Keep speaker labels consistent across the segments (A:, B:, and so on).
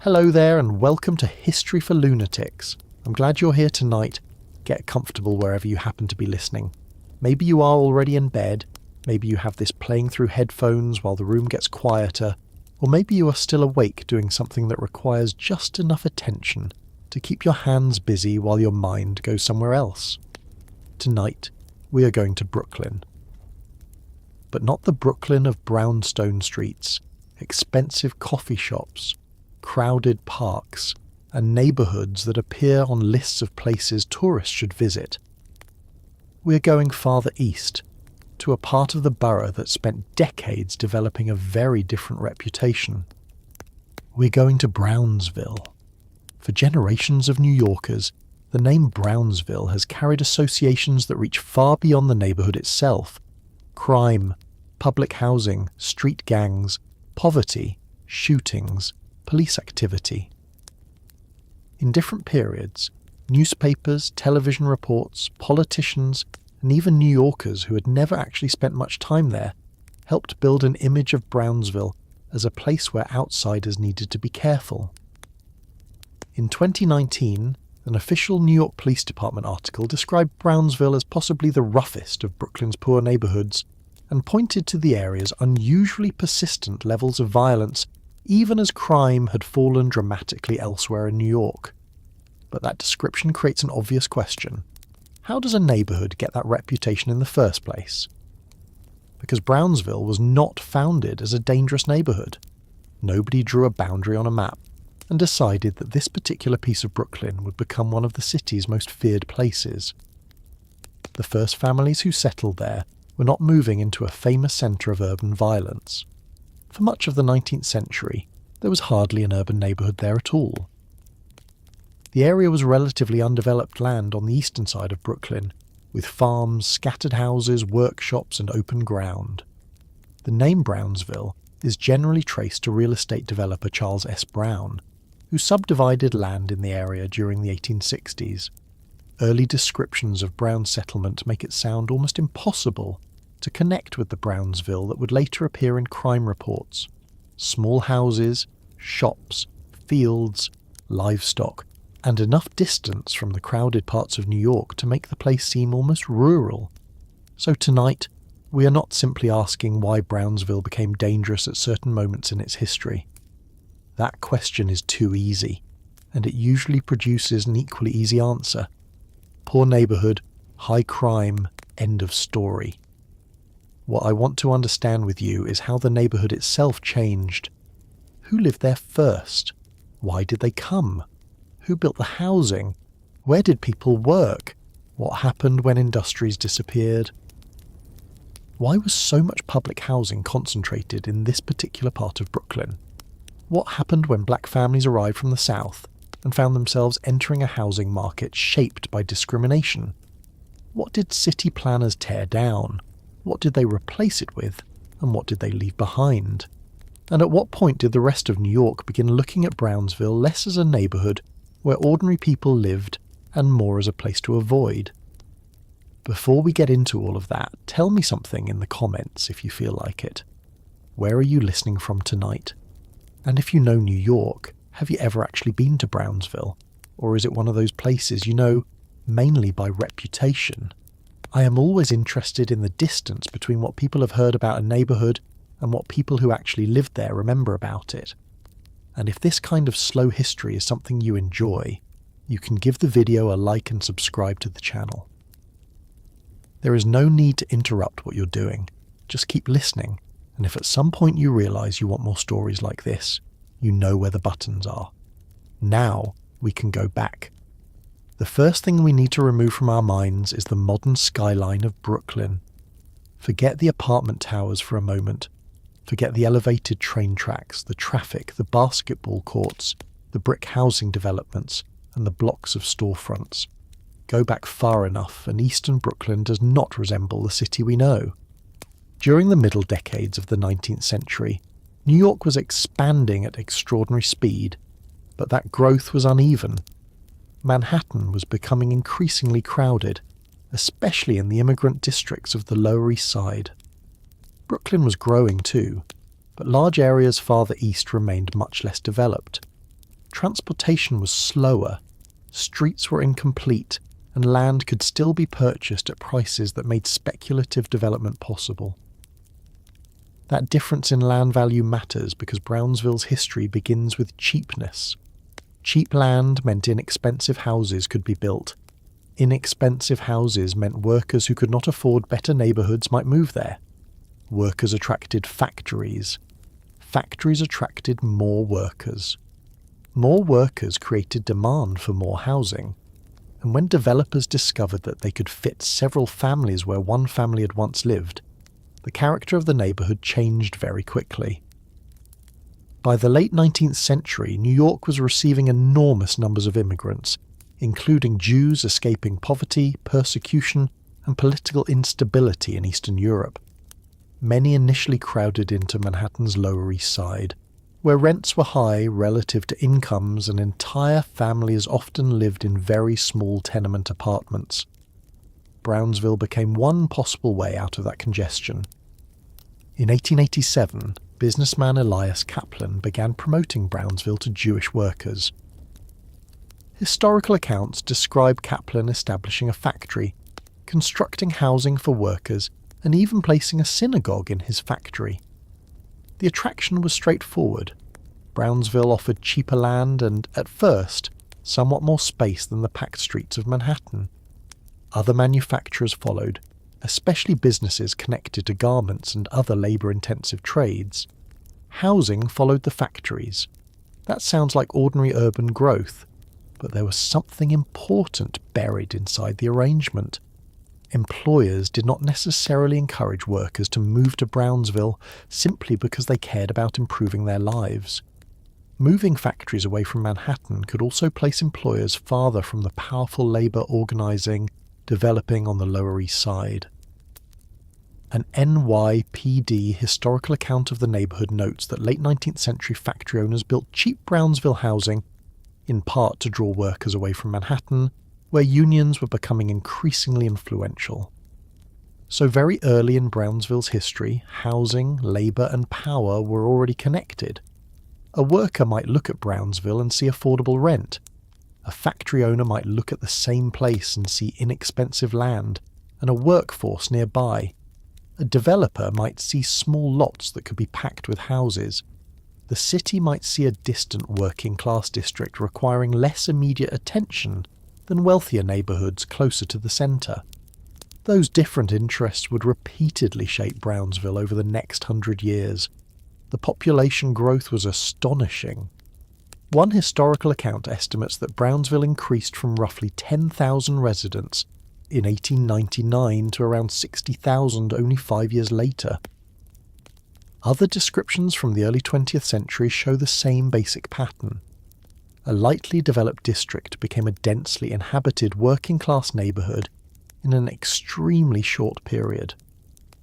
A: Hello there and welcome to History for Lunatics. I'm glad you're here tonight. Get comfortable wherever you happen to be listening. Maybe you are already in bed, maybe you have this playing through headphones while the room gets quieter, or maybe you are still awake doing something that requires just enough attention to keep your hands busy while your mind goes somewhere else. Tonight, we are going to Brooklyn. But not the Brooklyn of brownstone streets, expensive coffee shops, crowded parks, and neighbourhoods that appear on lists of places tourists should visit. We are going farther east, to a part of the borough that spent decades developing a very different reputation. We're going to Brownsville. For generations of New Yorkers, the name Brownsville has carried associations that reach far beyond the neighbourhood itself. Crime, public housing, street gangs, poverty, shootings, police activity. In different periods, newspapers, television reports, politicians, and even New Yorkers who had never actually spent much time there helped build an image of Brownsville as a place where outsiders needed to be careful. In 2019, an official New York Police Department article described Brownsville as possibly the roughest of Brooklyn's poor neighborhoods and pointed to the area's unusually persistent levels of violence, even as crime had fallen dramatically elsewhere in New York. But that description creates an obvious question. How does a neighborhood get that reputation in the first place? Because Brownsville was not founded as a dangerous neighborhood. Nobody drew a boundary on a map and decided that this particular piece of Brooklyn would become one of the city's most feared places. The first families who settled there were not moving into a famous centre of urban violence. For much of the 19th century, there was hardly an urban neighbourhood there at all. The area was relatively undeveloped land on the eastern side of Brooklyn, with farms, scattered houses, workshops and open ground. The name Brownsville is generally traced to real estate developer Charles S. Brown, who subdivided land in the area during the 1860s. Early descriptions of Brown's settlement make it sound almost impossible to connect with the Brownsville that would later appear in crime reports. Small houses, shops, fields, livestock, and enough distance from the crowded parts of New York to make the place seem almost rural. So tonight, we are not simply asking why Brownsville became dangerous at certain moments in its history. That question is too easy, and it usually produces an equally easy answer. Poor neighbourhood, high crime, end of story. What I want to understand with you is how the neighbourhood itself changed. Who lived there first? Why did they come? Who built the housing? Where did people work? What happened when industries disappeared? Why was so much public housing concentrated in this particular part of Brooklyn? What happened when black families arrived from the South and found themselves entering a housing market shaped by discrimination? What did city planners tear down? What did they replace it with, and what did they leave behind? And at what point did the rest of New York begin looking at Brownsville less as a neighbourhood where ordinary people lived and more as a place to avoid? Before we get into all of that, tell me something in the comments if you feel like it. Where are you listening from tonight? And if you know New York, have you ever actually been to Brownsville? Or is it one of those places you know mainly by reputation? I am always interested in the distance between what people have heard about a neighbourhood and what people who actually lived there remember about it. And if this kind of slow history is something you enjoy, you can give the video a like and subscribe to the channel. There is no need to interrupt what you're doing. Just keep listening, and if at some point you realise you want more stories like this, you know where the buttons are. Now we can go back. The first thing we need to remove from our minds is the modern skyline of Brooklyn. Forget the apartment towers for a moment. Forget the elevated train tracks, the traffic, the basketball courts, the brick housing developments, and the blocks of storefronts. Go back far enough and eastern Brooklyn does not resemble the city we know. During the middle decades of the 19th century, New York was expanding at extraordinary speed, but that growth was uneven. Manhattan was becoming increasingly crowded, especially in the immigrant districts of the Lower East Side. Brooklyn was growing too, but large areas farther east remained much less developed. transportation was slower, streets were incomplete, and land could still be purchased at prices that made speculative development possible. That difference in land value matters because Brownsville's history begins with cheapness. Cheap land meant inexpensive houses could be built. Inexpensive houses meant workers who could not afford better neighbourhoods might move there. Workers attracted factories. Factories attracted more workers. More workers created demand for more housing. And when developers discovered that they could fit several families where one family had once lived, the character of the neighbourhood changed very quickly. By the late 19th century, New York was receiving enormous numbers of immigrants, including Jews escaping poverty, persecution, and political instability in Eastern Europe. Many initially crowded into Manhattan's Lower East Side, where rents were high relative to incomes and entire families often lived in very small tenement apartments. Brownsville became one possible way out of that congestion. In 1887, businessman Elias Kaplan began promoting Brownsville to Jewish workers. Historical accounts describe Kaplan establishing a factory, constructing housing for workers, and even placing a synagogue in his factory. The attraction was straightforward. Brownsville offered cheaper land and, at first, somewhat more space than the packed streets of Manhattan. Other manufacturers followed, especially businesses connected to garments and other labour-intensive trades. Housing followed the factories. That sounds like ordinary urban growth, but there was something important buried inside the arrangement. Employers did not necessarily encourage workers to move to Brownsville simply because they cared about improving their lives. Moving factories away from Manhattan could also place employers farther from the powerful labour organising developing on the Lower East Side. An NYPD historical account of the neighbourhood notes that late 19th century factory owners built cheap Brownsville housing, in part to draw workers away from Manhattan, where unions were becoming increasingly influential. So very early in Brownsville's history, housing, labour and power were already connected. A worker might look at Brownsville and see affordable rent. A factory owner might look at the same place and see inexpensive land and a workforce nearby. A developer might see small lots that could be packed with houses. The city might see a distant working-class district requiring less immediate attention than wealthier neighbourhoods closer to the centre. Those different interests would repeatedly shape Brownsville over the next 100 years. The population growth was astonishing. One historical account estimates that Brownsville increased from roughly 10,000 residents in 1899 to around 60,000 only 5 years later. Other descriptions from the early 20th century show the same basic pattern. A lightly developed district became a densely inhabited working-class neighbourhood in an extremely short period.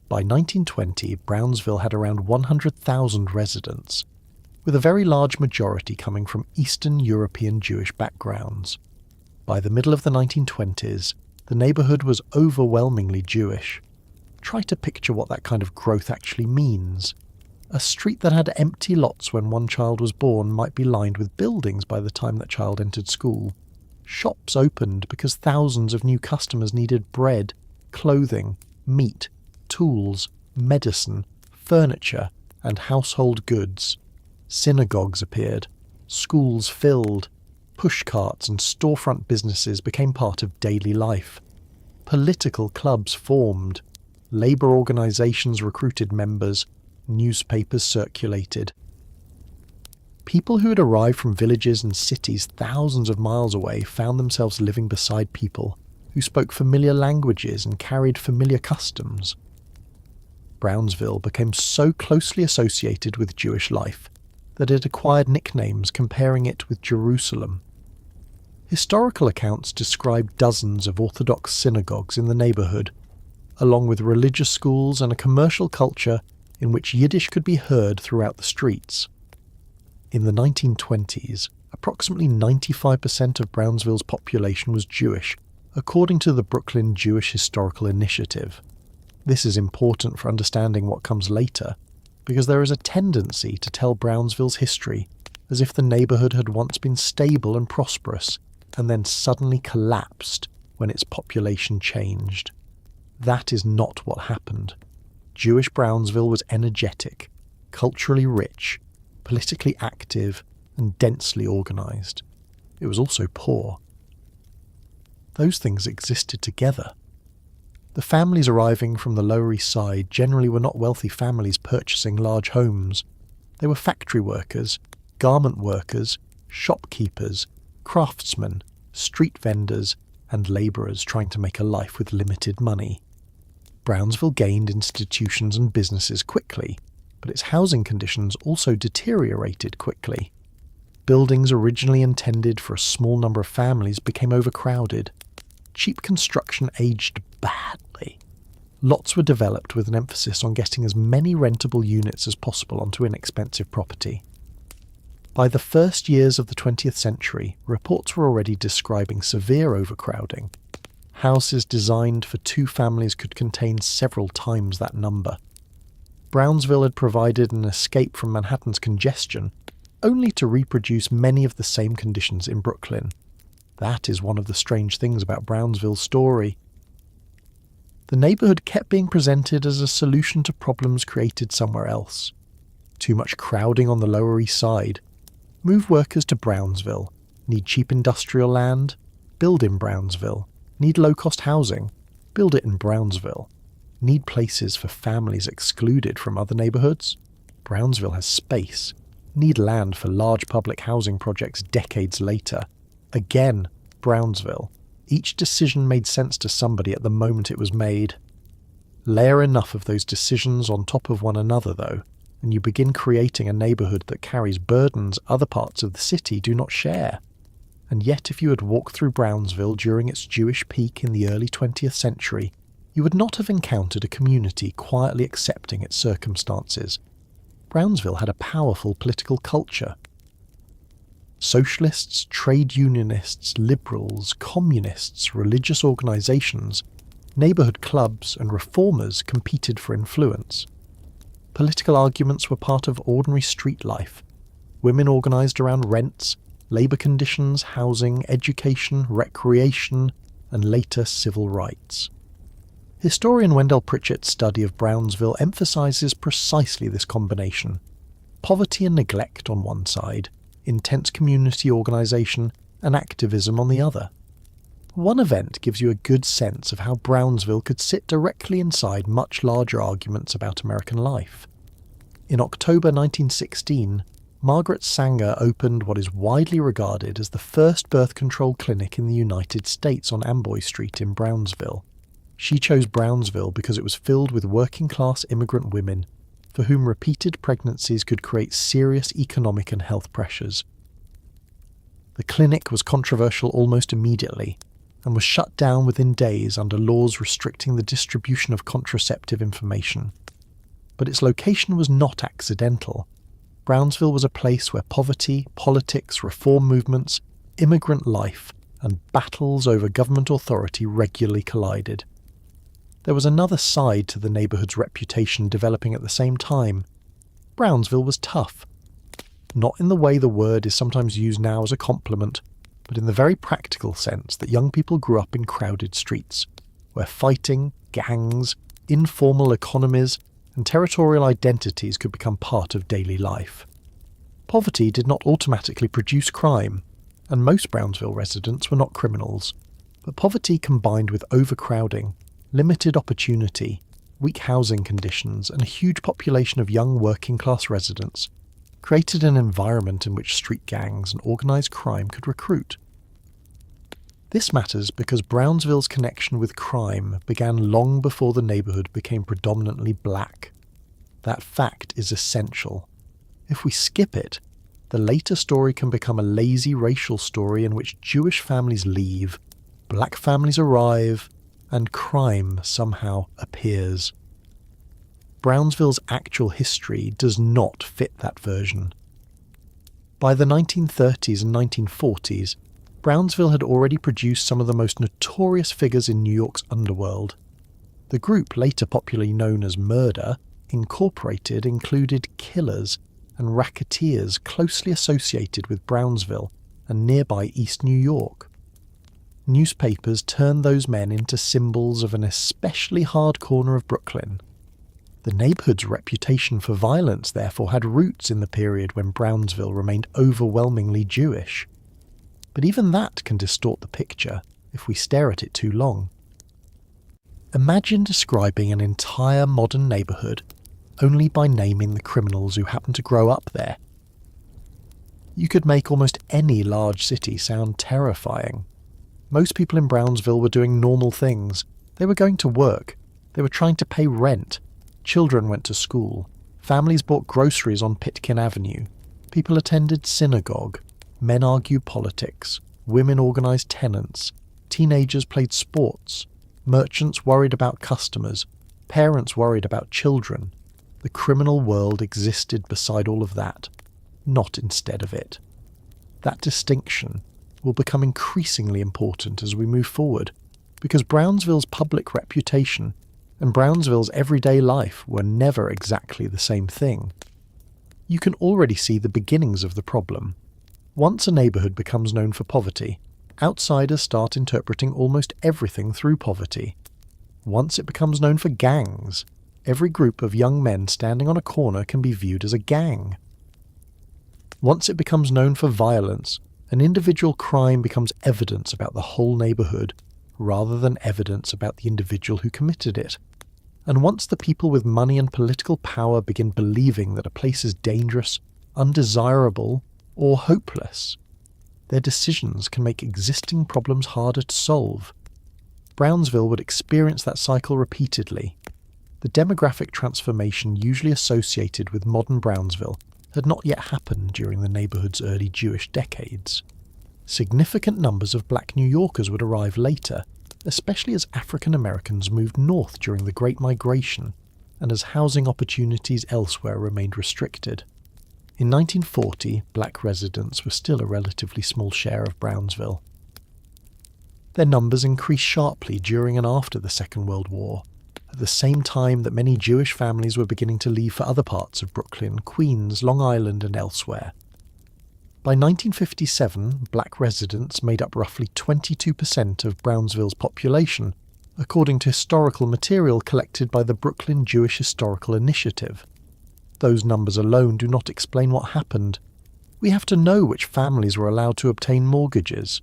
A: By 1920, Brownsville had around 100,000 residents, with a very large majority coming from Eastern European Jewish backgrounds. By the middle of the 1920s, the neighbourhood was overwhelmingly Jewish. Try to picture what that kind of growth actually means. A street that had empty lots when one child was born might be lined with buildings by the time that child entered school. Shops opened because thousands of new customers needed bread, clothing, meat, tools, medicine, furniture, and household goods. Synagogues appeared. Schools filled. Pushcarts and storefront businesses became part of daily life. Political clubs formed. Labour organisations recruited members. Newspapers circulated. People who had arrived from villages and cities thousands of miles away found themselves living beside people who spoke familiar languages and carried familiar customs. Brownsville became so closely associated with Jewish life that it acquired nicknames comparing it with Jerusalem. Historical accounts describe dozens of Orthodox synagogues in the neighbourhood, along with religious schools and a commercial culture in which Yiddish could be heard throughout the streets. In the 1920s, approximately 95% of Brownsville's population was Jewish, according to the Brooklyn Jewish Historical Initiative. This is important for understanding what comes later, because there is a tendency to tell Brownsville's history as if the neighbourhood had once been stable and prosperous, and then suddenly collapsed when its population changed. That is not what happened. Jewish Brownsville was energetic, culturally rich, politically active, and densely organised. It was also poor. Those things existed together. The families arriving from the Lower East Side generally were not wealthy families purchasing large homes. They were factory workers, garment workers, shopkeepers, craftsmen, street vendors, and labourers trying to make a life with limited money. Brownsville gained institutions and businesses quickly, but its housing conditions also deteriorated quickly. Buildings originally intended for a small number of families became overcrowded. Cheap construction aged badly. Lots were developed with an emphasis on getting as many rentable units as possible onto inexpensive property. By the first years of the 20th century, reports were already describing severe overcrowding. Houses designed for 2 families could contain several times that number. Brownsville had provided an escape from Manhattan's congestion, only to reproduce many of the same conditions in Brooklyn. That is one of the strange things about Brownsville's story. The neighbourhood kept being presented as a solution to problems created somewhere else. Too much crowding on the Lower East Side. Move workers to Brownsville. Need cheap industrial land? Build in Brownsville. Need low-cost housing? Build it in Brownsville. Need places for families excluded from other neighbourhoods? Brownsville has space. Need land for large public housing projects decades later? Again, Brownsville. Each decision made sense to somebody at the moment it was made. Layer enough of those decisions on top of one another, though, and you begin creating a neighbourhood that carries burdens other parts of the city do not share. And yet if you had walked through Brownsville during its Jewish peak in the early 20th century, you would not have encountered a community quietly accepting its circumstances. Brownsville had a powerful political culture. Socialists, trade unionists, liberals, communists, religious organisations, neighbourhood clubs and reformers competed for influence. Political arguments were part of ordinary street life. Women organised around rents, labour conditions, housing, education, recreation, and later civil rights. Historian Wendell Pritchett's study of Brownsville emphasises precisely this combination. Poverty and neglect on one side, intense community organisation and activism on the other. One event gives you a good sense of how Brownsville could sit directly inside much larger arguments about American life. In October 1916, Margaret Sanger opened what is widely regarded as the first birth control clinic in the United States on Amboy Street in Brownsville. She chose Brownsville because it was filled with working-class immigrant women for whom repeated pregnancies could create serious economic and health pressures. The clinic was controversial almost immediately and was shut down within days under laws restricting the distribution of contraceptive information. But its location was not accidental. Brownsville was a place where poverty, politics, reform movements, immigrant life, and battles over government authority regularly collided. There was another side to the neighbourhood's reputation developing at the same time. Brownsville was tough. Not in the way the word is sometimes used now as a compliment, but in the very practical sense that young people grew up in crowded streets, where fighting, gangs, informal economies, and territorial identities could become part of daily life. Poverty did not automatically produce crime, and most Brownsville residents were not criminals, but poverty combined with overcrowding, limited opportunity, weak housing conditions, and a huge population of young working-class residents created an environment in which street gangs and organised crime could recruit. This matters because Brownsville's connection with crime began long before the neighbourhood became predominantly black. That fact is essential. If we skip it, the later story can become a lazy racial story in which Jewish families leave, black families arrive, and crime somehow appears. Brownsville's actual history does not fit that version. By the 1930s and 1940s, Brownsville had already produced some of the most notorious figures in New York's underworld. The group, later popularly known as Murder, Incorporated, included killers and racketeers closely associated with Brownsville and nearby East New York. Newspapers turned those men into symbols of an especially hard corner of Brooklyn. The neighborhood's reputation for violence, therefore, had roots in the period when Brownsville remained overwhelmingly Jewish. But even that can distort the picture if we stare at it too long. Imagine describing an entire modern neighborhood only by naming the criminals who happen to grow up there. You could make almost any large city sound terrifying. Most people in Brownsville were doing normal things. They were going to work. They were trying to pay rent. Children went to school. Families bought groceries on Pitkin Avenue. People attended synagogue. Men argued politics. Women organized tenants. Teenagers played sports. Merchants worried about customers. Parents worried about children. The criminal world existed beside all of that, not instead of it. That distinction will become increasingly important as we move forward, because Brownsville's public reputation and Brownsville's everyday life were never exactly the same thing. You can already see the beginnings of the problem. Once a neighborhood becomes known for poverty, outsiders start interpreting almost everything through poverty. Once it becomes known for gangs, every group of young men standing on a corner can be viewed as a gang. Once it becomes known for violence, an individual crime becomes evidence about the whole neighborhood, rather than evidence about the individual who committed it. And once the people with money and political power begin believing that a place is dangerous, undesirable, or hopeless, their decisions can make existing problems harder to solve. Brownsville would experience that cycle repeatedly. The demographic transformation usually associated with modern Brownsville had not yet happened during the neighborhood's early Jewish decades. Significant numbers of black New Yorkers would arrive later, especially as African Americans moved north during the Great Migration and as housing opportunities elsewhere remained restricted. In 1940, black residents were still a relatively small share of Brownsville. Their numbers increased sharply during and after the Second World War, at the same time that many Jewish families were beginning to leave for other parts of Brooklyn, Queens, Long Island, and elsewhere. By 1957, black residents made up roughly 22% of Brownsville's population, according to historical material collected by the Brooklyn Jewish Historical Initiative. Those numbers alone do not explain what happened. We have to know which families were allowed to obtain mortgages.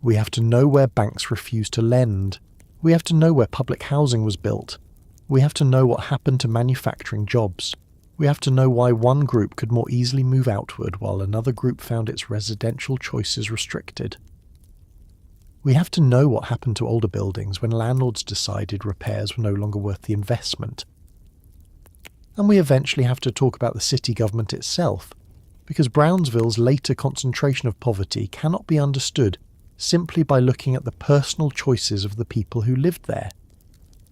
A: We have to know where banks refused to lend. We have to know where public housing was built. We have to know what happened to manufacturing jobs. We have to know why one group could more easily move outward while another group found its residential choices restricted. We have to know what happened to older buildings when landlords decided repairs were no longer worth the investment. And we eventually have to talk about the city government itself, because Brownsville's later concentration of poverty cannot be understood simply by looking at the personal choices of the people who lived there.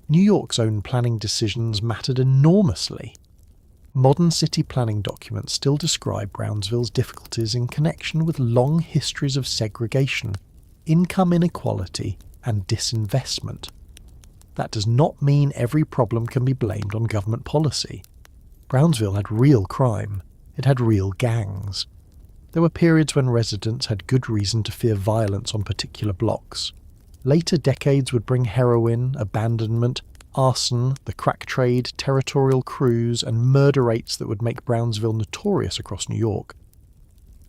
A: New York's own planning decisions mattered enormously. Modern city planning documents still describe Brownsville's difficulties in connection with long histories of segregation, income inequality, and disinvestment. That does not mean every problem can be blamed on government policy. Brownsville had real crime. It had real gangs. There were periods when residents had good reason to fear violence on particular blocks. Later decades would bring heroin, abandonment, arson, the crack trade, territorial crews, and murder rates that would make Brownsville notorious across New York.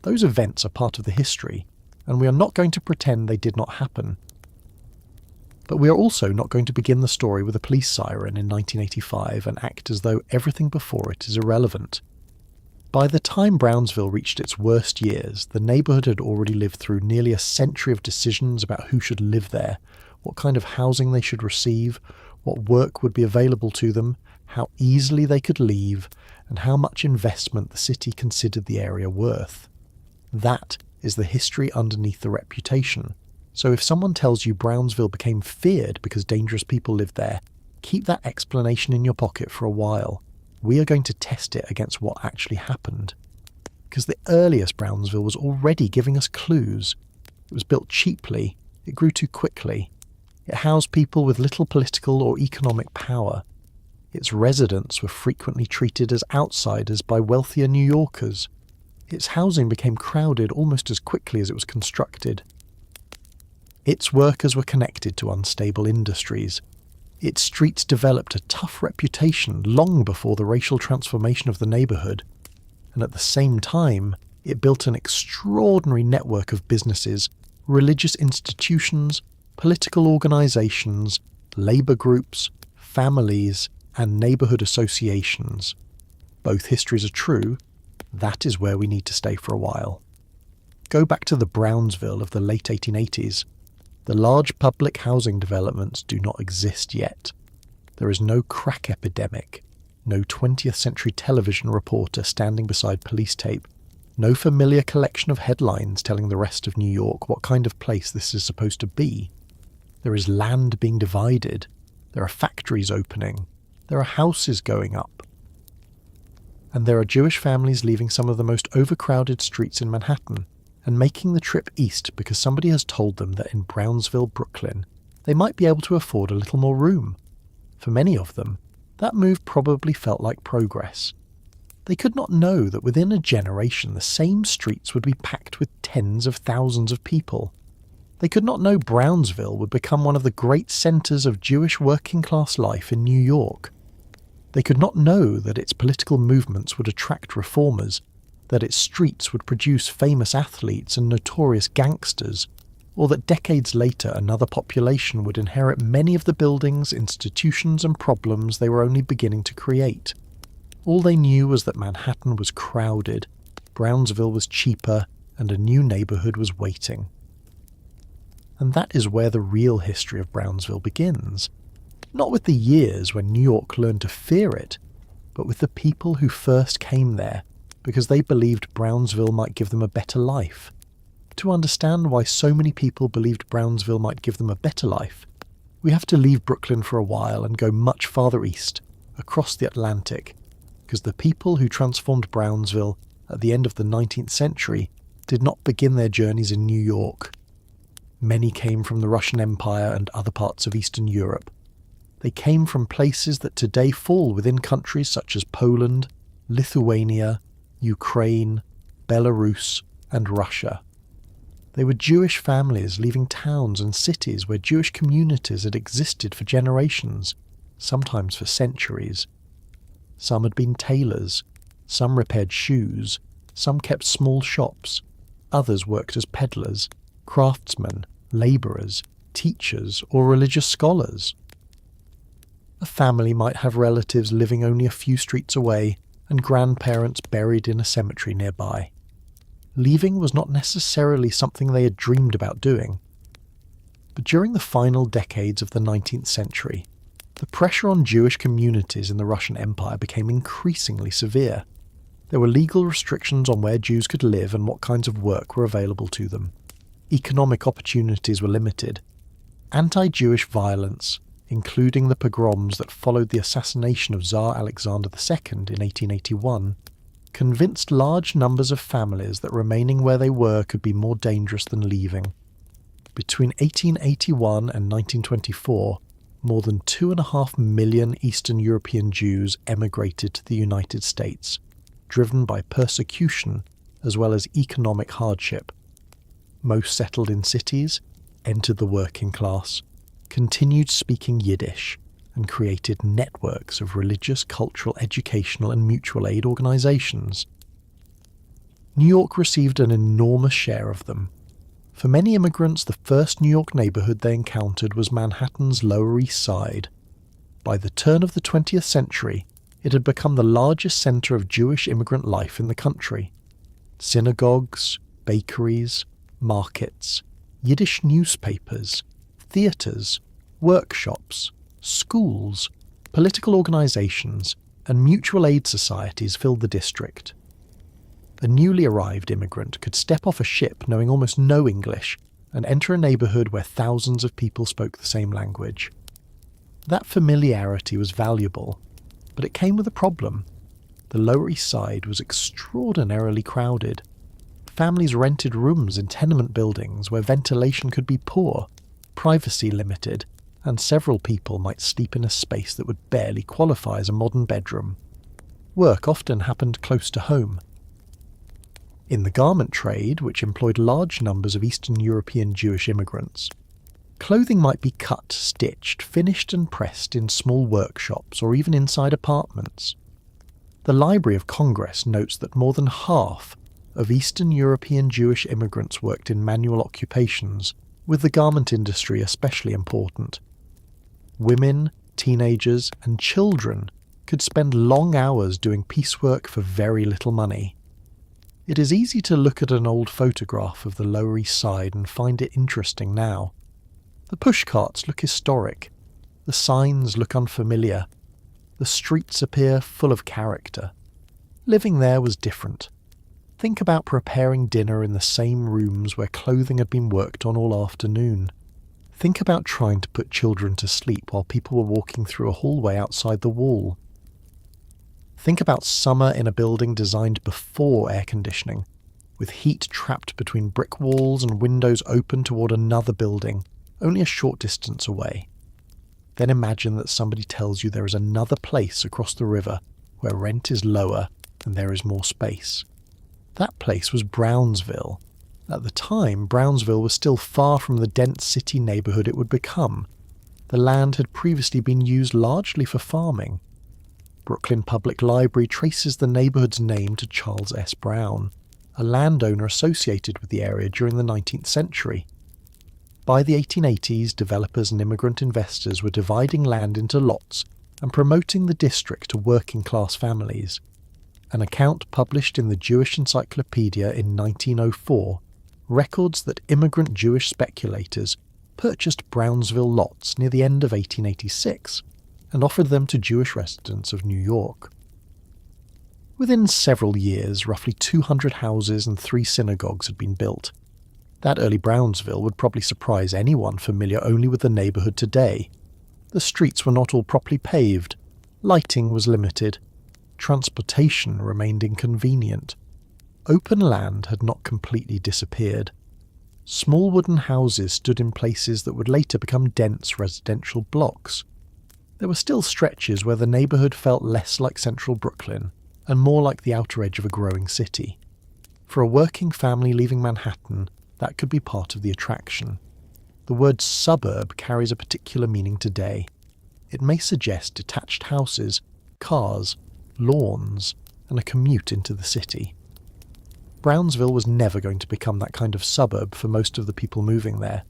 A: Those events are part of the history, and we are not going to pretend they did not happen. But we are also not going to begin the story with a police siren in 1985 and act as though everything before it is irrelevant. By the time Brownsville reached its worst years, the neighborhood had already lived through nearly a century of decisions about who should live there, what kind of housing they should receive, what work would be available to them, how easily they could leave, and how much investment the city considered the area worth. That is the history underneath the reputation. So if someone tells you Brownsville became feared because dangerous people lived there, keep that explanation in your pocket for a while. We are going to test it against what actually happened. Because the earliest Brownsville was already giving us clues. It was built cheaply, it grew too quickly, it housed people with little political or economic power. Its residents were frequently treated as outsiders by wealthier New Yorkers. Its housing became crowded almost as quickly as it was constructed. Its workers were connected to unstable industries. Its streets developed a tough reputation long before the racial transformation of the neighborhood. And at the same time, it built an extraordinary network of businesses, religious institutions, political organizations, labor groups, families, and neighborhood associations. Both histories are true. That is where we need to stay for a while. Go back to the Brownsville of the late 1880s. The large public housing developments do not exist yet. There is no crack epidemic, no 20th century television reporter standing beside police tape, no familiar collection of headlines telling the rest of New York what kind of place this is supposed to be. There is land being divided. There are factories opening. There are houses going up. And there are Jewish families leaving some of the most overcrowded streets in Manhattan and making the trip east because somebody has told them that in Brownsville, Brooklyn, they might be able to afford a little more room. For many of them, that move probably felt like progress. They could not know that within a generation the same streets would be packed with tens of thousands of people. They could not know Brownsville would become one of the great centres of Jewish working-class life in New York. They could not know that its political movements would attract reformers, that its streets would produce famous athletes and notorious gangsters, or that decades later another population would inherit many of the buildings, institutions and problems they were only beginning to create. All they knew was that Manhattan was crowded, Brownsville was cheaper, and a new neighborhood was waiting. And that is where the real history of Brownsville begins. Not with the years when New York learned to fear it, but with the people who first came there because they believed Brownsville might give them a better life. To understand why so many people believed Brownsville might give them a better life, we have to leave Brooklyn for a while and go much farther east, across the Atlantic, because the people who transformed Brownsville at the end of the 19th century did not begin their journeys in New York. Many came from the Russian Empire and other parts of Eastern Europe. They came from places that today fall within countries such as Poland, Lithuania, Ukraine, Belarus, and Russia. They were Jewish families leaving towns and cities where Jewish communities had existed for generations, sometimes for centuries. Some had been tailors, some repaired shoes, some kept small shops, others worked as peddlers, craftsmen, labourers, teachers, or religious scholars. A family might have relatives living only a few streets away and grandparents buried in a cemetery nearby. Leaving was not necessarily something they had dreamed about doing. But during the final decades of the 19th century, the pressure on Jewish communities in the Russian Empire became increasingly severe. There were legal restrictions on where Jews could live and what kinds of work were available to them. Economic opportunities were limited. Anti-Jewish violence, including the pogroms that followed the assassination of Tsar Alexander II in 1881, convinced large numbers of families that remaining where they were could be more dangerous than leaving. Between 1881 and 1924, more than 2.5 million Eastern European Jews emigrated to the United States, driven by persecution as well as economic hardship. Most settled in cities, entered the working class, continued speaking Yiddish, and created networks of religious, cultural, educational and mutual aid organizations. New York received an enormous share of them. For many immigrants, the first New York neighborhood they encountered was Manhattan's Lower East Side. By the turn of the 20th century, it had become the largest center of Jewish immigrant life in the country. Synagogues, bakeries, markets, Yiddish newspapers, theatres, workshops, schools, political organizations, and mutual aid societies filled the district. A newly arrived immigrant could step off a ship knowing almost no English and enter a neighborhood where thousands of people spoke the same language. That familiarity was valuable, but it came with a problem. The Lower East Side was extraordinarily crowded. Families rented rooms in tenement buildings where ventilation could be poor, privacy limited, and several people might sleep in a space that would barely qualify as a modern bedroom. Work often happened close to home. In the garment trade, which employed large numbers of Eastern European Jewish immigrants, clothing might be cut, stitched, finished and pressed in small workshops or even inside apartments. The Library of Congress notes that more than half of Eastern European Jewish immigrants worked in manual occupations, with the garment industry especially important. Women, teenagers and children could spend long hours doing piecework for very little money. It is easy to look at an old photograph of the Lower East Side and find it interesting now. The pushcarts look historic, the signs look unfamiliar, the streets appear full of character. Living there was different. Think about preparing dinner in the same rooms where clothing had been worked on all afternoon. Think about trying to put children to sleep while people were walking through a hallway outside the wall. Think about summer in a building designed before air conditioning, with heat trapped between brick walls and windows open toward another building, only a short distance away. Then imagine that somebody tells you there is another place across the river where rent is lower and there is more space. That place was Brownsville. At the time, Brownsville was still far from the dense city neighbourhood it would become. The land had previously been used largely for farming. Brooklyn Public Library traces the neighbourhood's name to Charles S. Brown, a landowner associated with the area during the 19th century. By the 1880s, developers and immigrant investors were dividing land into lots and promoting the district to working-class families. An account published in the Jewish Encyclopedia in 1904 records that immigrant Jewish speculators purchased Brownsville lots near the end of 1886 and offered them to Jewish residents of New York. Within several years, roughly 200 houses and 3 synagogues had been built. That early Brownsville would probably surprise anyone familiar only with the neighbourhood today. The streets were not all properly paved, lighting was limited, transportation remained inconvenient. Open land had not completely disappeared. Small wooden houses stood in places that would later become dense residential blocks. There were still stretches where the neighbourhood felt less like central Brooklyn and more like the outer edge of a growing city. For a working family leaving Manhattan, that could be part of the attraction. The word suburb carries a particular meaning today. It may suggest detached houses, cars, lawns, and a commute into the city. Brownsville was never going to become that kind of suburb for most of the people moving there,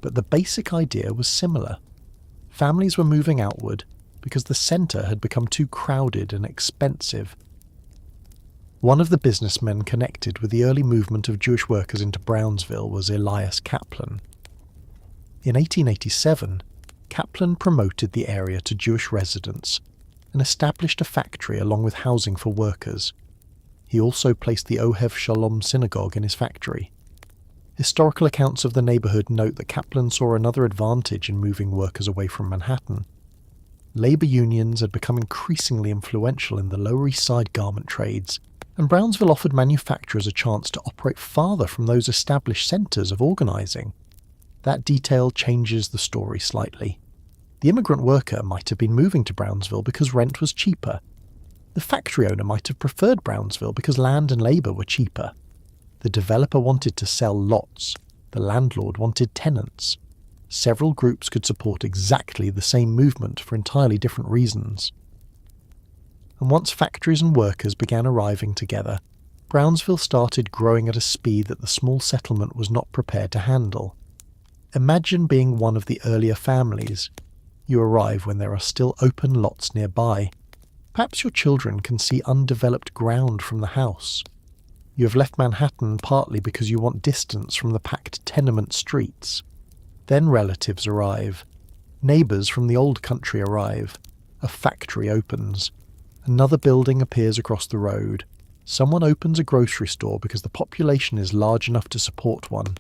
A: but the basic idea was similar. Families were moving outward because the centre had become too crowded and expensive. One of the businessmen connected with the early movement of Jewish workers into Brownsville was Elias Kaplan. In 1887, Kaplan promoted the area to Jewish residents and established a factory along with housing for workers. He also placed the Ohev Shalom synagogue in his factory. Historical accounts of the neighbourhood note that Kaplan saw another advantage in moving workers away from Manhattan. Labour unions had become increasingly influential in the Lower East Side garment trades, and Brownsville offered manufacturers a chance to operate farther from those established centres of organising. That detail changes the story slightly. The immigrant worker might have been moving to Brownsville because rent was cheaper. The factory owner might have preferred Brownsville because land and labour were cheaper. The developer wanted to sell lots. The landlord wanted tenants. Several groups could support exactly the same movement for entirely different reasons. And once factories and workers began arriving together, Brownsville started growing at a speed that the small settlement was not prepared to handle. Imagine being one of the earlier families. You arrive when there are still open lots nearby. Perhaps your children can see undeveloped ground from the house. You have left Manhattan partly because you want distance from the packed tenement streets. Then relatives arrive. Neighbours from the old country arrive. A factory opens. Another building appears across the road. Someone opens a grocery store because the population is large enough to support one.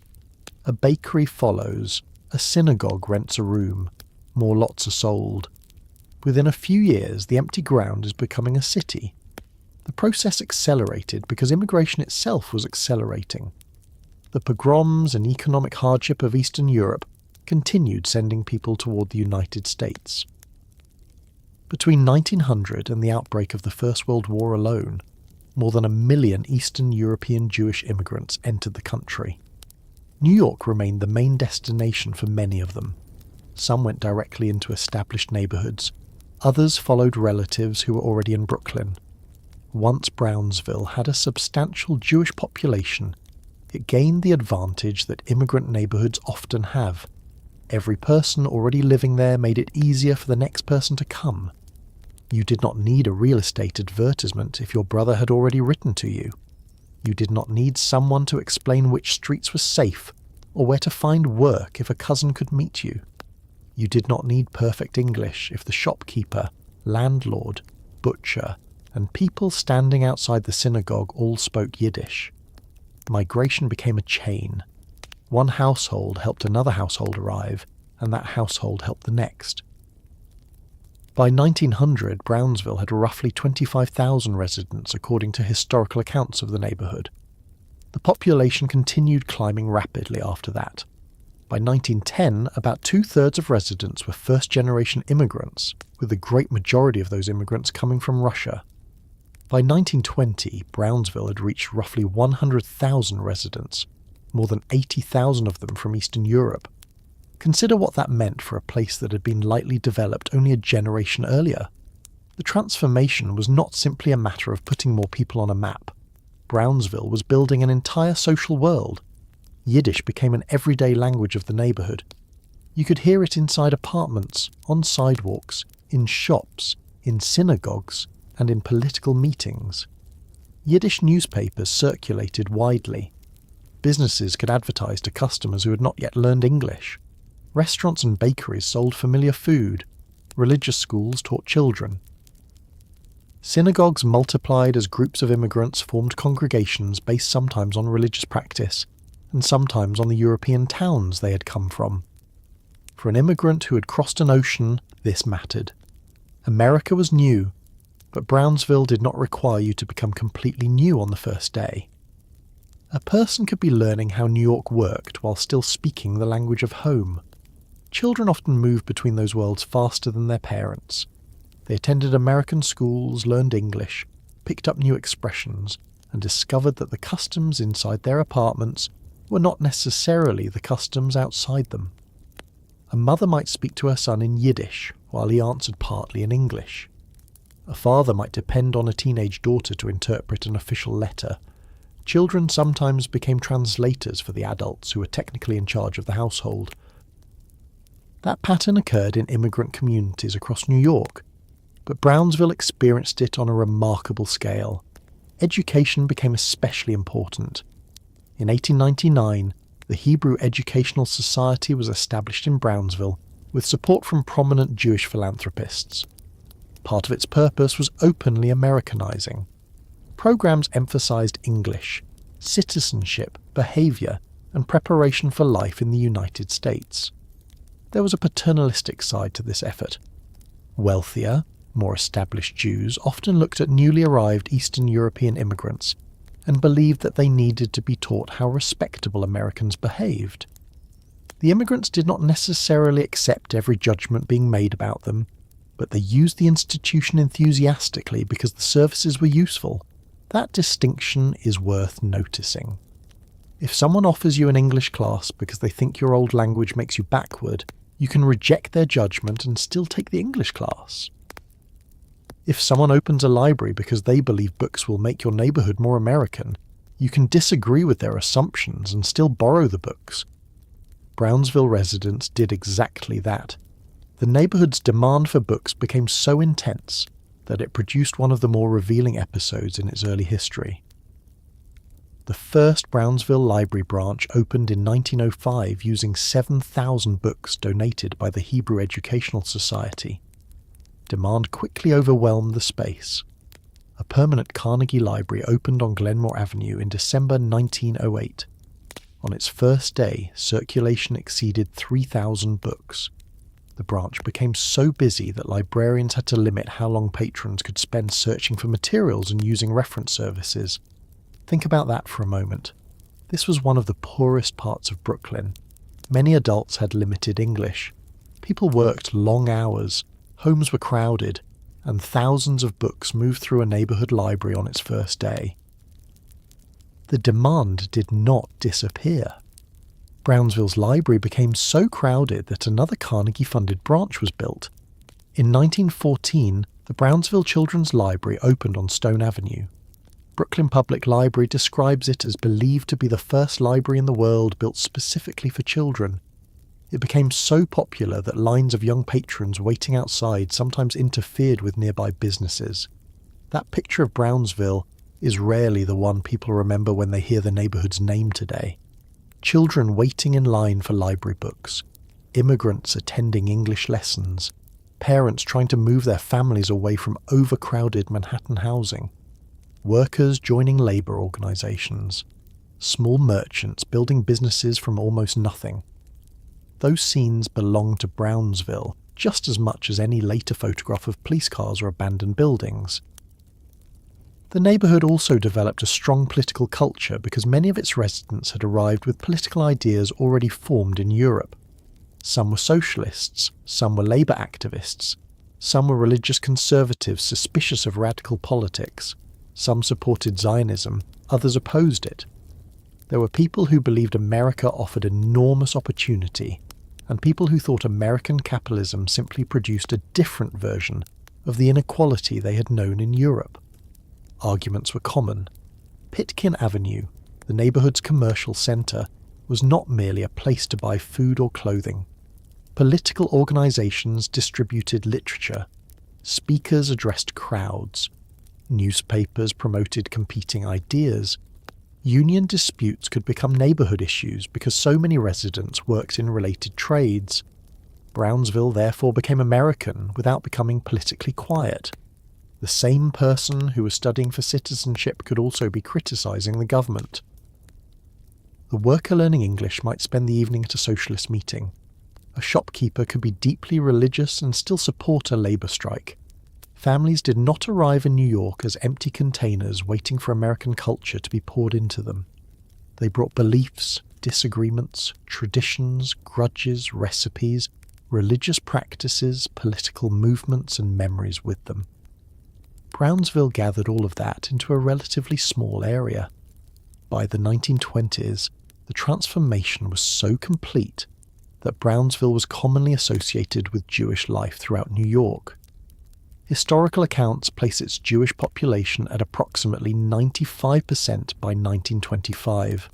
A: A bakery follows. A synagogue rents a room. More lots are sold. Within a few years, the empty ground is becoming a city. The process accelerated because immigration itself was accelerating. The pogroms and economic hardship of Eastern Europe continued sending people toward the United States. Between 1900 and the outbreak of the First World War alone, more than 1 million Eastern European Jewish immigrants entered the country. New York remained the main destination for many of them. Some went directly into established neighborhoods. Others followed relatives who were already in Brooklyn. Once Brownsville had a substantial Jewish population, it gained the advantage that immigrant neighborhoods often have. Every person already living there made it easier for the next person to come. You did not need a real estate advertisement if your brother had already written to you. You did not need someone to explain which streets were safe or where to find work if a cousin could meet you. You did not need perfect English if the shopkeeper, landlord, butcher, and people standing outside the synagogue all spoke Yiddish. Migration became a chain. One household helped another household arrive, and that household helped the next. By 1900, Brownsville had roughly 25,000 residents according to historical accounts of the neighborhood. The population continued climbing rapidly after that. By 1910, about 2/3 of residents were first-generation immigrants, with the great majority of those immigrants coming from Russia. By 1920, Brownsville had reached roughly 100,000 residents, more than 80,000 of them from Eastern Europe. Consider what that meant for a place that had been lightly developed only a generation earlier. The transformation was not simply a matter of putting more people on a map. Brownsville was building an entire social world. Yiddish became an everyday language of the neighborhood. You could hear it inside apartments, on sidewalks, in shops, in synagogues, and in political meetings. Yiddish newspapers circulated widely. Businesses could advertise to customers who had not yet learned English. Restaurants and bakeries sold familiar food. Religious schools taught children. Synagogues multiplied as groups of immigrants formed congregations based sometimes on religious practice, and sometimes on the European towns they had come from. For an immigrant who had crossed an ocean, this mattered. America was new, but Brownsville did not require you to become completely new on the first day. A person could be learning how New York worked while still speaking the language of home. Children often moved between those worlds faster than their parents. They attended American schools, learned English, picked up new expressions, and discovered that the customs inside their apartments were not necessarily the customs outside them. A mother might speak to her son in Yiddish while he answered partly in English. A father might depend on a teenage daughter to interpret an official letter. Children sometimes became translators for the adults who were technically in charge of the household. That pattern occurred in immigrant communities across New York, but Brownsville experienced it on a remarkable scale. Education became especially important. In 1899, the Hebrew Educational Society was established in Brownsville with support from prominent Jewish philanthropists. Part of its purpose was openly Americanizing. Programs emphasized English, citizenship, behavior, and preparation for life in the United States. There was a paternalistic side to this effort. Wealthier, more established Jews often looked at newly arrived Eastern European immigrants and believed that they needed to be taught how respectable Americans behaved. The immigrants did not necessarily accept every judgment being made about them, but they used the institution enthusiastically because the services were useful. That distinction is worth noticing. If someone offers you an English class because they think your old language makes you backward, you can reject their judgment and still take the English class. If someone opens a library because they believe books will make your neighborhood more American, you can disagree with their assumptions and still borrow the books. Brownsville residents did exactly that. The neighborhood's demand for books became so intense that it produced one of the more revealing episodes in its early history. The first Brownsville Library branch opened in 1905 using 7,000 books donated by the Hebrew Educational Society. Demand quickly overwhelmed the space. A permanent Carnegie Library opened on Glenmore Avenue in December 1908. On its first day, circulation exceeded 3,000 books. The branch became so busy that librarians had to limit how long patrons could spend searching for materials and using reference services. Think about that for a moment. This was one of the poorest parts of Brooklyn. Many adults had limited English. People worked long hours, homes were crowded, and thousands of books moved through a neighbourhood library on its first day. The demand did not disappear. Brownsville's library became so crowded that another Carnegie-funded branch was built. In 1914, the Brownsville Children's Library opened on Stone Avenue. Brooklyn Public Library describes it as believed to be the first library in the world built specifically for children. It became so popular that lines of young patrons waiting outside sometimes interfered with nearby businesses. That picture of Brownsville is rarely the one people remember when they hear the neighbourhood's name today. Children waiting in line for library books, immigrants attending English lessons, parents trying to move their families away from overcrowded Manhattan housing, workers joining labour organisations, small merchants building businesses from almost nothing. Those scenes belong to Brownsville just as much as any later photograph of police cars or abandoned buildings. The neighbourhood also developed a strong political culture because many of its residents had arrived with political ideas already formed in Europe. Some were socialists, some were labour activists, some were religious conservatives suspicious of radical politics, some supported Zionism, others opposed it. There were people who believed America offered enormous opportunity, and people who thought American capitalism simply produced a different version of the inequality they had known in Europe. Arguments were common. Pitkin Avenue, the neighbourhood's commercial centre, was not merely a place to buy food or clothing. Political organisations distributed literature. Speakers addressed crowds. Newspapers promoted competing ideas. Union disputes could become neighbourhood issues because so many residents worked in related trades. Brownsville therefore became American without becoming politically quiet. The same person who was studying for citizenship could also be criticising the government. The worker learning English might spend the evening at a socialist meeting. A shopkeeper could be deeply religious and still support a labour strike. Families did not arrive in New York as empty containers waiting for American culture to be poured into them. They brought beliefs, disagreements, traditions, grudges, recipes, religious practices, political movements and memories with them. Brownsville gathered all of that into a relatively small area. By the 1920s, the transformation was so complete that Brownsville was commonly associated with Jewish life throughout New York. Historical accounts place its Jewish population at approximately 95% by 1925.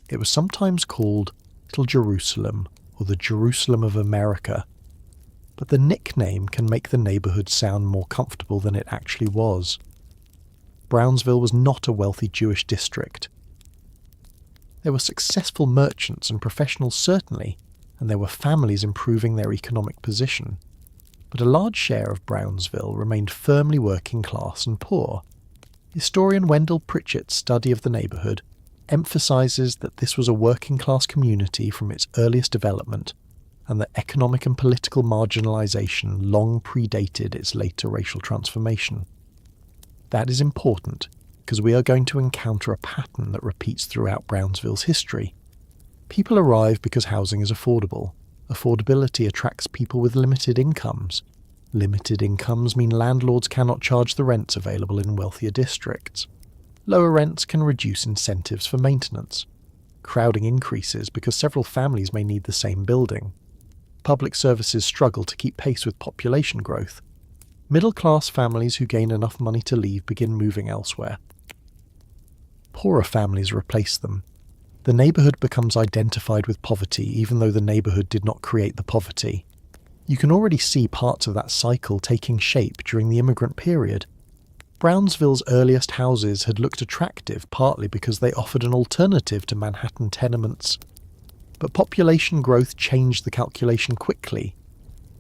A: It was sometimes called Little Jerusalem or the Jerusalem of America, but the nickname can make the neighbourhood sound more comfortable than it actually was. Brownsville was not a wealthy Jewish district. There were successful merchants and professionals certainly, and there were families improving their economic position. But a large share of Brownsville remained firmly working class and poor. Historian Wendell Pritchett's study of the neighbourhood emphasises that this was a working class community from its earliest development, and that economic and political marginalisation long predated its later racial transformation. That is important because we are going to encounter a pattern that repeats throughout Brownsville's history. People arrive because housing is affordable. Affordability attracts people with limited incomes. Limited incomes mean landlords cannot charge the rents available in wealthier districts. Lower rents can reduce incentives for maintenance. Crowding increases because several families may need the same building. Public services struggle to keep pace with population growth. Middle-class families who gain enough money to leave begin moving elsewhere. Poorer families replace them. The neighbourhood becomes identified with poverty even though the neighbourhood did not create the poverty. You can already see parts of that cycle taking shape during the immigrant period. Brownsville's earliest houses had looked attractive partly because they offered an alternative to Manhattan tenements. But population growth changed the calculation quickly.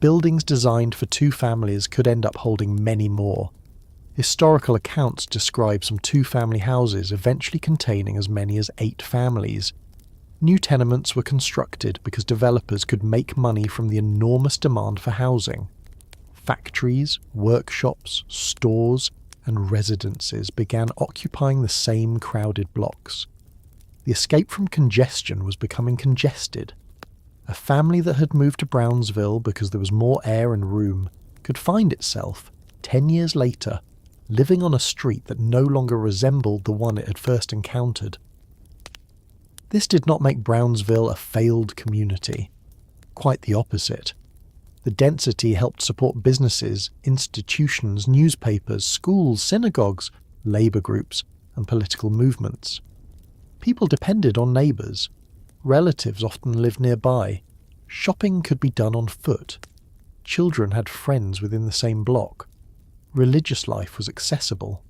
A: Buildings designed for 2 families could end up holding many more. Historical accounts describe some 2-family houses eventually containing as many as 8 families. New tenements were constructed because developers could make money from the enormous demand for housing. Factories, workshops, stores, and residences began occupying the same crowded blocks. The escape from congestion was becoming congested. A family that had moved to Brownsville because there was more air and room could find itself, 10 years later, living on a street that no longer resembled the one it had first encountered. This did not make Brownsville a failed community. Quite the opposite. The density helped support businesses, institutions, newspapers, schools, synagogues, labour groups, and political movements. People depended on neighbours. Relatives often lived nearby. Shopping could be done on foot. Children had friends within the same block. Religious life was accessible.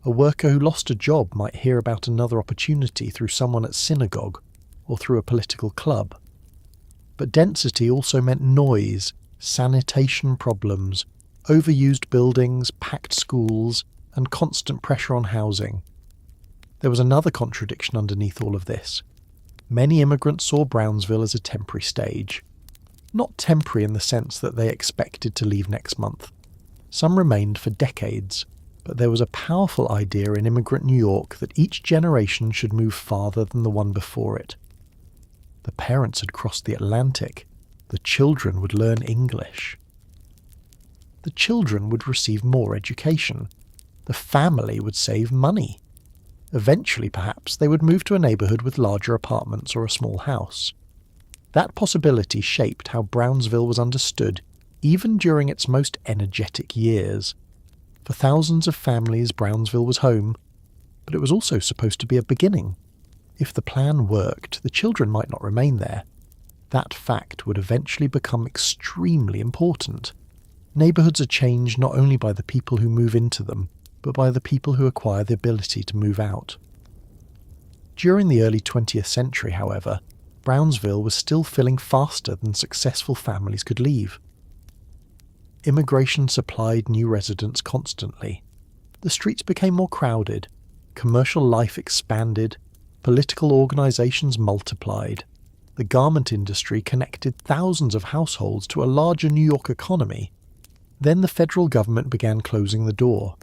A: A worker who lost a job might hear about another opportunity through someone at synagogue or through a political club. But density also meant noise, sanitation problems, overused buildings, packed schools, and constant pressure on housing. There was another contradiction underneath all of this. Many immigrants saw Brownsville as a temporary stage. Not temporary in the sense that they expected to leave next month. Some remained for decades, but there was a powerful idea in immigrant New York that each generation should move farther than the one before it. The parents had crossed the Atlantic. The children would learn English. The children would receive more education. The family would save money. Eventually, perhaps, they would move to a neighbourhood with larger apartments or a small house. That possibility shaped how Brownsville was understood even during its most energetic years. For thousands of families, Brownsville was home, but it was also supposed to be a beginning. If the plan worked, the children might not remain there. That fact would eventually become extremely important. Neighbourhoods are changed not only by the people who move into them, but by the people who acquire the ability to move out. During the early 20th century, however, Brownsville was still filling faster than successful families could leave. Immigration supplied new residents constantly. The streets became more crowded, commercial life expanded, political organisations multiplied. The garment industry connected thousands of households to a larger New York economy. Then the federal government began closing the door.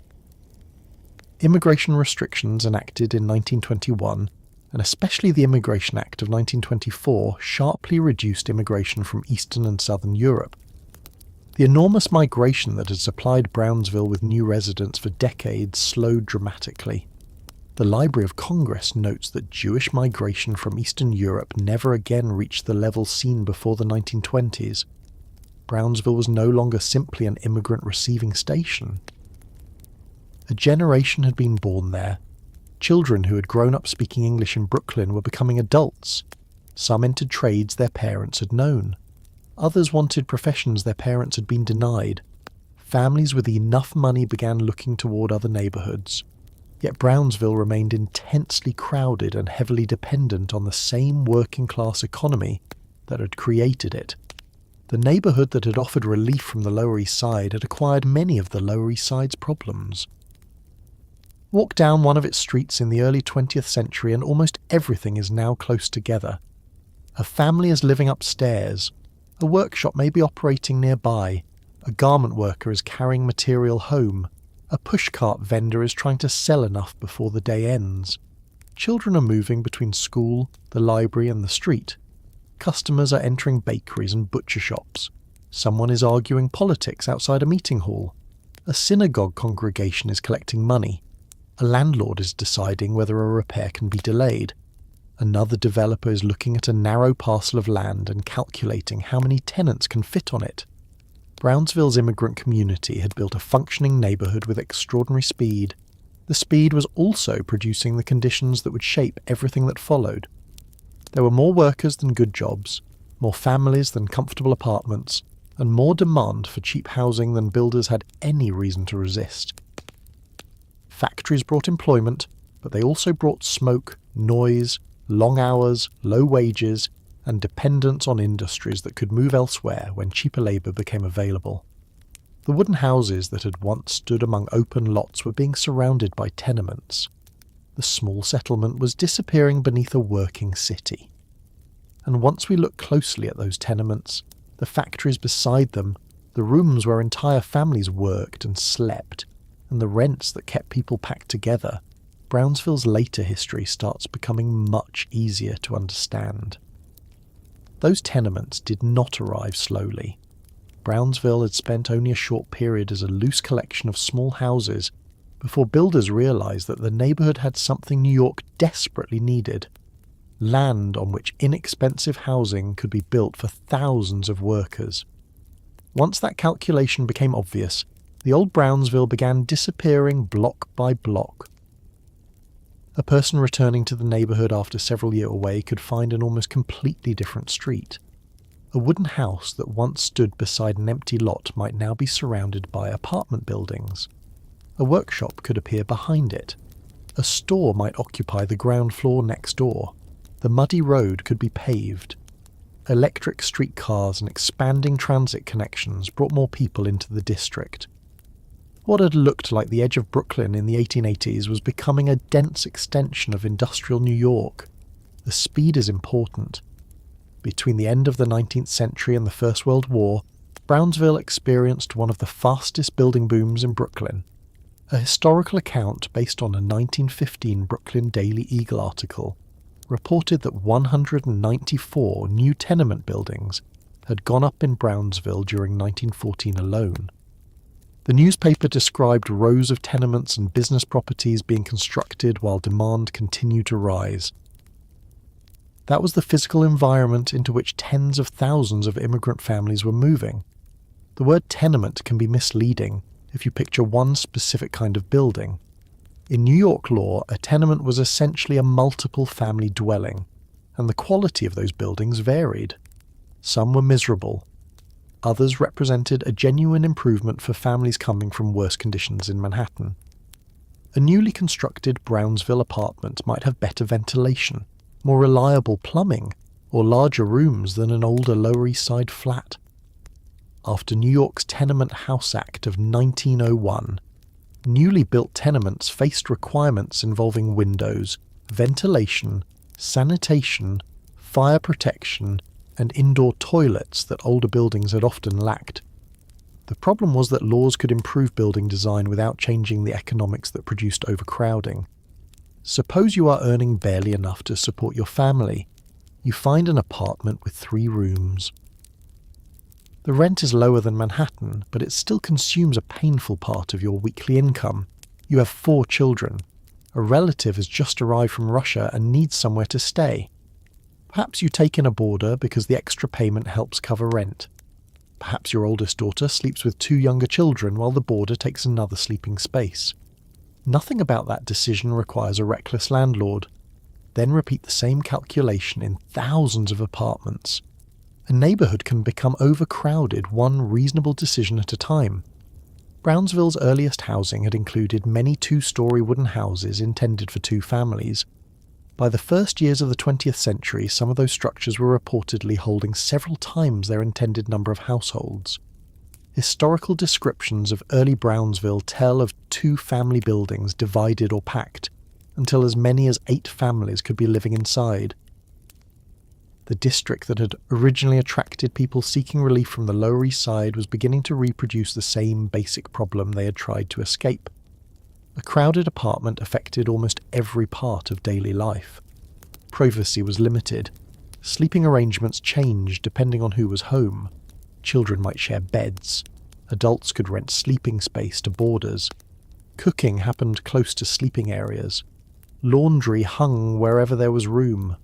A: Immigration restrictions enacted in 1921, and especially the Immigration Act of 1924, sharply reduced immigration from Eastern and Southern Europe. The enormous migration that had supplied Brownsville with new residents for decades slowed dramatically. The Library of Congress notes that Jewish migration from Eastern Europe never again reached the level seen before the 1920s. Brownsville was no longer simply an immigrant receiving station. A generation had been born there. Children who had grown up speaking English in Brooklyn were becoming adults. Some entered trades their parents had known. Others wanted professions their parents had been denied. Families with enough money began looking toward other neighbourhoods. Yet Brownsville remained intensely crowded and heavily dependent on the same working-class economy that had created it. The neighbourhood that had offered relief from the Lower East Side had acquired many of the Lower East Side's problems. Walk down one of its streets in the early 20th century and almost everything is now close together. A family is living upstairs. A workshop may be operating nearby. A garment worker is carrying material home. A pushcart vendor is trying to sell enough before the day ends. Children are moving between school, the library and the street. Customers are entering bakeries and butcher shops. Someone is arguing politics outside a meeting hall. A synagogue congregation is collecting money. A landlord is deciding whether a repair can be delayed. Another developer is looking at a narrow parcel of land and calculating how many tenants can fit on it. Brownsville's immigrant community had built a functioning neighbourhood with extraordinary speed. The speed was also producing the conditions that would shape everything that followed. There were more workers than good jobs, more families than comfortable apartments, and more demand for cheap housing than builders had any reason to resist. Factories brought employment, but they also brought smoke, noise, long hours, low wages, and dependence on industries that could move elsewhere when cheaper labour became available. The wooden houses that had once stood among open lots were being surrounded by tenements. The small settlement was disappearing beneath a working city. And once we look closely at those tenements, the factories beside them, the rooms where entire families worked and slept, and the rents that kept people packed together, Brownsville's later history starts becoming much easier to understand. Those tenements did not arrive slowly. Brownsville had spent only a short period as a loose collection of small houses before builders realized that the neighborhood had something New York desperately needed: land on which inexpensive housing could be built for thousands of workers. Once that calculation became obvious, the old Brownsville began disappearing block by block. A person returning to the neighborhood after several years away could find an almost completely different street. A wooden house that once stood beside an empty lot might now be surrounded by apartment buildings. A workshop could appear behind it. A store might occupy the ground floor next door. The muddy road could be paved. Electric streetcars and expanding transit connections brought more people into the district. What had looked like the edge of Brooklyn in the 1880s was becoming a dense extension of industrial New York. The speed is important. Between the end of the 19th century and the First World War, Brownsville experienced one of the fastest building booms in Brooklyn. A historical account based on a 1915 Brooklyn Daily Eagle article reported that 194 new tenement buildings had gone up in Brownsville during 1914 alone. The newspaper described rows of tenements and business properties being constructed while demand continued to rise. That was the physical environment into which tens of thousands of immigrant families were moving. The word tenement can be misleading if you picture one specific kind of building. In New York law, a tenement was essentially a multiple family dwelling, and the quality of those buildings varied. Some were miserable. Others represented a genuine improvement for families coming from worse conditions in Manhattan. A newly constructed Brownsville apartment might have better ventilation, more reliable plumbing, or larger rooms than an older Lower East Side flat. After New York's Tenement House Act of 1901, newly built tenements faced requirements involving windows, ventilation, sanitation, fire protection, and indoor toilets that older buildings had often lacked. The problem was that laws could improve building design without changing the economics that produced overcrowding. Suppose you are earning barely enough to support your family. You find an apartment with 3 rooms. The rent is lower than Manhattan, but it still consumes a painful part of your weekly income. You have 4 children. A relative has just arrived from Russia and needs somewhere to stay. Perhaps you take in a boarder because the extra payment helps cover rent. Perhaps your oldest daughter sleeps with 2 younger children while the boarder takes another sleeping space. Nothing about that decision requires a reckless landlord. Then repeat the same calculation in thousands of apartments. A neighborhood can become overcrowded one reasonable decision at a time. Brownsville's earliest housing had included many 2-story wooden houses intended for 2 families. By the first years of the 20th century, some of those structures were reportedly holding several times their intended number of households. Historical descriptions of early Brownsville tell of 2-family buildings divided or packed, until as many as 8 families could be living inside. The district that had originally attracted people seeking relief from the Lower East Side was beginning to reproduce the same basic problem they had tried to escape. A crowded apartment affected almost every part of daily life. Privacy was limited. Sleeping arrangements changed depending on who was home. Children might share beds. Adults could rent sleeping space to boarders. Cooking happened close to sleeping areas. Laundry hung wherever there was room.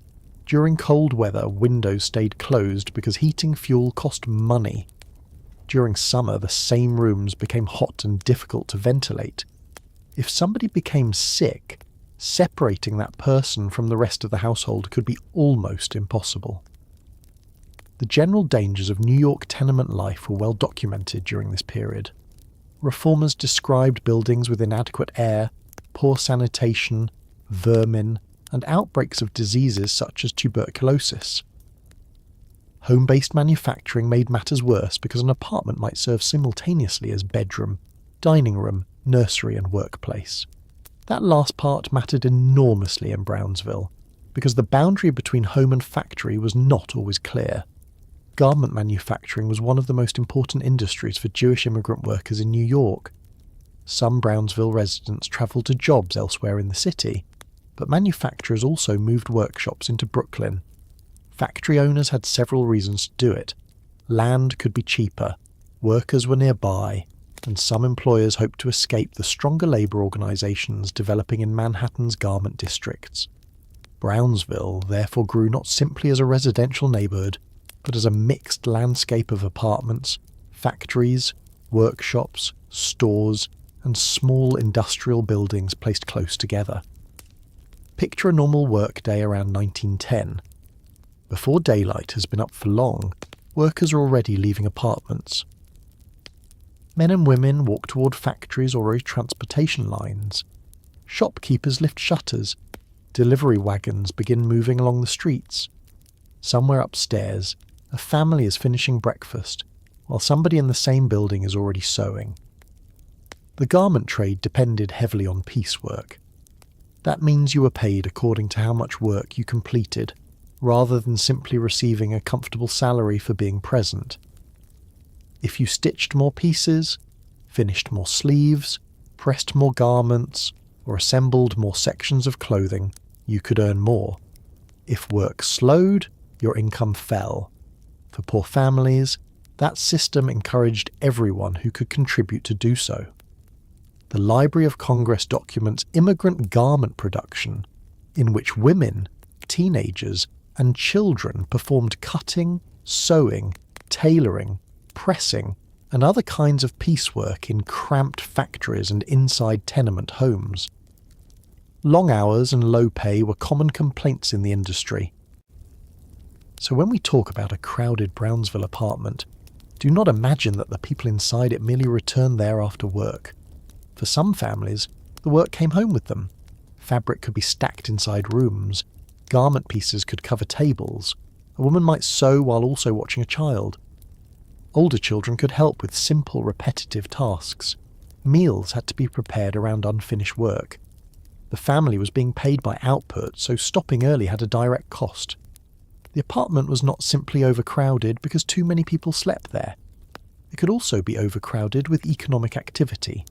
A: During cold weather, windows stayed closed because heating fuel cost money. During summer, the same rooms became hot and difficult to ventilate. If somebody became sick, separating that person from the rest of the household could be almost impossible. The general dangers of New York tenement life were well documented during this period. Reformers described buildings with inadequate air, poor sanitation, vermin, and outbreaks of diseases such as tuberculosis. Home-based manufacturing made matters worse because an apartment might serve simultaneously as bedroom, dining room, nursery, and workplace. That last part mattered enormously in Brownsville, because the boundary between home and factory was not always clear. Garment manufacturing was one of the most important industries for Jewish immigrant workers in New York. Some Brownsville residents travelled to jobs elsewhere in the city, but manufacturers also moved workshops into Brooklyn. Factory owners had several reasons to do it. Land could be cheaper, workers were nearby, and some employers hoped to escape the stronger labour organisations developing in Manhattan's garment districts. Brownsville therefore grew not simply as a residential neighbourhood, but as a mixed landscape of apartments, factories, workshops, stores, and small industrial buildings placed close together. Picture a normal workday around 1910. Before daylight has been up for long, workers are already leaving apartments. Men and women walk toward factories or transportation lines. Shopkeepers lift shutters. Delivery wagons begin moving along the streets. Somewhere upstairs, a family is finishing breakfast, while somebody in the same building is already sewing. The garment trade depended heavily on piecework. That means you were paid according to how much work you completed, rather than simply receiving a comfortable salary for being present. If you stitched more pieces, finished more sleeves, pressed more garments, or assembled more sections of clothing, you could earn more. If work slowed, your income fell. For poor families, that system encouraged everyone who could contribute to do so. The Library of Congress documents immigrant garment production, in which women, teenagers, and children performed cutting, sewing, tailoring, pressing, and other kinds of piecework in cramped factories and inside tenement homes. Long hours and low pay were common complaints in the industry. So when we talk about a crowded Brownsville apartment, do not imagine that the people inside it merely returned there after work. For some families, the work came home with them. Fabric could be stacked inside rooms. Garment pieces could cover tables. A woman might sew while also watching a child. Older children could help with simple, repetitive tasks. Meals had to be prepared around unfinished work. The family was being paid by output, so stopping early had a direct cost. The apartment was not simply overcrowded because too many people slept there. It could also be overcrowded with economic activity.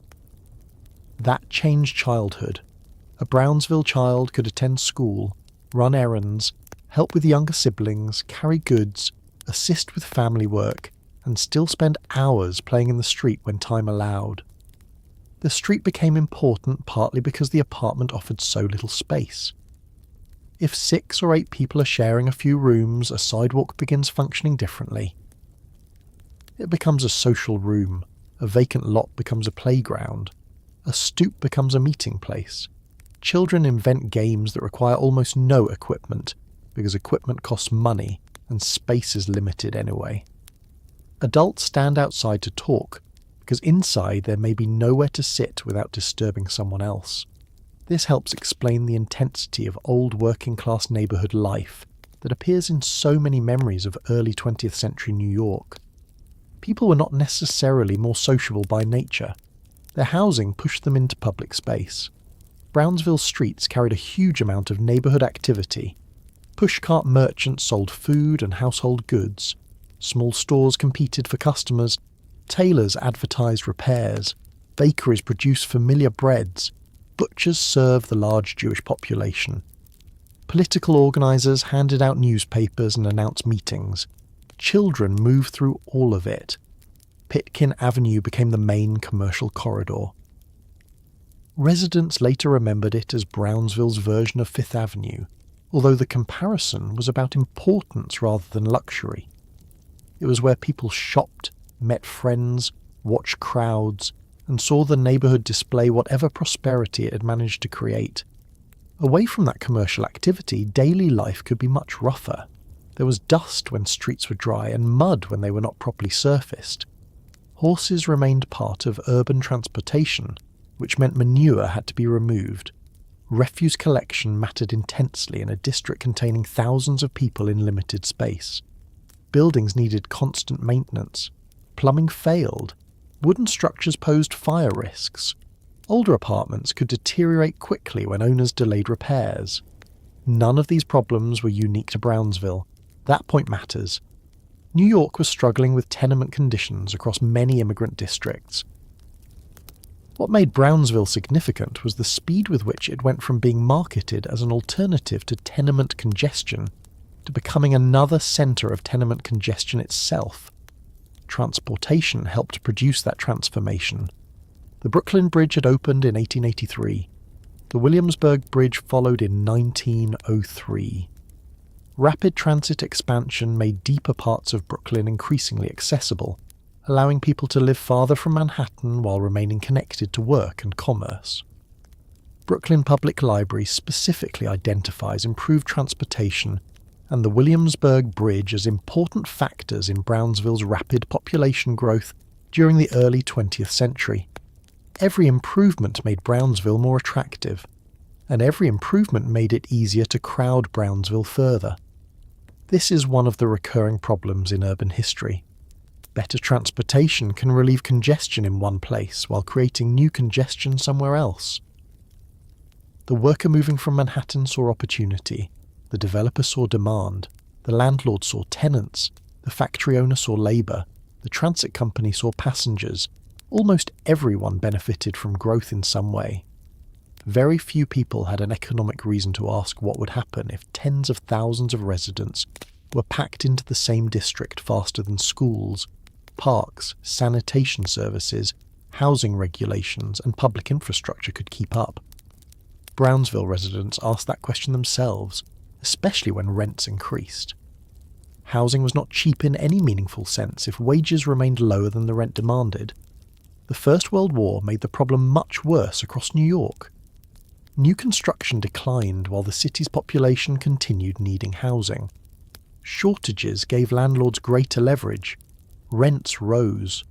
A: That changed childhood. A Brownsville child could attend school, run errands, help with younger siblings, carry goods, assist with family work, and still spend hours playing in the street when time allowed. The street became important partly because the apartment offered so little space. If 6 or 8 people are sharing a few rooms, a sidewalk begins functioning differently. It becomes a social room, a vacant lot becomes a playground, a stoop becomes a meeting place. Children invent games that require almost no equipment, because equipment costs money and space is limited anyway. Adults stand outside to talk, because inside there may be nowhere to sit without disturbing someone else. This helps explain the intensity of old working-class neighbourhood life that appears in so many memories of early 20th century New York. People were not necessarily more sociable by nature. Their housing pushed them into public space. Brownsville's streets carried a huge amount of neighbourhood activity. Pushcart merchants sold food and household goods. Small stores competed for customers. Tailors advertised repairs. Bakeries produced familiar breads. Butchers served the large Jewish population. Political organisers handed out newspapers and announced meetings. Children moved through all of it. Pitkin Avenue became the main commercial corridor. Residents later remembered it as Brownsville's version of Fifth Avenue, although the comparison was about importance rather than luxury. It was where people shopped, met friends, watched crowds, and saw the neighbourhood display whatever prosperity it had managed to create. Away from that commercial activity, daily life could be much rougher. There was dust when streets were dry and mud when they were not properly surfaced. Horses remained part of urban transportation, which meant manure had to be removed. Refuse collection mattered intensely in a district containing thousands of people in limited space. Buildings needed constant maintenance. Plumbing failed. Wooden structures posed fire risks. Older apartments could deteriorate quickly when owners delayed repairs. None of these problems were unique to Brownsville. That point matters. New York was struggling with tenement conditions across many immigrant districts. What made Brownsville significant was the speed with which it went from being marketed as an alternative to tenement congestion to becoming another centre of tenement congestion itself. Transportation helped produce that transformation. The Brooklyn Bridge had opened in 1883. The Williamsburg Bridge followed in 1903. Rapid transit expansion made deeper parts of Brooklyn increasingly accessible, allowing people to live farther from Manhattan while remaining connected to work and commerce. Brooklyn Public Library specifically identifies improved transportation and the Williamsburg Bridge as important factors in Brownsville's rapid population growth during the early 20th century. Every improvement made Brownsville more attractive, and every improvement made it easier to crowd Brownsville further. This is one of the recurring problems in urban history. Better transportation can relieve congestion in one place while creating new congestion somewhere else. The worker moving from Manhattan saw opportunity, the developer saw demand, the landlord saw tenants, the factory owner saw labour, the transit company saw passengers. Almost everyone benefited from growth in some way. Very few people had an economic reason to ask what would happen if tens of thousands of residents were packed into the same district faster than schools, parks, sanitation services, housing regulations, and public infrastructure could keep up. Brownsville residents asked that question themselves, especially when rents increased. Housing was not cheap in any meaningful sense if wages remained lower than the rent demanded. The First World War made the problem much worse across New York. New construction declined while the city's population continued needing housing. Shortages gave landlords greater leverage. Rents rose.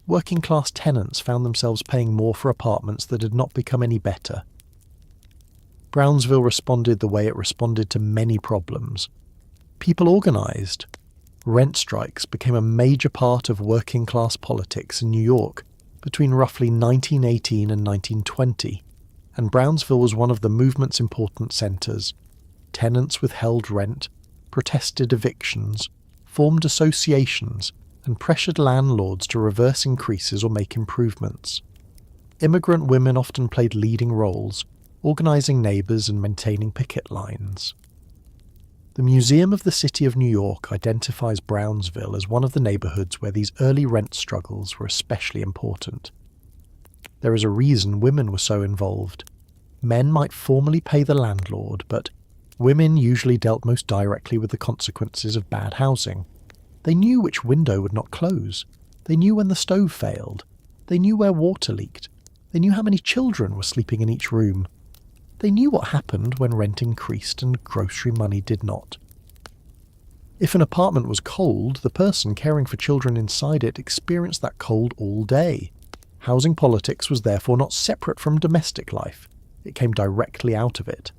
A: Working-class tenants found themselves paying more for apartments that had not become any better. Brownsville responded the way it responded to many problems. People organised. Rent strikes became a major part of working-class politics in New York between roughly 1918 and 1920, and Brownsville was one of the movement's important centres. Tenants withheld rent, protested evictions, formed associations, and pressured landlords to reverse increases or make improvements. Immigrant women often played leading roles, organising neighbours and maintaining picket lines. The Museum of the City of New York identifies Brownsville as one of the neighbourhoods where these early rent struggles were especially important. There is a reason women were so involved. Men might formally pay the landlord, but women usually dealt most directly with the consequences of bad housing. They knew which window would not close. They knew when the stove failed. They knew where water leaked. They knew how many children were sleeping in each room. They knew what happened when rent increased and grocery money did not. If an apartment was cold, the person caring for children inside it experienced that cold all day. Housing politics was therefore not separate from domestic life. It came directly out of it.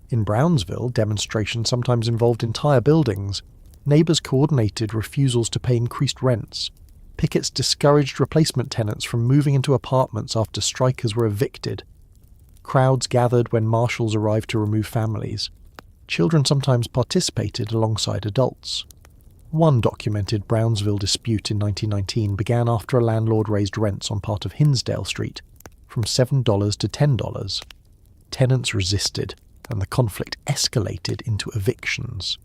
A: In Brownsville, demonstrations sometimes involved entire buildings. Neighbours coordinated refusals to pay increased rents. Pickets discouraged replacement tenants from moving into apartments after strikers were evicted. Crowds gathered when marshals arrived to remove families. Children sometimes participated alongside adults. One documented Brownsville dispute in 1919 began after a landlord raised rents on part of Hinsdale Street from $7 to $10. Tenants resisted, and the conflict escalated into evictions.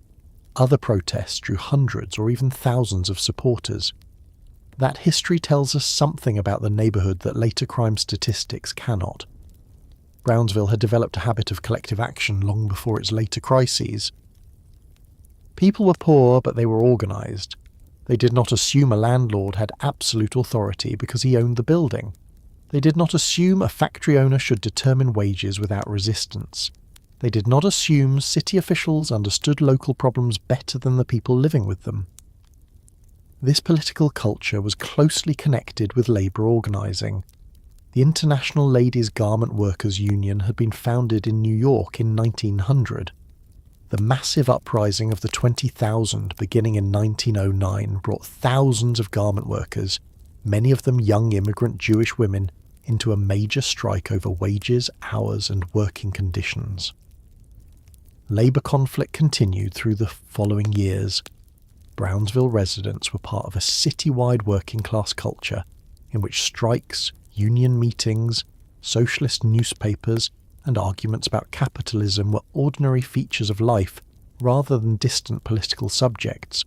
A: Other protests drew hundreds or even thousands of supporters. That history tells us something about the neighbourhood that later crime statistics cannot. Brownsville had developed a habit of collective action long before its later crises. People were poor, but they were organised. They did not assume a landlord had absolute authority because he owned the building. They did not assume a factory owner should determine wages without resistance. They did not assume city officials understood local problems better than the people living with them. This political culture was closely connected with labour organising. The International Ladies' Garment Workers Union had been founded in New York in 1900. The massive uprising of the 20,000 beginning in 1909 brought thousands of garment workers, many of them young immigrant Jewish women, into a major strike over wages, hours, and working conditions. Labour conflict continued through the following years. Brownsville residents were part of a citywide working-class culture in which strikes, union meetings, socialist newspapers, and arguments about capitalism were ordinary features of life rather than distant political subjects.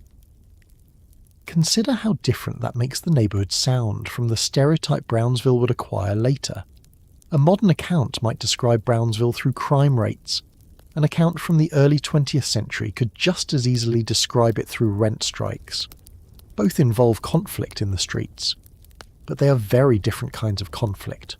A: Consider how different that makes the neighbourhood sound from the stereotype Brownsville would acquire later. A modern account might describe Brownsville through crime rates. An account from the early 20th century could just as easily describe it through rent strikes. Both involve conflict in the streets, but they are very different kinds of conflict.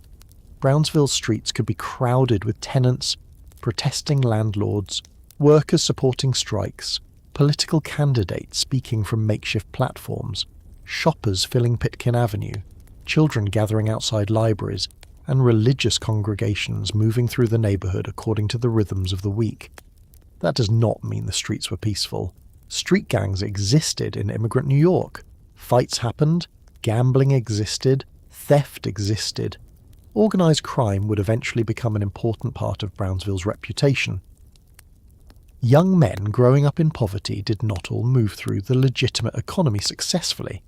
A: Brownsville's streets could be crowded with tenants, protesting landlords, workers supporting strikes, political candidates speaking from makeshift platforms, shoppers filling Pitkin Avenue, children gathering outside libraries, and religious congregations moving through the neighbourhood according to the rhythms of the week. That does not mean the streets were peaceful. Street gangs existed in immigrant New York. Fights happened, gambling existed, theft existed. Organised crime would eventually become an important part of Brownsville's reputation. Young men growing up in poverty did not all move through the legitimate economy successfully.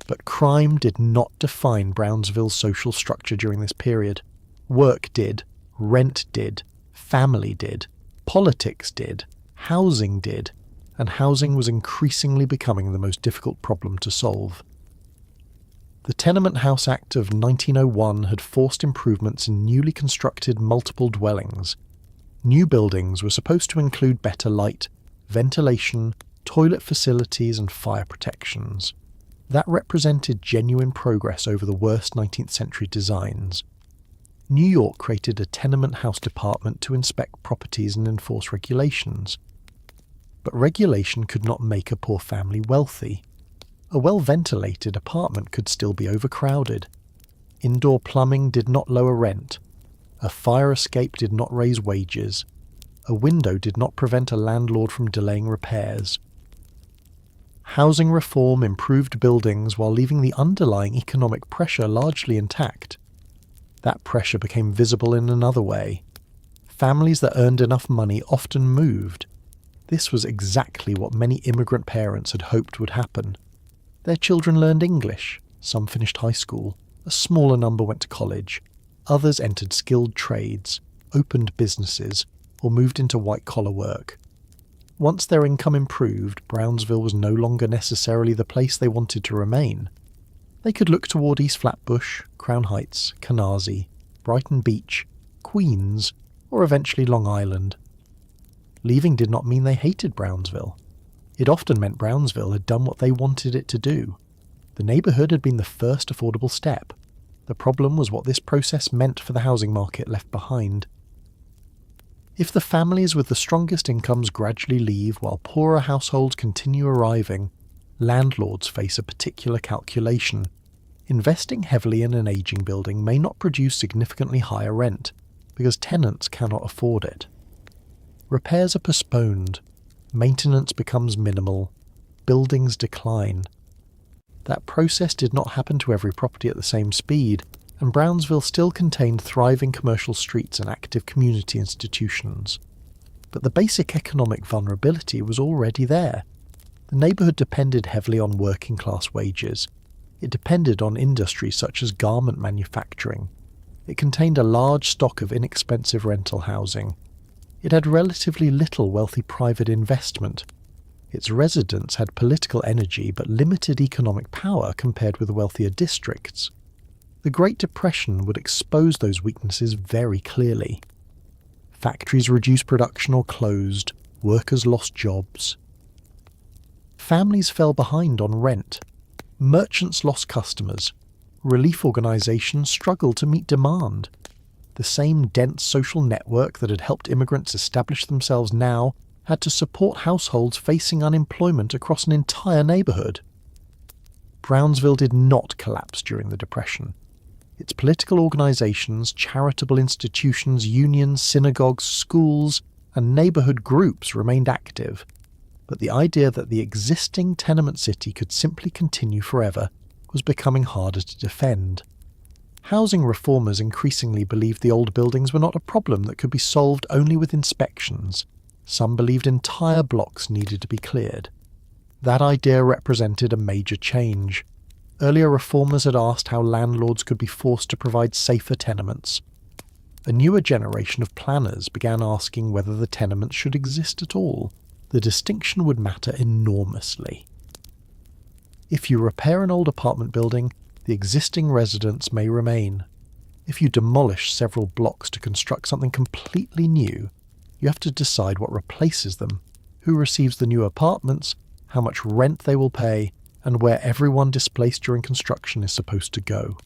A: But crime did not define Brownsville's social structure during this period. Work did, rent did, family did, politics did, housing did, and housing was increasingly becoming the most difficult problem to solve. The Tenement House Act of 1901 had forced improvements in newly constructed multiple dwellings. New buildings were supposed to include better light, ventilation, toilet facilities, and fire protections. That represented genuine progress over the worst 19th century designs. New York created a tenement house department to inspect properties and enforce regulations. But regulation could not make a poor family wealthy. A well-ventilated apartment could still be overcrowded. Indoor plumbing did not lower rent. A fire escape did not raise wages. A window did not prevent a landlord from delaying repairs. Housing reform improved buildings while leaving the underlying economic pressure largely intact. That pressure became visible in another way. Families that earned enough money often moved. This was exactly what many immigrant parents had hoped would happen. Their children learned English, some finished high school, a smaller number went to college, others entered skilled trades, opened businesses, or moved into white-collar work. Once their income improved, Brownsville was no longer necessarily the place they wanted to remain. They could look toward East Flatbush, Crown Heights, Canarsie, Brighton Beach, Queens, or eventually Long Island. Leaving did not mean they hated Brownsville. It often meant Brownsville had done what they wanted it to do. The neighbourhood had been the first affordable step. The problem was what this process meant for the housing market left behind. If the families with the strongest incomes gradually leave while poorer households continue arriving, landlords face a particular calculation. Investing heavily in an ageing building may not produce significantly higher rent, because tenants cannot afford it. Repairs are postponed, maintenance becomes minimal, buildings decline. That process did not happen to every property at the same speed, and Brownsville still contained thriving commercial streets and active community institutions. But the basic economic vulnerability was already there. The neighbourhood depended heavily on working-class wages. It depended on industries such as garment manufacturing. It contained a large stock of inexpensive rental housing. It had relatively little wealthy private investment. Its residents had political energy but limited economic power compared with wealthier districts. The Great Depression would expose those weaknesses very clearly. Factories reduced production or closed, workers lost jobs. Families fell behind on rent. Merchants lost customers. Relief organisations struggled to meet demand. The same dense social network that had helped immigrants establish themselves now had to support households facing unemployment across an entire neighbourhood. Brownsville did not collapse during the Depression. Its political organisations, charitable institutions, unions, synagogues, schools, and neighbourhood groups remained active, but the idea that the existing tenement city could simply continue forever was becoming harder to defend. Housing reformers increasingly believed the old buildings were not a problem that could be solved only with inspections. Some believed entire blocks needed to be cleared. That idea represented a major change. Earlier reformers had asked how landlords could be forced to provide safer tenements. A newer generation of planners began asking whether the tenements should exist at all. the distinction would matter enormously. If you repair an old apartment building, the existing residents may remain. If you demolish several blocks to construct something completely new, you have to decide what replaces them, who receives the new apartments, how much rent they will pay, and where everyone displaced during construction is supposed to go.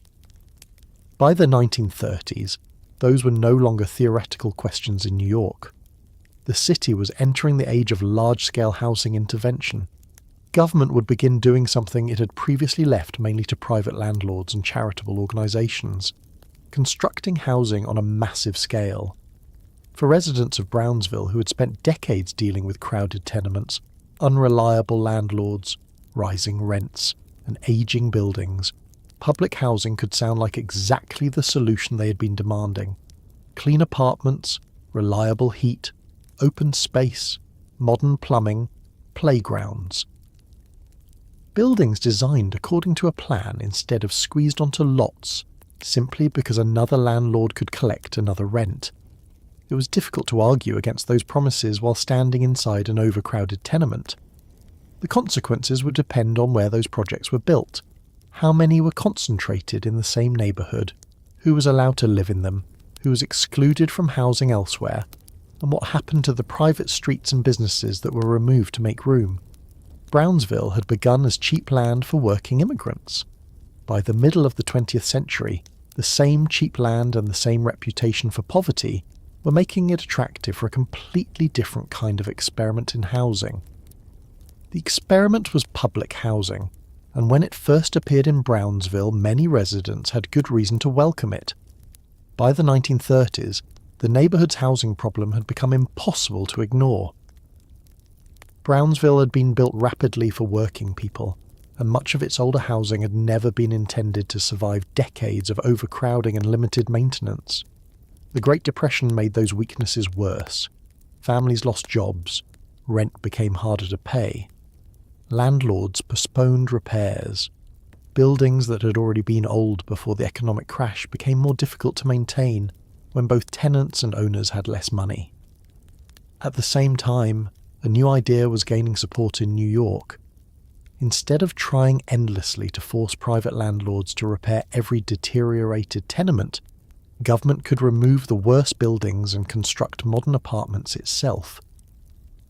A: By the 1930s, those were no longer theoretical questions in New York. The city was entering the age of large-scale housing intervention. Government would begin doing something it had previously left mainly to private landlords and charitable organisations, constructing housing on a massive scale. For residents of Brownsville who had spent decades dealing with crowded tenements, unreliable landlords, rising rents, and ageing buildings, public housing could sound like exactly the solution they had been demanding. Clean apartments, reliable heat, open space, modern plumbing, playgrounds. Buildings designed according to a plan instead of squeezed onto lots, simply because another landlord could collect another rent. It was difficult to argue against those promises while standing inside an overcrowded tenement. The consequences would depend on where those projects were built, how many were concentrated in the same neighbourhood, who was allowed to live in them, who was excluded from housing elsewhere, and what happened to the private streets and businesses that were removed to make room. Brownsville had begun as cheap land for working immigrants. By the middle of the 20th century, the same cheap land and the same reputation for poverty were making it attractive for a completely different kind of experiment in housing. The experiment was public housing, and when it first appeared in Brownsville, many residents had good reason to welcome it. By the 1930s, the neighbourhood's housing problem had become impossible to ignore. Brownsville had been built rapidly for working people, and much of its older housing had never been intended to survive decades of overcrowding and limited maintenance. The Great Depression made those weaknesses worse. Families lost jobs, rent became harder to pay. Landlords postponed repairs. Buildings that had already been old before the economic crash became more difficult to maintain when both tenants and owners had less money. At the same time, a new idea was gaining support in New York. Instead of trying endlessly to force private landlords to repair every deteriorated tenement, government could remove the worst buildings and construct modern apartments itself.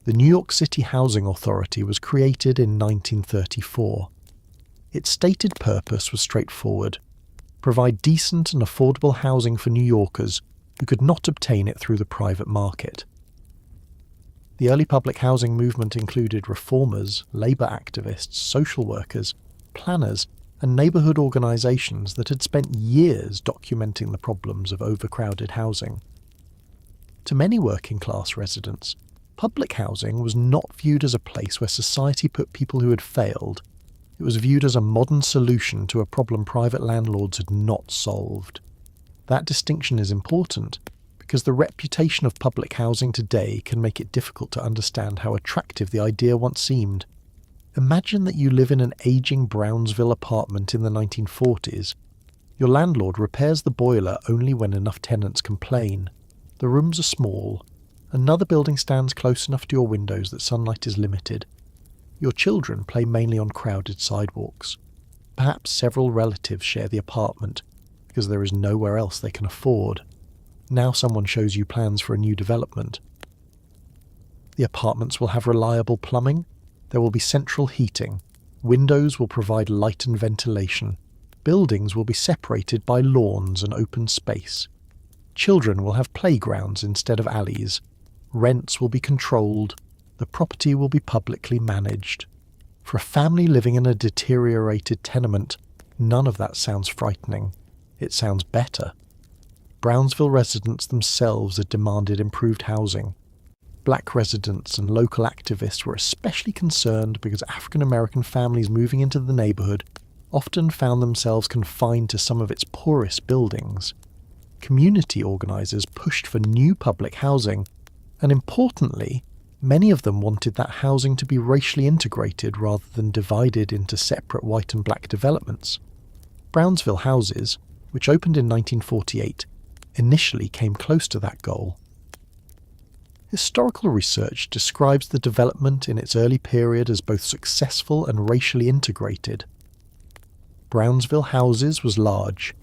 A: The New York City Housing Authority was created in 1934. Its stated purpose was straightforward: provide decent and affordable housing for New Yorkers who could not obtain it through the private market. The early public housing movement included reformers, labour activists, social workers, planners, and neighbourhood organisations that had spent years documenting the problems of overcrowded housing. To many working-class residents, public housing was not viewed as a place where society put people who had failed. It was viewed as a modern solution to a problem private landlords had not solved. That distinction is important because the reputation of public housing today can make it difficult to understand how attractive the idea once seemed. Imagine that you live in an aging Brownsville apartment in the 1940s. Your landlord repairs the boiler only when enough tenants complain. The rooms are small. Another building stands close enough to your windows that sunlight is limited. Your children play mainly on crowded sidewalks. Perhaps several relatives share the apartment because there is nowhere else they can afford. Now someone shows you plans for a new development. The apartments will have reliable plumbing. There will be central heating. Windows will provide light and ventilation. Buildings will be separated by lawns and open space. Children will have playgrounds instead of alleys. Rents will be controlled. The property will be publicly managed. For a family living in a deteriorated tenement, none of that sounds frightening. It sounds better. Brownsville residents themselves had demanded improved housing. Black residents and local activists were especially concerned because African American families moving into the neighbourhood often found themselves confined to some of its poorest buildings. Community organisers pushed for new public housing, and importantly, many of them wanted that housing to be racially integrated rather than divided into separate white and black developments. Brownsville Houses, which opened in 1948, initially came close to that goal. Historical research describes the development in its early period as both successful and racially integrated. Brownsville Houses was large.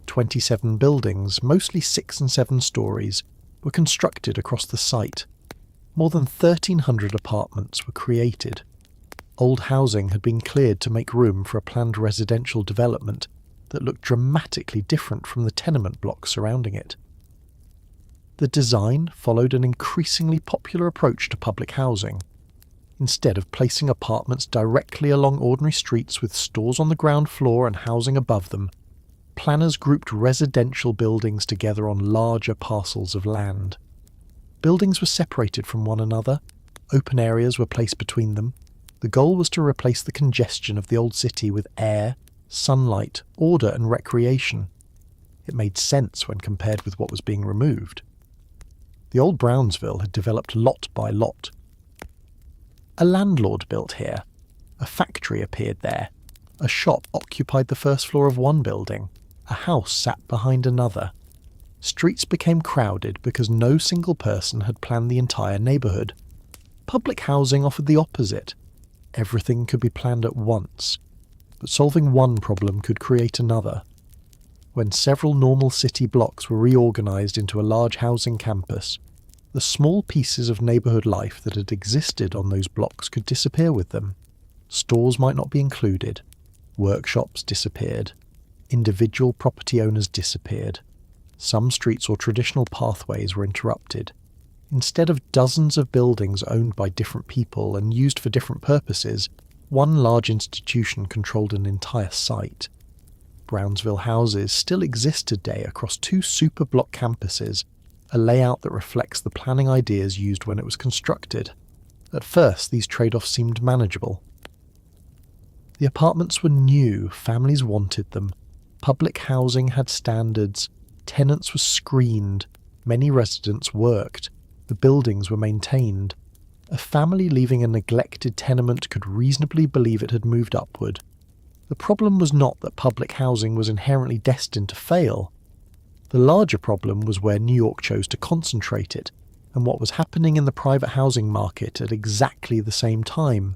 A: 27 buildings, mostly 6 and 7 stories, were constructed across the site. More than 1,300 apartments were created. Old housing had been cleared to make room for a planned residential development that looked dramatically different from the tenement blocks surrounding it. The design followed an increasingly popular approach to public housing. Instead of placing apartments directly along ordinary streets with stores on the ground floor and housing above them, planners grouped residential buildings together on larger parcels of land. Buildings were separated from one another, open areas were placed between them. The goal was to replace the congestion of the old city with air, sunlight, order and recreation. It made sense when compared with what was being removed. The old Brownsville had developed lot by lot. A landlord built here. A factory appeared there. A shop occupied the first floor of one building. A house sat behind another. Streets became crowded because no single person had planned the entire neighbourhood. Public housing offered the opposite. Everything could be planned at once, but solving one problem could create another. When several normal city blocks were reorganised into a large housing campus, the small pieces of neighbourhood life that had existed on those blocks could disappear with them. Stores might not be included. Workshops disappeared. Individual property owners disappeared. Some streets or traditional pathways were interrupted. Instead of dozens of buildings owned by different people and used for different purposes, one large institution controlled an entire site. Brownsville Houses still exist today across 2 super block campuses, a layout that reflects the planning ideas used when it was constructed. At first, these trade-offs seemed manageable. The apartments were new, families wanted them. Public housing had standards, tenants were screened, many residents worked, the buildings were maintained. A family leaving a neglected tenement could reasonably believe it had moved upward. The problem was not that public housing was inherently destined to fail. The larger problem was where New York chose to concentrate it, and what was happening in the private housing market at exactly the same time.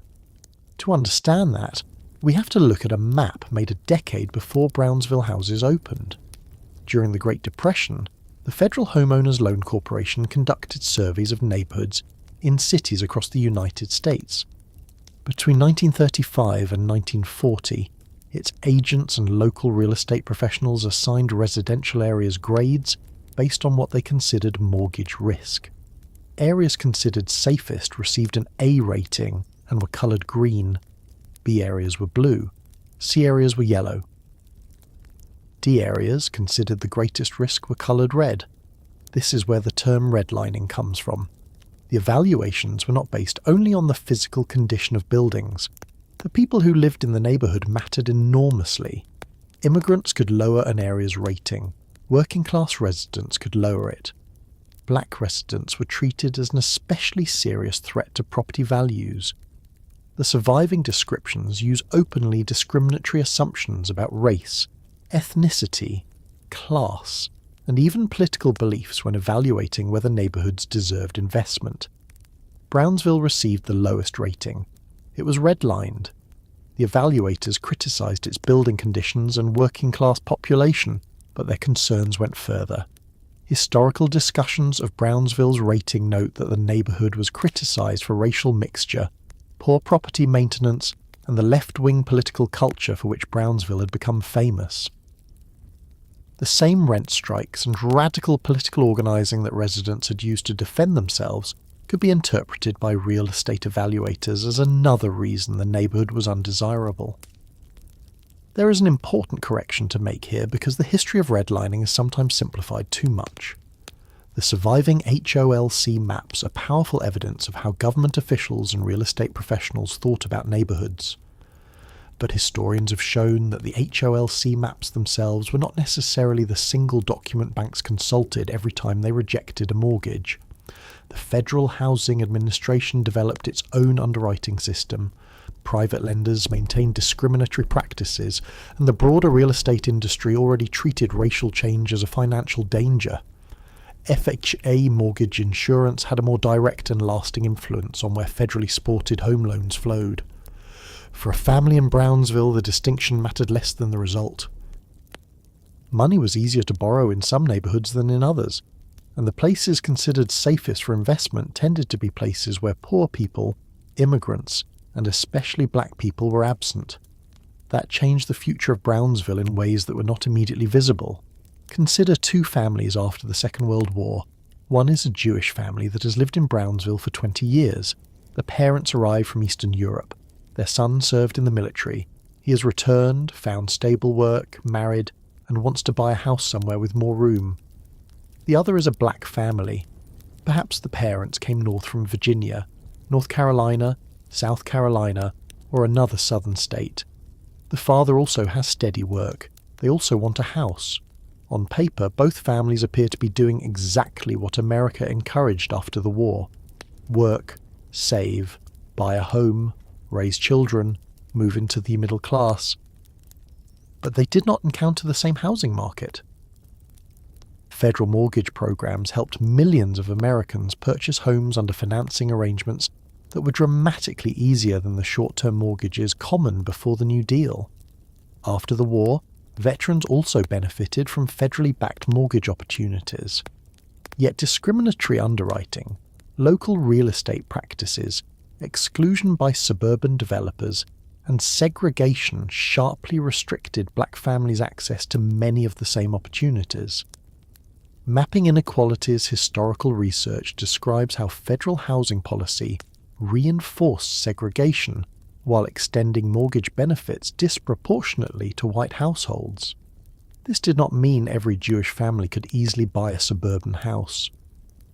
A: To understand that, we have to look at a map made a decade before Brownsville Houses opened. During the Great Depression, the Federal Homeowners Loan Corporation conducted surveys of neighborhoods in cities across the United States. Between 1935 and 1940, its agents and local real estate professionals assigned residential areas grades based on what they considered mortgage risk. Areas considered safest received an A rating and were coloured green. B areas were blue. C areas were yellow. D areas, considered the greatest risk, were coloured red. This is where the term redlining comes from. The evaluations were not based only on the physical condition of buildings. The people who lived in the neighbourhood mattered enormously. Immigrants could lower an area's rating. Working-class residents could lower it. Black residents were treated as an especially serious threat to property values. The surviving descriptions use openly discriminatory assumptions about race, ethnicity, class, and even political beliefs when evaluating whether neighbourhoods deserved investment. Brownsville received the lowest rating. It was redlined. The evaluators criticised its building conditions and working-class population, but their concerns went further. Historical discussions of Brownsville's rating note that the neighbourhood was criticised for racial mixture, poor property maintenance, and the left-wing political culture for which Brownsville had become famous. The same rent strikes and radical political organising that residents had used to defend themselves could be interpreted by real estate evaluators as another reason the neighbourhood was undesirable. There is an important correction to make here because the history of redlining is sometimes simplified too much. The surviving HOLC maps are powerful evidence of how government officials and real estate professionals thought about neighbourhoods. But historians have shown that the HOLC maps themselves were not necessarily the single document banks consulted every time they rejected a mortgage. The Federal Housing Administration developed its own underwriting system, private lenders maintained discriminatory practices, and the broader real estate industry already treated racial change as a financial danger. FHA mortgage insurance had a more direct and lasting influence on where federally supported home loans flowed. For a family in Brownsville, the distinction mattered less than the result. Money was easier to borrow in some neighbourhoods than in others, and the places considered safest for investment tended to be places where poor people, immigrants, and especially black people were absent. That changed the future of Brownsville in ways that were not immediately visible. Consider two families after the Second World War. One is a Jewish family that has lived in Brownsville for 20 years. The parents arrived from Eastern Europe. Their son served in the military. He has returned, found stable work, married, and wants to buy a house somewhere with more room. The other is a black family. Perhaps the parents came north from Virginia, North Carolina, South Carolina, or another southern state. The father also has steady work. They also want a house. On paper, both families appear to be doing exactly what America encouraged after the war. Work, save, buy a home, raise children, move into the middle class. But they did not encounter the same housing market. Federal mortgage programs helped millions of Americans purchase homes under financing arrangements that were dramatically easier than the short-term mortgages common before the New Deal. After the war, veterans also benefited from federally backed mortgage opportunities. Yet discriminatory underwriting, local real estate practices, exclusion by suburban developers, and segregation sharply restricted black families' access to many of the same opportunities. Mapping Inequality's historical research describes how federal housing policy reinforced segregation while extending mortgage benefits disproportionately to white households. This did not mean every Jewish family could easily buy a suburban house.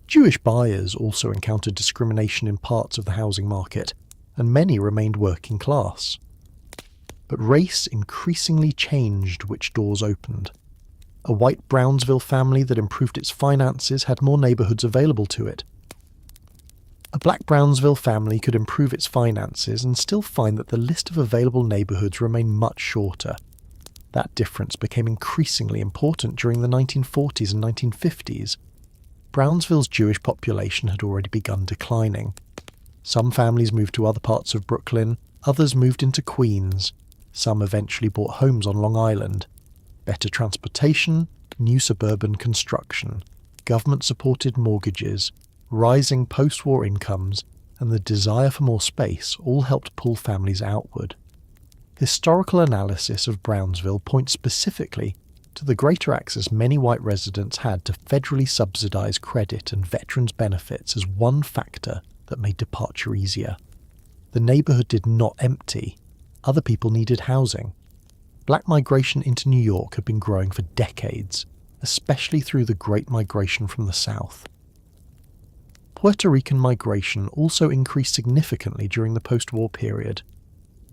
A: Jewish buyers also encountered discrimination in parts of the housing market, and many remained working class. But race increasingly changed which doors opened. A white Brownsville family that improved its finances had more neighbourhoods available to it. A black Brownsville family could improve its finances and still find that the list of available neighbourhoods remained much shorter. That difference became increasingly important during the 1940s and 1950s. Brownsville's Jewish population had already begun declining. Some families moved to other parts of Brooklyn, others moved into Queens. Some eventually bought homes on Long Island. Better transportation, new suburban construction, government-supported mortgages, rising post-war incomes, and the desire for more space all helped pull families outward. Historical analysis of Brownsville points specifically to the greater access many white residents had to federally subsidized credit and veterans' benefits as one factor that made departure easier. The neighborhood did not empty. Other people needed housing. Black migration into New York had been growing for decades, especially through the Great Migration from the South. Puerto Rican migration also increased significantly during the post-war period.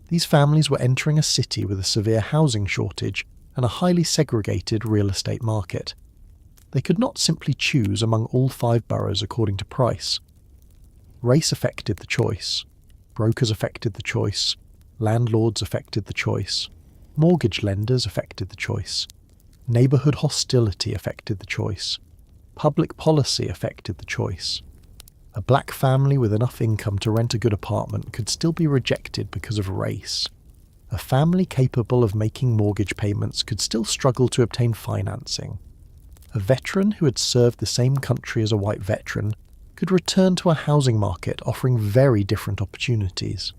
A: These families were entering a city with a severe housing shortage and a highly segregated real estate market. They could not simply choose among all 5 boroughs according to price. Race affected the choice. Brokers affected the choice. Landlords affected the choice. Mortgage lenders affected the choice. Neighbourhood hostility affected the choice. Public policy affected the choice. A black family with enough income to rent a good apartment could still be rejected because of race. A family capable of making mortgage payments could still struggle to obtain financing. A veteran who had served the same country as a white veteran could return to a housing market offering very different opportunities.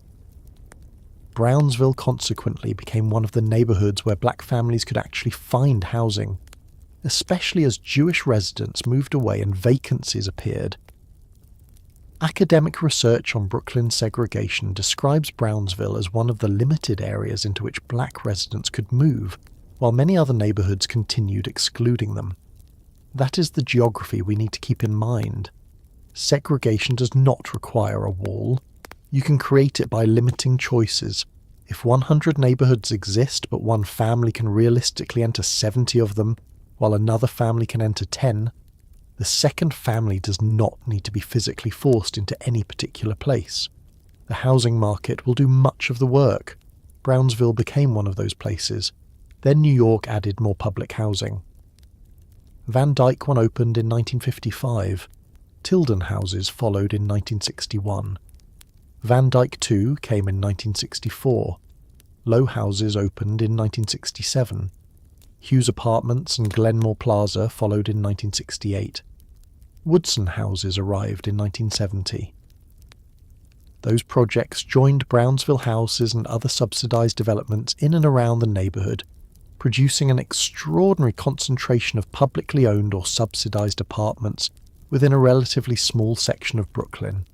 A: Brownsville consequently became one of the neighbourhoods where black families could actually find housing, especially as Jewish residents moved away and vacancies appeared. Academic research on Brooklyn segregation describes Brownsville as one of the limited areas into which black residents could move, while many other neighbourhoods continued excluding them. That is the geography we need to keep in mind. Segregation does not require a wall. You can create it by limiting choices. If 100 neighbourhoods exist but one family can realistically enter 70 of them, while another family can enter 10, the second family does not need to be physically forced into any particular place. The housing market will do much of the work. Brownsville became one of those places. Then New York added more public housing. Van Dyck one opened in 1955. Tilden houses followed in 1961. Van Dyck 2 came in 1964. Low houses opened in 1967. Hughes Apartments and Glenmore Plaza followed in 1968. Woodson houses arrived in 1970. Those projects joined Brownsville houses and other subsidised developments in and around the neighbourhood, producing an extraordinary concentration of publicly owned or subsidised apartments within a relatively small section of Brooklyn.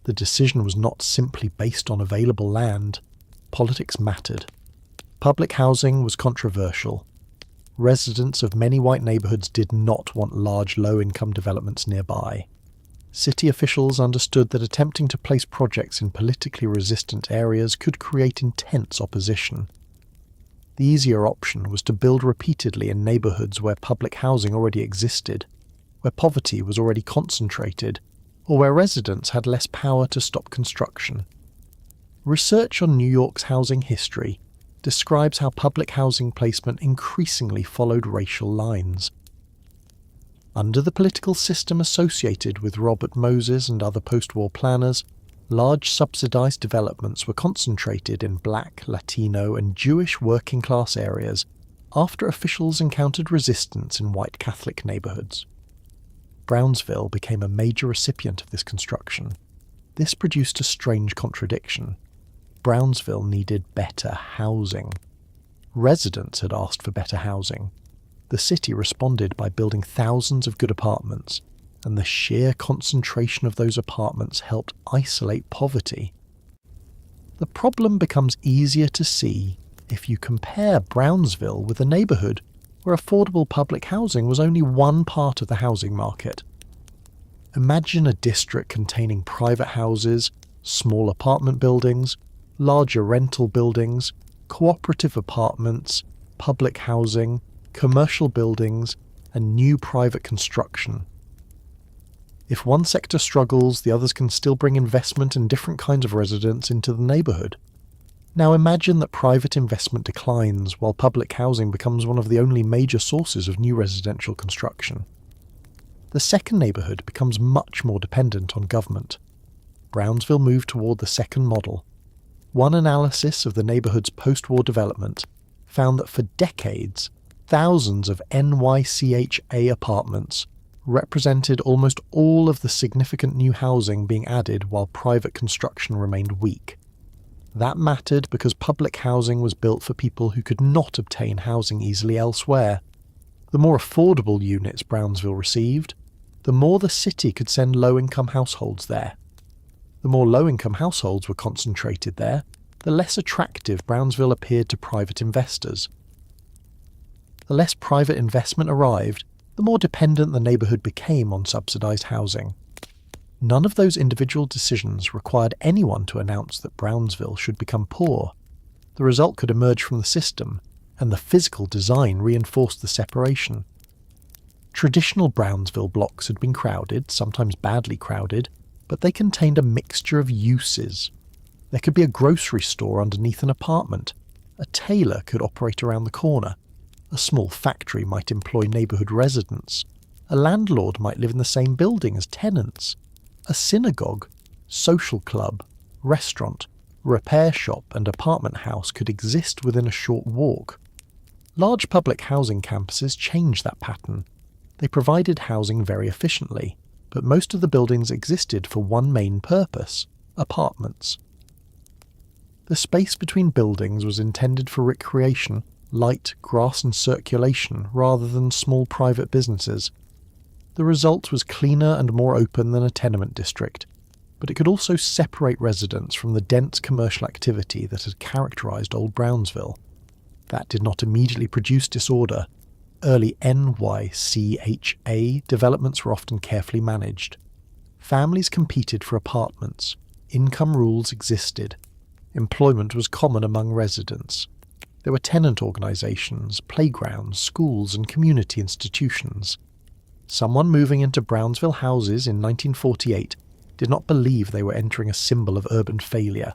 A: The decision was not simply based on available land. Politics mattered. Public housing was controversial. Residents of many white neighbourhoods did not want large low-income developments nearby. City officials understood that attempting to place projects in politically resistant areas could create intense opposition. The easier option was to build repeatedly in neighbourhoods where public housing already existed, where poverty was already concentrated, or where residents had less power to stop construction. Research on New York's housing history describes how public housing placement increasingly followed racial lines. Under the political system associated with Robert Moses and other post-war planners, large subsidized developments were concentrated in black, Latino, and Jewish working-class areas after officials encountered resistance in white Catholic neighborhoods. Brownsville became a major recipient of this construction. This produced a strange contradiction. Brownsville needed better housing. Residents had asked for better housing. The city responded by building thousands of good apartments, and the sheer concentration of those apartments helped isolate poverty. The problem becomes easier to see if you compare Brownsville with a neighborhood where affordable public housing was only one part of the housing market. Imagine a district containing private houses, small apartment buildings, larger rental buildings, cooperative apartments, public housing, commercial buildings, and new private construction. If one sector struggles, the others can still bring investment and different kinds of residents into the neighbourhood. Now imagine that private investment declines while public housing becomes one of the only major sources of new residential construction. The second neighbourhood becomes much more dependent on government. Brownsville moved toward the second model. One analysis of the neighbourhood's post-war development found that for decades, thousands of NYCHA apartments represented almost all of the significant new housing being added while private construction remained weak. That mattered because public housing was built for people who could not obtain housing easily elsewhere. The more affordable units Brownsville received, the more the city could send low-income households there. The more low-income households were concentrated there, the less attractive Brownsville appeared to private investors. The less private investment arrived, the more dependent the neighbourhood became on subsidised housing. None of those individual decisions required anyone to announce that Brownsville should become poor. The result could emerge from the system, and the physical design reinforced the separation. Traditional Brownsville blocks had been crowded, sometimes badly crowded, but they contained a mixture of uses. There could be a grocery store underneath an apartment. A tailor could operate around the corner. A small factory might employ neighbourhood residents. A landlord might live in the same building as tenants. A synagogue, social club, restaurant, repair shop and apartment house could exist within a short walk. Large public housing campuses changed that pattern. They provided housing very efficiently, but most of the buildings existed for one main purpose: apartments. The space between buildings was intended for recreation, light, grass and circulation rather than small private businesses. The result was cleaner and more open than a tenement district, but it could also separate residents from the dense commercial activity that had characterized Old Brownsville. That did not immediately produce disorder. Early NYCHA developments were often carefully managed. Families competed for apartments. Income rules existed. Employment was common among residents. There were tenant organizations, playgrounds, schools, and community institutions. Someone moving into Brownsville houses in 1948 did not believe they were entering a symbol of urban failure.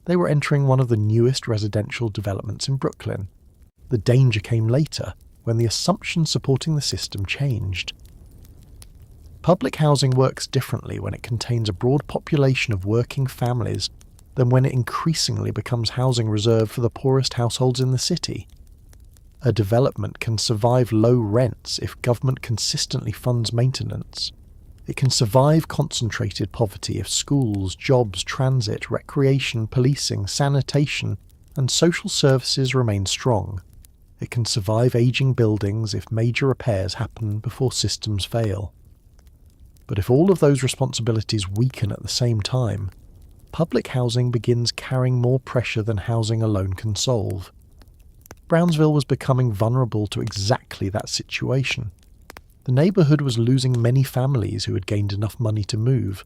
A: They were entering one of the newest residential developments in Brooklyn. The danger came later. when the assumptions supporting the system changed. Public housing works differently when it contains a broad population of working families than when it increasingly becomes housing reserved for the poorest households in the city. A development can survive low rents if government consistently funds maintenance. It can survive concentrated poverty if schools, jobs, transit, recreation, policing, sanitation, and social services remain strong. It can survive aging buildings if major repairs happen before systems fail. But if all of those responsibilities weaken at the same time, public housing begins carrying more pressure than housing alone can solve. Brownsville was becoming vulnerable to exactly that situation. The neighbourhood was losing many families who had gained enough money to move.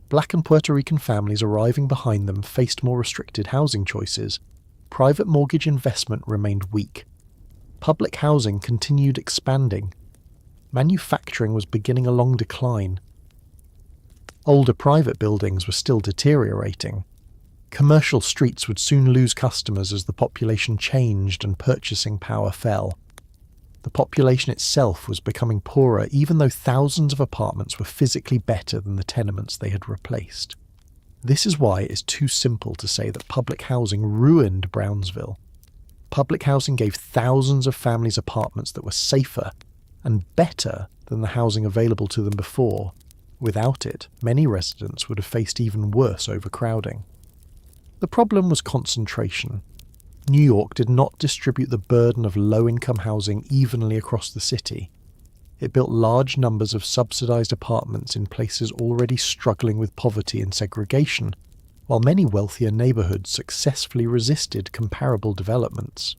A: Black and Puerto Rican families arriving behind them faced more restricted housing choices. Private mortgage investment remained weak. Public housing continued expanding. Manufacturing was beginning a long decline. Older private buildings were still deteriorating. Commercial streets would soon lose customers as the population changed and purchasing power fell. The population itself was becoming poorer even though thousands of apartments were physically better than the tenements they had replaced. This is why it is too simple to say that public housing ruined Brownsville. Public housing gave thousands of families apartments that were safer and better than the housing available to them before. Without it, many residents would have faced even worse overcrowding. The problem was concentration. New York did not distribute the burden of low-income housing evenly across the city. It built large numbers of subsidized apartments in places already struggling with poverty and segregation, while many wealthier neighborhoods successfully resisted comparable developments.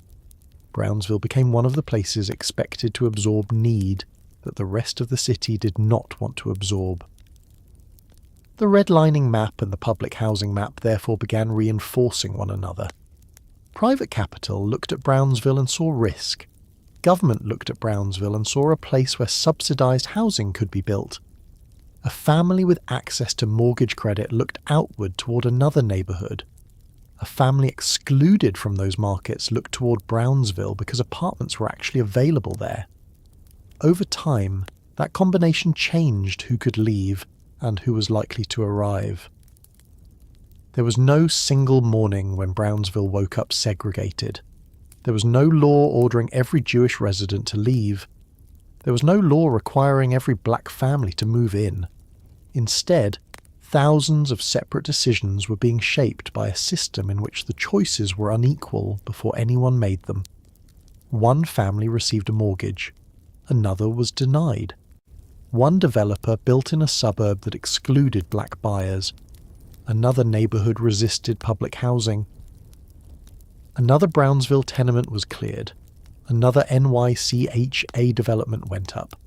A: Brownsville became one of the places expected to absorb need that the rest of the city did not want to absorb. The redlining map and the public housing map therefore began reinforcing one another. Private capital looked at Brownsville and saw risk. Government looked at Brownsville and saw a place where subsidized housing could be built. A family with access to mortgage credit looked outward toward another neighborhood. A family excluded from those markets looked toward Brownsville because apartments were actually available there. Over time, that combination changed who could leave and who was likely to arrive. There was no single morning when Brownsville woke up segregated. There was no law ordering every Jewish resident to leave. There was no law requiring every black family to move in. Instead, thousands of separate decisions were being shaped by a system in which the choices were unequal before anyone made them. One family received a mortgage. Another was denied. One developer built in a suburb that excluded black buyers. Another neighborhood resisted public housing. Another Brownsville tenement was cleared. Another NYCHA development went up.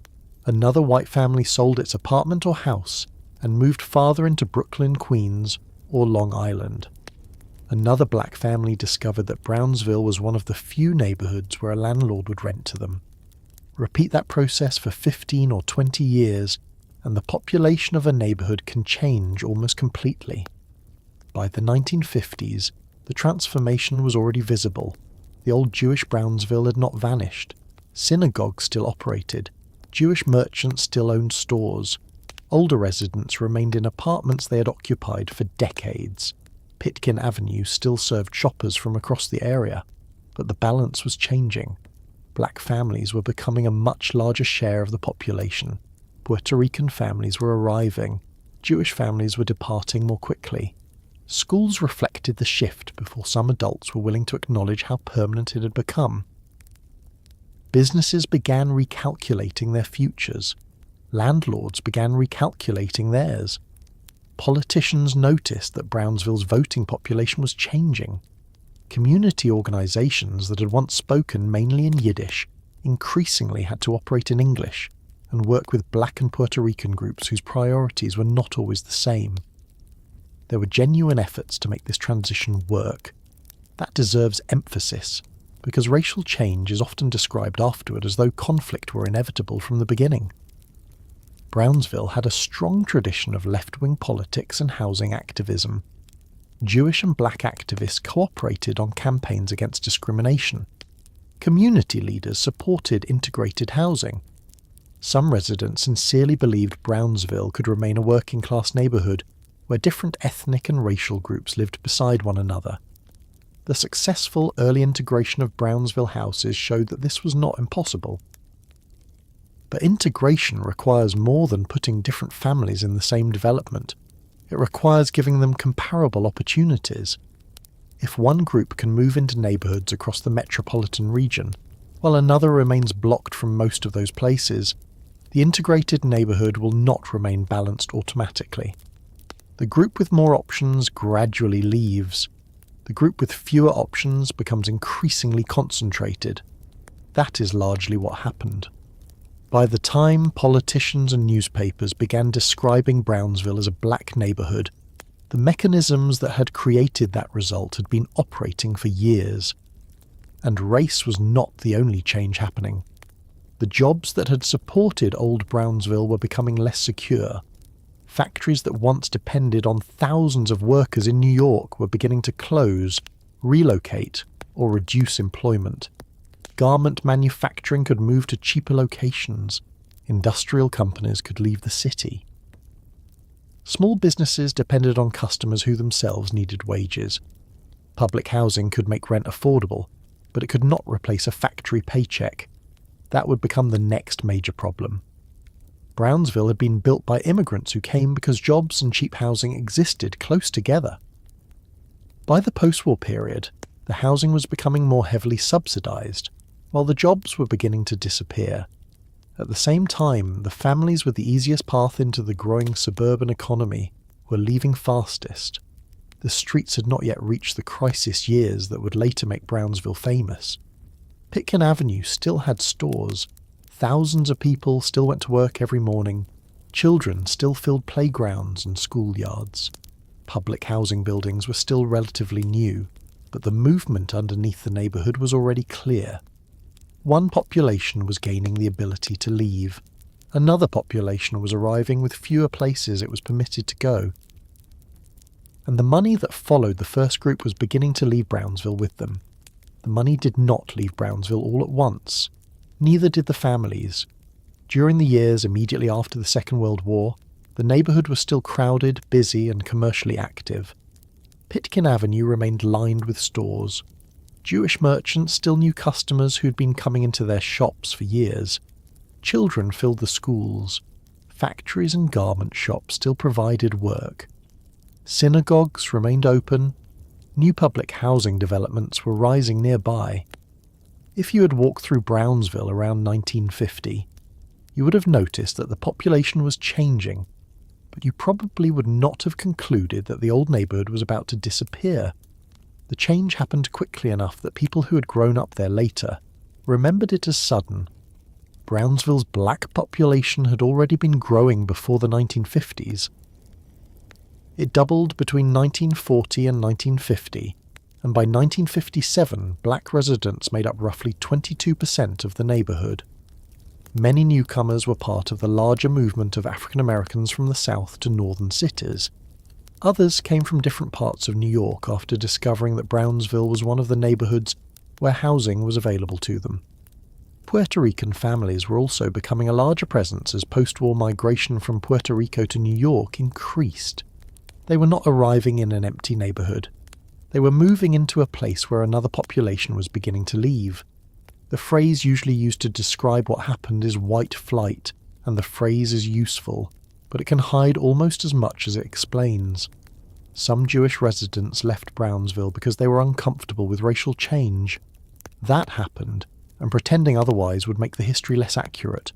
A: Another white family sold its apartment or house and moved farther into Brooklyn, Queens, or Long Island. Another black family discovered that Brownsville was one of the few neighborhoods where a landlord would rent to them. Repeat that process for 15 or 20 years, and the population of a neighborhood can change almost completely. By the 1950s, the transformation was already visible. The old Jewish Brownsville had not vanished. Synagogues still operated. Jewish merchants still owned stores. Older residents remained in apartments they had occupied for decades. Pitkin Avenue still served shoppers from across the area, but the balance was changing. Black families were becoming a much larger share of the population. Puerto Rican families were arriving. Jewish families were departing more quickly. Schools reflected the shift before some adults were willing to acknowledge how permanent it had become. Businesses began recalculating their futures. Landlords began recalculating theirs. Politicians noticed that Brownsville's voting population was changing. Community organizations that had once spoken mainly in Yiddish increasingly had to operate in English and work with Black and Puerto Rican groups whose priorities were not always the same. There were genuine efforts to make this transition work. That deserves emphasis, because racial change is often described afterward as though conflict were inevitable from the beginning. Brownsville had a strong tradition of left-wing politics and housing activism. Jewish and black activists cooperated on campaigns against discrimination. Community leaders supported integrated housing. Some residents sincerely believed Brownsville could remain a working-class neighbourhood where different ethnic and racial groups lived beside one another. The successful early integration of Brownsville houses showed that this was not impossible. But integration requires more than putting different families in the same development. It requires giving them comparable opportunities. If one group can move into neighbourhoods across the metropolitan region, while another remains blocked from most of those places, the integrated neighbourhood will not remain balanced automatically. The group with more options gradually leaves. The group with fewer options becomes increasingly concentrated. That is largely what happened. By the time politicians and newspapers began describing Brownsville as a black neighbourhood, the mechanisms that had created that result had been operating for years. And race was not the only change happening. The jobs that had supported old Brownsville were becoming less secure. Factories that once depended on thousands of workers in New York were beginning to close, relocate, or reduce employment. Garment manufacturing could move to cheaper locations. Industrial companies could leave the city. Small businesses depended on customers who themselves needed wages. Public housing could make rent affordable, but it could not replace a factory paycheck. That would become the next major problem. Brownsville had been built by immigrants who came because jobs and cheap housing existed close together. By the post-war period, the housing was becoming more heavily subsidized, while the jobs were beginning to disappear. At the same time, the families with the easiest path into the growing suburban economy were leaving fastest. The streets had not yet reached the crisis years that would later make Brownsville famous. Pitkin Avenue still had stores. Thousands of people still went to work every morning. Children still filled playgrounds and schoolyards. Public housing buildings were still relatively new, but the movement underneath the neighbourhood was already clear. One population was gaining the ability to leave. Another population was arriving with fewer places it was permitted to go. And the money that followed the first group was beginning to leave Brownsville with them. The money did not leave Brownsville all at once. Neither did the families. During the years immediately after the Second World War, the neighbourhood was still crowded, busy, and commercially active. Pitkin Avenue remained lined with stores. Jewish merchants still knew customers who'd been coming into their shops for years. Children filled the schools. Factories and garment shops still provided work. Synagogues remained open. New public housing developments were rising nearby. If you had walked through Brownsville around 1950, you would have noticed that the population was changing, but you probably would not have concluded that the old neighbourhood was about to disappear. The change happened quickly enough that people who had grown up there later remembered it as sudden. Brownsville's black population had already been growing before the 1950s. It doubled between 1940 and 1950, and by 1957 black residents made up roughly 22% of the neighbourhood. Many newcomers were part of the larger movement of African Americans from the South to northern cities. Others came from different parts of New York after discovering that Brownsville was one of the neighbourhoods where housing was available to them. Puerto Rican families were also becoming a larger presence as post-war migration from Puerto Rico to New York increased. They were not arriving in an empty neighbourhood. They were moving into a place where another population was beginning to leave. The phrase usually used to describe what happened is white flight, and the phrase is useful, but it can hide almost as much as it explains. Some Jewish residents left Brownsville because they were uncomfortable with racial change. That happened, and pretending otherwise would make the history less accurate.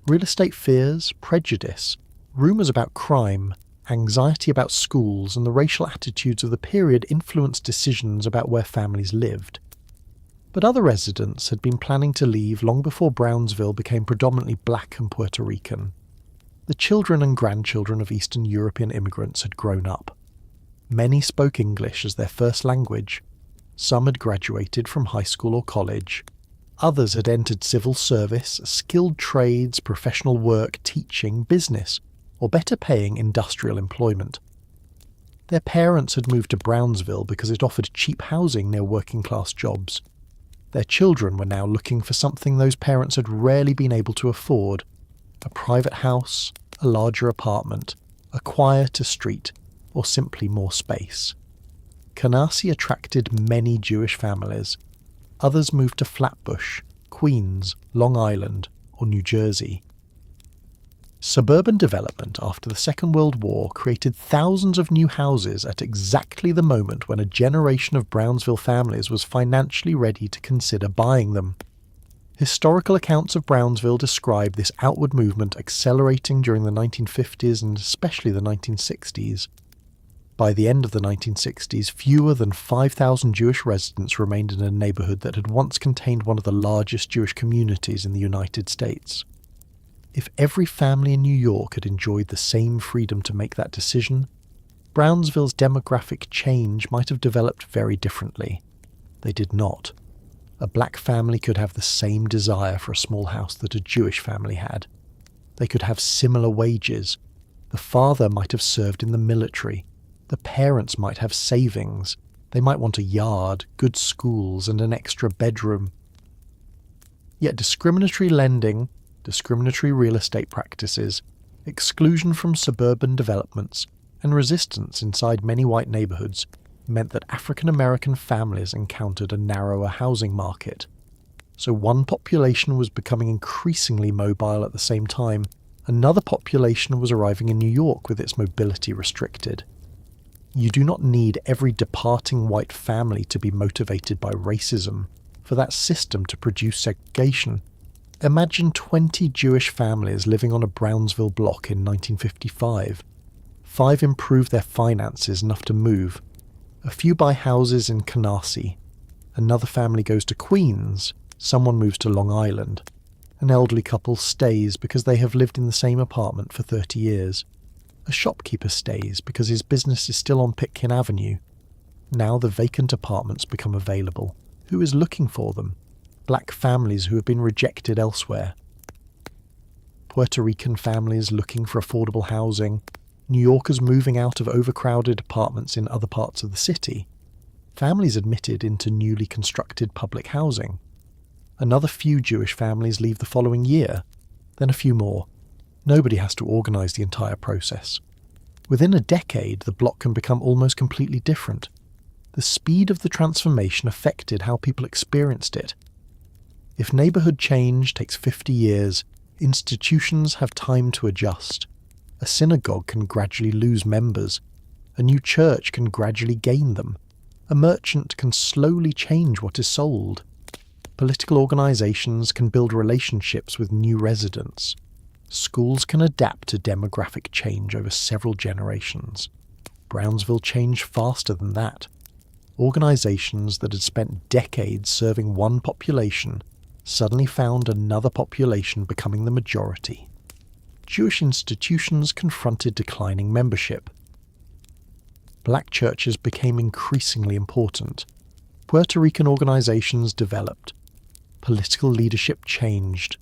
A: Real estate fears, prejudice, rumours about crime, anxiety about schools, and the racial attitudes of the period influenced decisions about where families lived. But other residents had been planning to leave long before Brownsville became predominantly black and Puerto Rican. The children and grandchildren of Eastern European immigrants had grown up. Many spoke English as their first language. Some had graduated from high school or college. Others had entered civil service, skilled trades, professional work, teaching, business, or better-paying industrial employment. Their parents had moved to Brownsville because it offered cheap housing near working-class jobs. Their children were now looking for something those parents had rarely been able to afford: a private house, a larger apartment, a quieter street, or simply more space. Canarsie attracted many Jewish families. Others moved to Flatbush, Queens, Long Island, or New Jersey. Suburban development after the Second World War created thousands of new houses at exactly the moment when a generation of Brownsville families was financially ready to consider buying them. Historical accounts of Brownsville describe this outward movement accelerating during the 1950s and especially the 1960s. By the end of the 1960s, fewer than 5,000 Jewish residents remained in a neighborhood that had once contained one of the largest Jewish communities in the United States. If every family in New York had enjoyed the same freedom to make that decision, Brownsville's demographic change might have developed very differently. They did not. A black family could have the same desire for a small house that a Jewish family had. They could have similar wages. The father might have served in the military. The parents might have savings. They might want a yard, good schools, and an extra bedroom. Yet discriminatory lending, discriminatory real estate practices, exclusion from suburban developments, and resistance inside many white neighborhoods meant that African American families encountered a narrower housing market. So one population was becoming increasingly mobile at the same time. Another population was arriving in New York with its mobility restricted. You do not need every departing white family to be motivated by racism for that system to produce segregation. Imagine 20 Jewish families living on a Brownsville block in 1955. 5 improve their finances enough to move. A few buy houses in Canarsie. Another family goes to Queens. Someone moves to Long Island. An elderly couple stays because they have lived in the same apartment for 30 years. A shopkeeper stays because his business is still on Pitkin Avenue. Now the vacant apartments become available. Who is looking for them? Black families who have been rejected elsewhere. Puerto Rican families looking for affordable housing. New Yorkers moving out of overcrowded apartments in other parts of the city. Families admitted into newly constructed public housing. Another few Jewish families leave the following year, then a few more. Nobody has to organise the entire process. Within a decade, the block can become almost completely different. The speed of the transformation affected how people experienced it. If neighbourhood change takes 50 years, institutions have time to adjust. A synagogue can gradually lose members. A new church can gradually gain them. A merchant can slowly change what is sold. Political organisations can build relationships with new residents. Schools can adapt to demographic change over several generations. Brownsville changed faster than that. Organisations that had spent decades serving one population suddenly found another population becoming the majority. Jewish institutions confronted declining membership. Black churches became increasingly important. Puerto Rican organisations developed. Political leadership changed.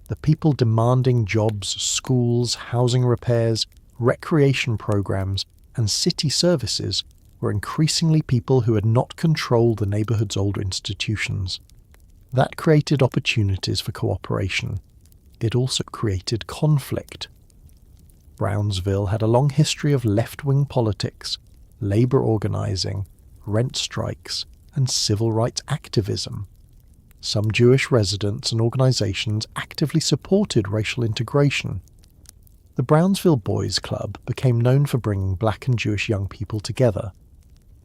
A: The people demanding jobs, schools, housing repairs, recreation programs, and city services were increasingly people who had not controlled the neighbourhood's older institutions. That created opportunities for cooperation. It also created conflict. Brownsville had a long history of left-wing politics, labour organising, rent strikes, and civil rights activism. Some Jewish residents and organisations actively supported racial integration. The Brownsville Boys Club became known for bringing black and Jewish young people together.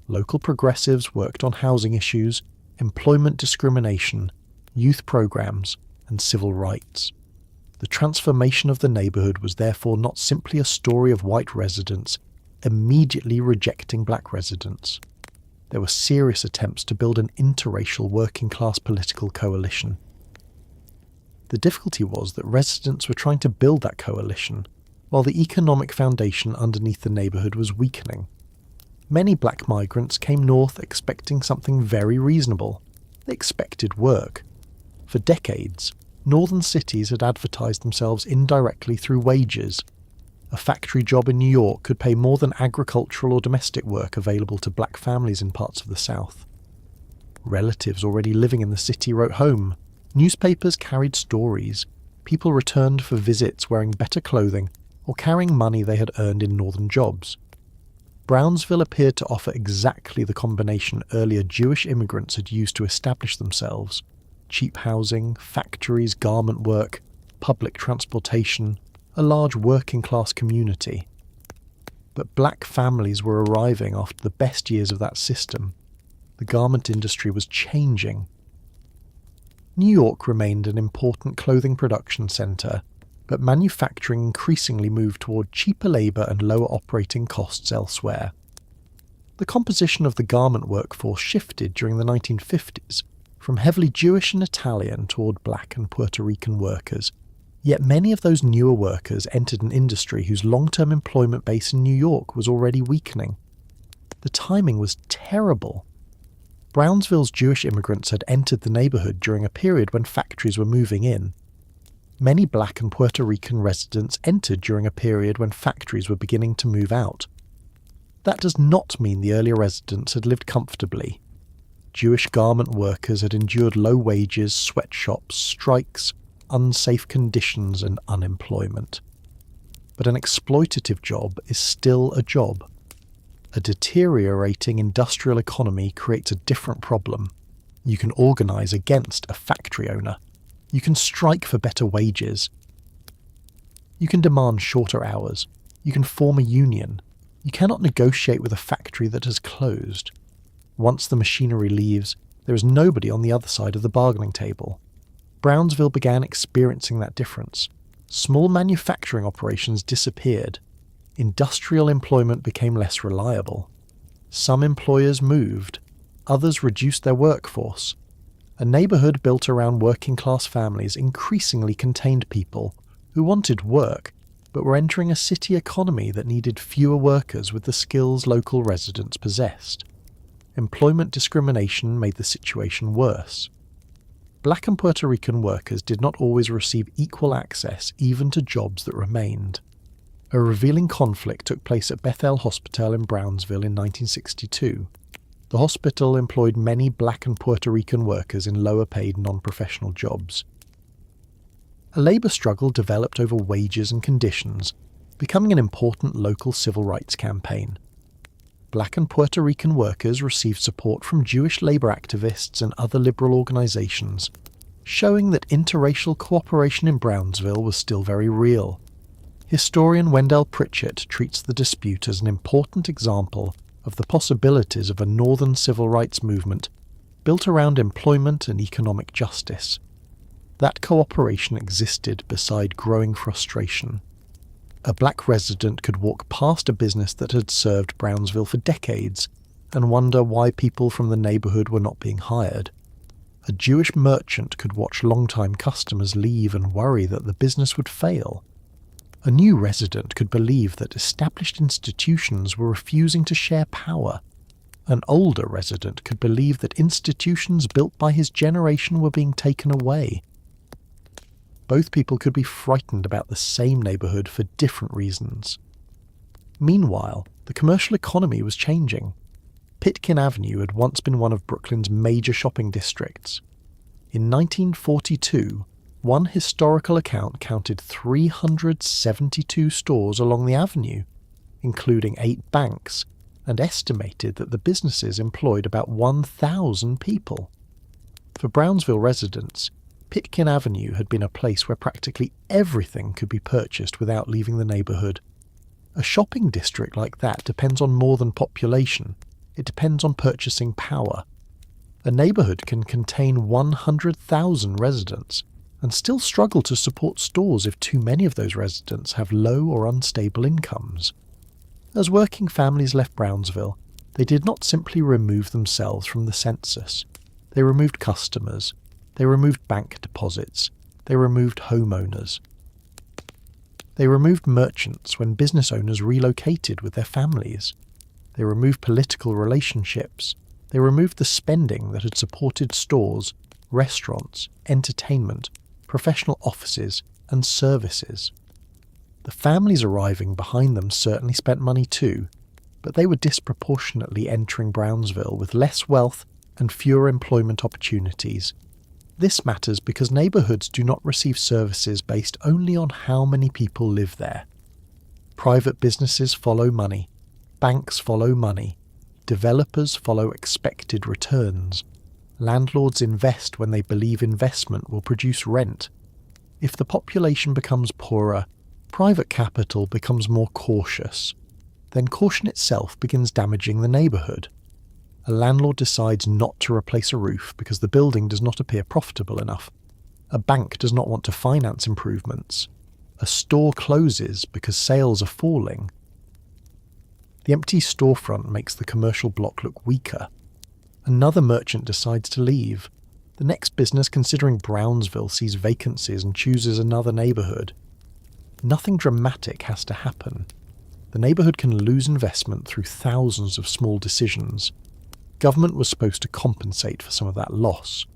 A: Local progressives worked on housing issues, employment discrimination, youth programs, and civil rights. The transformation of the neighbourhood was therefore not simply a story of white residents immediately rejecting black residents. There were serious attempts to build an interracial working-class political coalition. The difficulty was that residents were trying to build that coalition, while the economic foundation underneath the neighbourhood was weakening. Many black migrants came north expecting something very reasonable. They expected work. For decades, northern cities had advertised themselves indirectly through wages. A factory job in New York could pay more than agricultural or domestic work available to black families in parts of the South. Relatives already living in the city wrote home. Newspapers carried stories. People returned for visits wearing better clothing or carrying money they had earned in northern jobs. Brownsville appeared to offer exactly the combination earlier Jewish immigrants had used to establish themselves: cheap housing, factories, garment work, public transportation, a large working-class community. But black families were arriving after the best years of that system. The garment industry was changing. New York remained an important clothing production centre, but manufacturing increasingly moved toward cheaper labour and lower operating costs elsewhere. The composition of the garment workforce shifted during the 1950s, from heavily Jewish and Italian toward black and Puerto Rican workers, yet many of those newer workers entered an industry whose long-term employment base in New York was already weakening. The timing was terrible. Brownsville's Jewish immigrants had entered the neighbourhood during a period when factories were moving in. Many black and Puerto Rican residents entered during a period when factories were beginning to move out. That does not mean the earlier residents had lived comfortably. Jewish garment workers had endured low wages, sweatshops, strikes, unsafe conditions and unemployment. But an exploitative job is still a job. A deteriorating industrial economy creates a different problem. You can organise against a factory owner. You can strike for better wages. You can demand shorter hours. You can form a union. You cannot negotiate with a factory that has closed. Once the machinery leaves, there is nobody on the other side of the bargaining table. Brownsville began experiencing that difference. Small manufacturing operations disappeared. Industrial employment became less reliable. Some employers moved. Others reduced their workforce. A neighbourhood built around working-class families increasingly contained people who wanted work but were entering a city economy that needed fewer workers with the skills local residents possessed. Employment discrimination made the situation worse. Black and Puerto Rican workers did not always receive equal access even to jobs that remained. A revealing conflict took place at Bethel Hospital in Brownsville in 1962. The hospital employed many black and Puerto Rican workers in lower-paid non-professional jobs. A labour struggle developed over wages and conditions, becoming an important local civil rights campaign. Black and Puerto Rican workers received support from Jewish labour activists and other liberal organisations, showing that interracial cooperation in Brownsville was still very real. Historian Wendell Pritchett treats the dispute as an important example of the possibilities of a northern civil rights movement built around employment and economic justice. That cooperation existed beside growing frustration. A black resident could walk past a business that had served Brownsville for decades and wonder why people from the neighbourhood were not being hired. A Jewish merchant could watch long-time customers leave and worry that the business would fail. A new resident could believe that established institutions were refusing to share power. An older resident could believe that institutions built by his generation were being taken away. Both people could be frightened about the same neighbourhood for different reasons. Meanwhile, the commercial economy was changing. Pitkin Avenue had once been one of Brooklyn's major shopping districts. In 1942, one historical account counted 372 stores along the avenue, including 8 banks, and estimated that the businesses employed about 1,000 people. For Brownsville residents, Pitkin Avenue had been a place where practically everything could be purchased without leaving the neighbourhood. A shopping district like that depends on more than population. It depends on purchasing power. A neighbourhood can contain 100,000 residents and still struggle to support stores if too many of those residents have low or unstable incomes. As working families left Brownsville, they did not simply remove themselves from the census. They removed customers. They removed bank deposits. They removed homeowners. They removed merchants when business owners relocated with their families. They removed political relationships. They removed the spending that had supported stores, restaurants, entertainment, professional offices, and services. The families arriving behind them certainly spent money too, but they were disproportionately entering Brownsville with less wealth and fewer employment opportunities. This matters because neighbourhoods do not receive services based only on how many people live there. Private businesses follow money, banks follow money, developers follow expected returns. Landlords invest when they believe investment will produce rent. If the population becomes poorer, private capital becomes more cautious. Then caution itself begins damaging the neighbourhood. A landlord decides not to replace a roof because the building does not appear profitable enough. A bank does not want to finance improvements. A store closes because sales are falling. The empty storefront makes the commercial block look weaker. Another merchant decides to leave. The next business considering Brownsville sees vacancies and chooses another neighbourhood. Nothing dramatic has to happen. The neighbourhood can lose investment through thousands of small decisions. Government was supposed to compensate for some of that loss.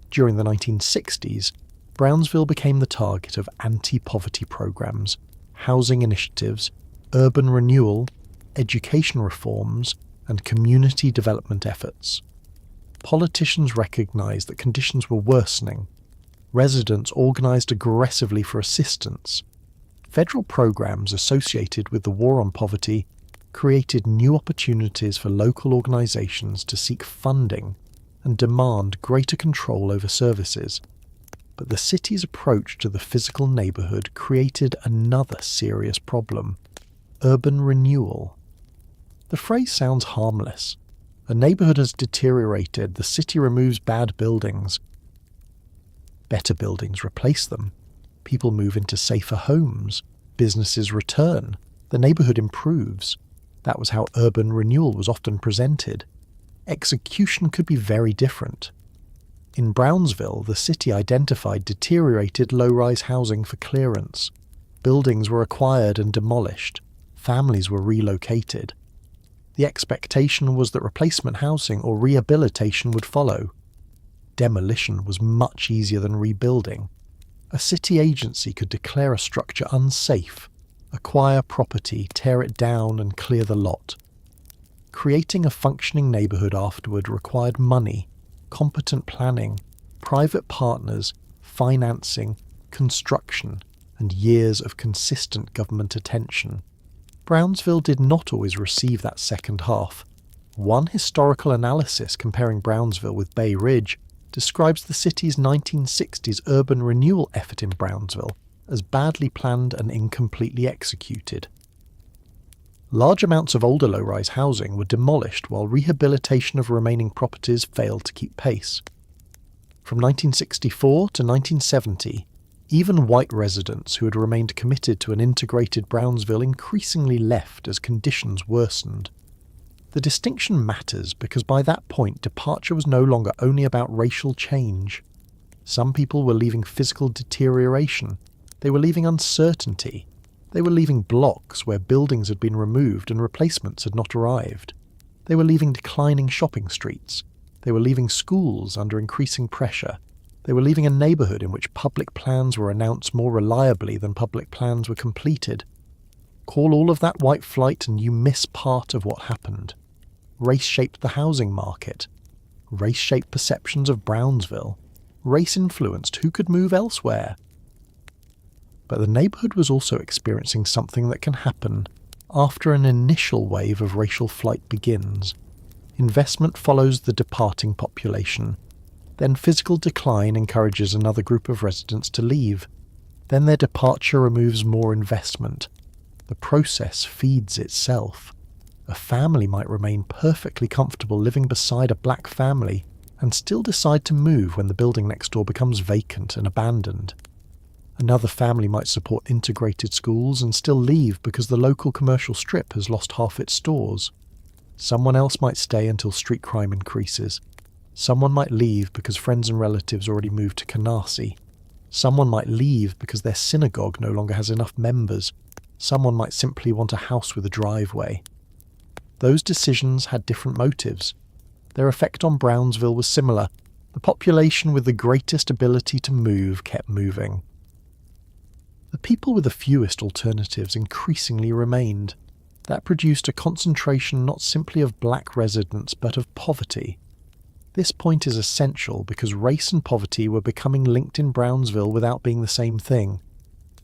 A: During the 1960s, Brownsville became the target of anti-poverty programs, housing initiatives, urban renewal, education reforms, and community development efforts. Politicians recognized that conditions were worsening. Residents organized aggressively for assistance. Federal programs associated with the war on poverty created new opportunities for local organizations to seek funding and demand greater control over services. But the city's approach to the physical neighborhood created another serious problem: urban renewal. The phrase sounds harmless. A neighborhood has deteriorated, the city removes bad buildings. Better buildings replace them. People move into safer homes. Businesses return. The neighborhood improves. That was how urban renewal was often presented. Execution could be very different. In Brownsville, the city identified deteriorated low-rise housing for clearance. Buildings were acquired and demolished. Families were relocated. The expectation was that replacement housing or rehabilitation would follow. Demolition was much easier than rebuilding. A city agency could declare a structure unsafe, acquire property, tear it down, and clear the lot. Creating a functioning neighbourhood afterward required money, competent planning, private partners, financing, construction, and years of consistent government attention. Brownsville did not always receive that second half. One historical analysis comparing Brownsville with Bay Ridge describes the city's 1960s urban renewal effort in Brownsville as badly planned and incompletely executed. Large amounts of older low-rise housing were demolished while rehabilitation of remaining properties failed to keep pace. From 1964 to 1970, even white residents who had remained committed to an integrated Brownsville increasingly left as conditions worsened. The distinction matters because by that point departure was no longer only about racial change. Some people were leaving physical deterioration. They were leaving uncertainty. They were leaving blocks where buildings had been removed and replacements had not arrived. They were leaving declining shopping streets. They were leaving schools under increasing pressure. They were leaving a neighbourhood in which public plans were announced more reliably than public plans were completed. Call all of that white flight and you miss part of what happened. Race shaped the housing market. Race shaped perceptions of Brownsville. Race influenced who could move elsewhere. But the neighbourhood was also experiencing something that can happen after an initial wave of racial flight begins. Investment follows the departing population. Then physical decline encourages another group of residents to leave. Then their departure removes more investment. The process feeds itself. A family might remain perfectly comfortable living beside a black family and still decide to move when the building next door becomes vacant and abandoned. Another family might support integrated schools and still leave because the local commercial strip has lost half its stores. Someone else might stay until street crime increases. Someone might leave because friends and relatives already moved to Canarsie. Someone might leave because their synagogue no longer has enough members. Someone might simply want a house with a driveway. Those decisions had different motives. Their effect on Brownsville was similar. The population with the greatest ability to move kept moving. The people with the fewest alternatives increasingly remained. That produced a concentration not simply of black residents but of poverty. This point is essential because race and poverty were becoming linked in Brownsville without being the same thing.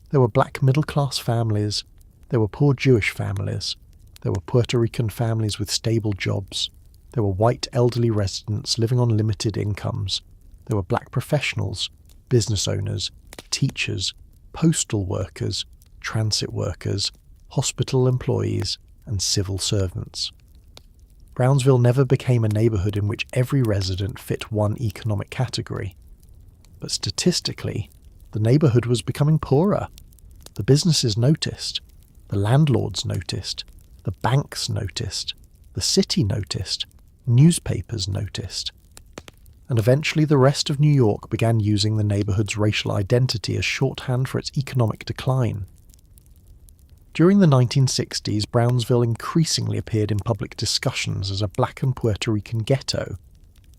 A: There were black middle-class families, there were poor Jewish families, there were Puerto Rican families with stable jobs, there were white elderly residents living on limited incomes, there were black professionals, business owners, teachers, postal workers, transit workers, hospital employees, and civil servants. Brownsville never became a neighbourhood in which every resident fit one economic category. But statistically, the neighbourhood was becoming poorer. The businesses noticed, the landlords noticed, the banks noticed, the city noticed, newspapers noticed. And eventually the rest of New York began using the neighbourhood's racial identity as shorthand for its economic decline. During the 1960s, Brownsville increasingly appeared in public discussions as a black and Puerto Rican ghetto,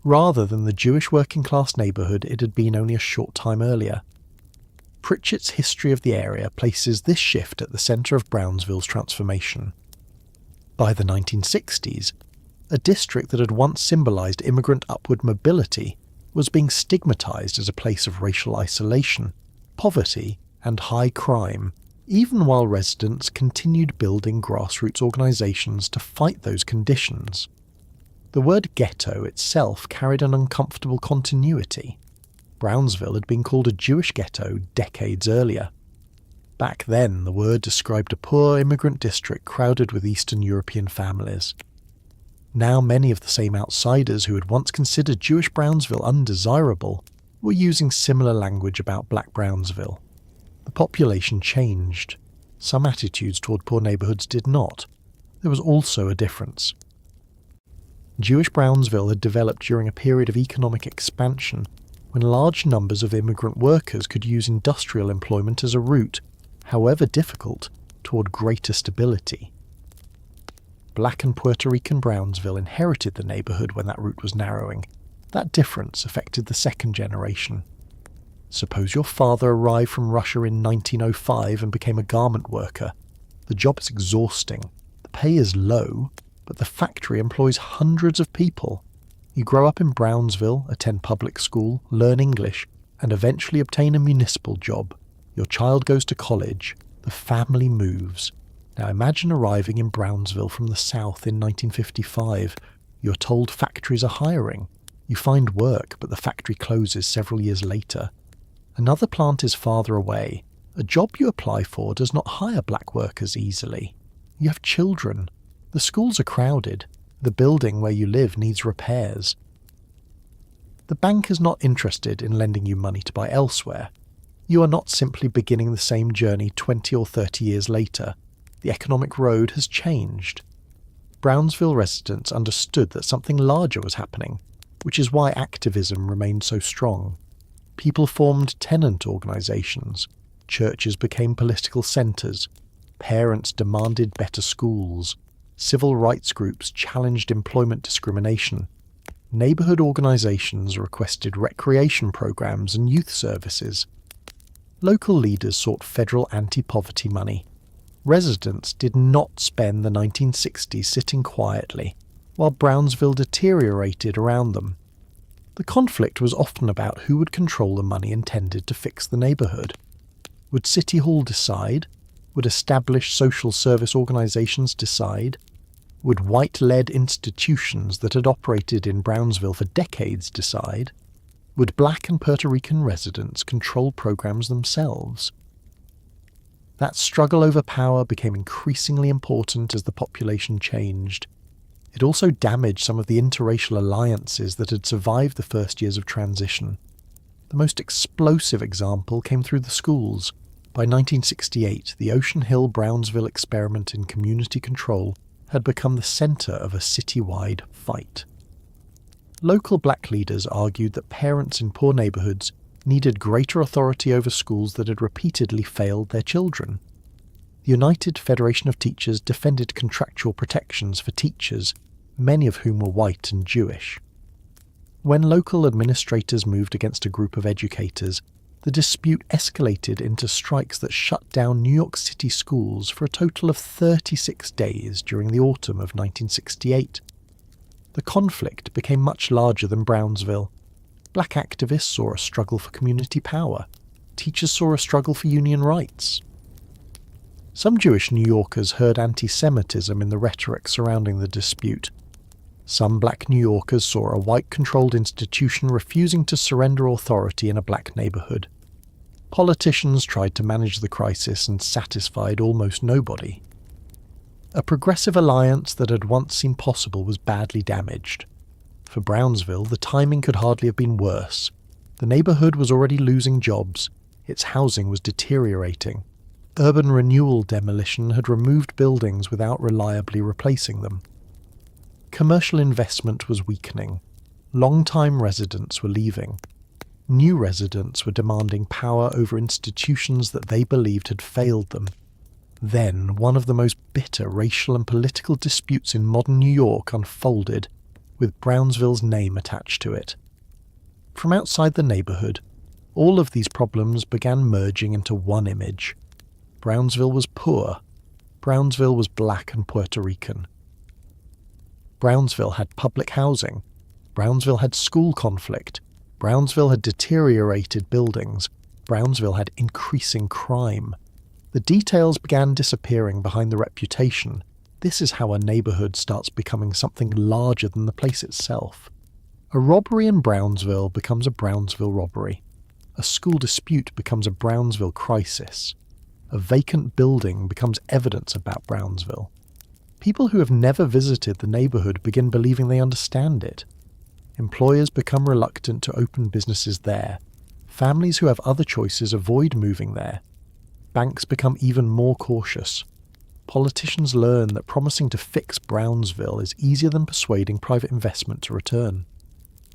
A: rather than the Jewish working-class neighbourhood it had been only a short time earlier. Pritchett's history of the area places this shift at the centre of Brownsville's transformation. By the 1960s, a district that had once symbolised immigrant upward mobility was being stigmatised as a place of racial isolation, poverty, and high crime, even while residents continued building grassroots organisations to fight those conditions. The word ghetto itself carried an uncomfortable continuity. Brownsville had been called a Jewish ghetto decades earlier. Back then, the word described a poor immigrant district crowded with Eastern European families. Now many of the same outsiders who had once considered Jewish Brownsville undesirable were using similar language about Black Brownsville. The population changed. Some attitudes toward poor neighbourhoods did not. There was also a difference. Jewish Brownsville had developed during a period of economic expansion when large numbers of immigrant workers could use industrial employment as a route, however difficult, toward greater stability. Black and Puerto Rican Brownsville inherited the neighbourhood when that route was narrowing. That difference affected the second generation. Suppose your father arrived from Russia in 1905 and became a garment worker. The job is exhausting, the pay is low, but the factory employs hundreds of people. You grow up in Brownsville, attend public school, learn English, and eventually obtain a municipal job. Your child goes to college, the family moves. Now imagine arriving in Brownsville from the south in 1955. You're told factories are hiring. You find work, but the factory closes several years later. Another plant is farther away. A job you apply for does not hire black workers easily. You have children. The schools are crowded. The building where you live needs repairs. The bank is not interested in lending you money to buy elsewhere. You are not simply beginning the same journey 20 or 30 years later. The economic road has changed. Brownsville residents understood that something larger was happening, which is why activism remained so strong. People formed tenant organisations, churches became political centres, parents demanded better schools, civil rights groups challenged employment discrimination, neighbourhood organisations requested recreation programmes and youth services. Local leaders sought federal anti-poverty money. Residents did not spend the 1960s sitting quietly, while Brownsville deteriorated around them. The conflict was often about who would control the money intended to fix the neighbourhood. Would City Hall decide? Would established social service organisations decide? Would white-led institutions that had operated in Brownsville for decades decide? Would black and Puerto Rican residents control programs themselves? That struggle over power became increasingly important as the population changed. It also damaged some of the interracial alliances that had survived the first years of transition. The most explosive example came through the schools. By 1968, the Ocean Hill-Brownsville experiment in community control had become the centre of a citywide fight. Local black leaders argued that parents in poor neighbourhoods needed greater authority over schools that had repeatedly failed their children. The United Federation of Teachers defended contractual protections for teachers, many of whom were white and Jewish. When local administrators moved against a group of educators, the dispute escalated into strikes that shut down New York City schools for a total of 36 days during the autumn of 1968. The conflict became much larger than Brownsville. Black activists saw a struggle for community power. Teachers saw a struggle for union rights. Some Jewish New Yorkers heard anti-Semitism in the rhetoric surrounding the dispute. Some black New Yorkers saw a white-controlled institution refusing to surrender authority in a black neighborhood. Politicians tried to manage the crisis and satisfied almost nobody. A progressive alliance that had once seemed possible was badly damaged. For Brownsville, the timing could hardly have been worse. The neighborhood was already losing jobs. Its housing was deteriorating. Urban renewal demolition had removed buildings without reliably replacing them. Commercial investment was weakening. Long-time residents were leaving. New residents were demanding power over institutions that they believed had failed them. Then, one of the most bitter racial and political disputes in modern New York unfolded, with Brownsville's name attached to it. From outside the neighborhood, all of these problems began merging into one image. Brownsville was poor. Brownsville was black and Puerto Rican. Brownsville had public housing. Brownsville had school conflict. Brownsville had deteriorated buildings. Brownsville had increasing crime. The details began disappearing behind the reputation. This is how a neighborhood starts becoming something larger than the place itself. A robbery in Brownsville becomes a Brownsville robbery. A school dispute becomes a Brownsville crisis. A vacant building becomes evidence about Brownsville. People who have never visited the neighborhood begin believing they understand it. Employers become reluctant to open businesses there. Families who have other choices avoid moving there. Banks become even more cautious. Politicians learn that promising to fix Brownsville is easier than persuading private investment to return.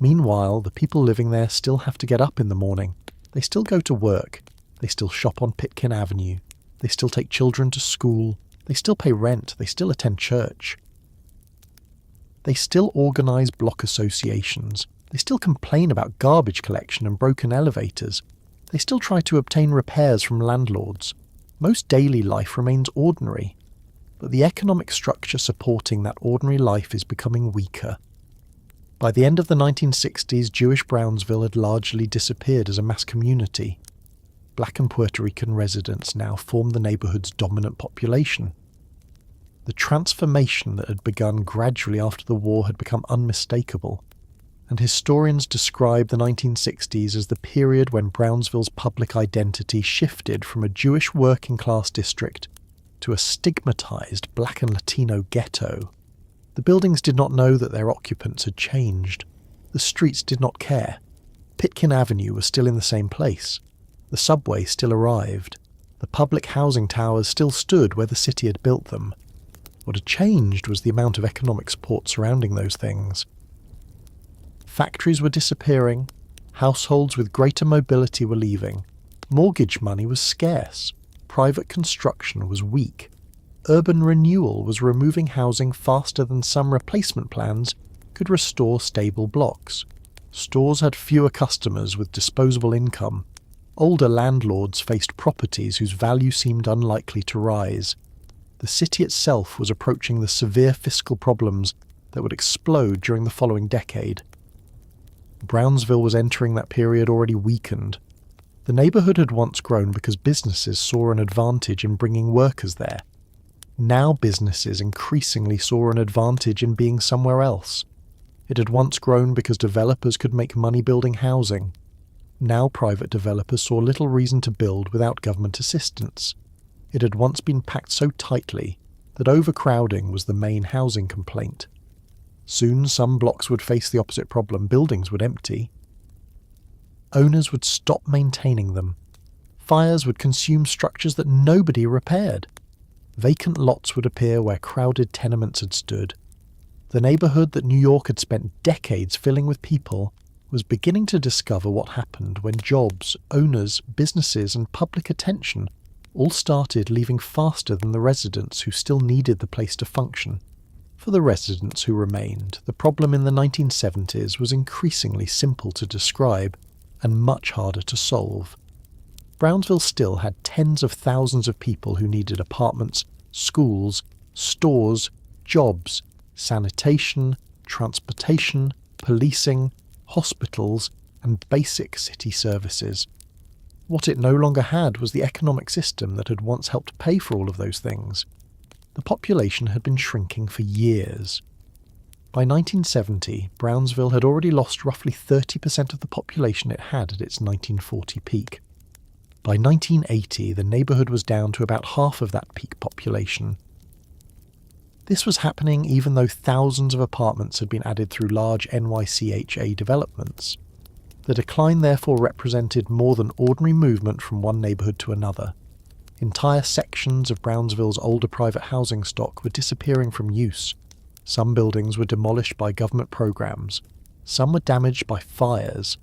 A: Meanwhile, the people living there still have to get up in the morning. They still go to work. They still shop on Pitkin Avenue. They still take children to school. They still pay rent. They still attend church. They still organise block associations. They still complain about garbage collection and broken elevators. They still try to obtain repairs from landlords. Most daily life remains ordinary. But the economic structure supporting that ordinary life is becoming weaker. By the end of the 1960s, Jewish Brownsville had largely disappeared as a mass community. Black and Puerto Rican residents now formed the neighborhood's dominant population. The transformation that had begun gradually after the war had become unmistakable, and historians describe the 1960s as the period when Brownsville's public identity shifted from a Jewish working-class district to a stigmatized Black and Latino ghetto. The buildings did not know that their occupants had changed. The streets did not care. Pitkin Avenue was still in the same place. The subway still arrived. The public housing towers still stood where the city had built them. What had changed was the amount of economic support surrounding those things. Factories were disappearing. Households with greater mobility were leaving. Mortgage money was scarce. Private construction was weak. Urban renewal was removing housing faster than some replacement plans could restore stable blocks. Stores had fewer customers with disposable income. Older landlords faced properties whose value seemed unlikely to rise. The city itself was approaching the severe fiscal problems that would explode during the following decade. Brownsville was entering that period already weakened. The neighborhood had once grown because businesses saw an advantage in bringing workers there. Now businesses increasingly saw an advantage in being somewhere else. It had once grown because developers could make money building housing. Now private developers saw little reason to build without government assistance. It had once been packed so tightly that overcrowding was the main housing complaint. Soon some blocks would face the opposite problem. Buildings would empty. Owners would stop maintaining them. Fires would consume structures that nobody repaired. Vacant lots would appear where crowded tenements had stood. The neighborhood that New York had spent decades filling with people was beginning to discover what happened when jobs, owners, businesses, and public attention all started leaving faster than the residents who still needed the place to function. For the residents who remained, the problem in the 1970s was increasingly simple to describe and much harder to solve. Brownsville still had tens of thousands of people who needed apartments, schools, stores, jobs, sanitation, transportation, policing, hospitals, and basic city services. What it no longer had was the economic system that had once helped pay for all of those things. The population had been shrinking for years. By 1970, Brownsville had already lost roughly 30% of the population it had at its 1940 peak. By 1980, the neighbourhood was down to about half of that peak population. This was happening even though thousands of apartments had been added through large NYCHA developments. The decline therefore represented more than ordinary movement from one neighbourhood to another. Entire sections of Brownsville's older private housing stock were disappearing from use. Some buildings were demolished by government programs. Some were damaged by fires.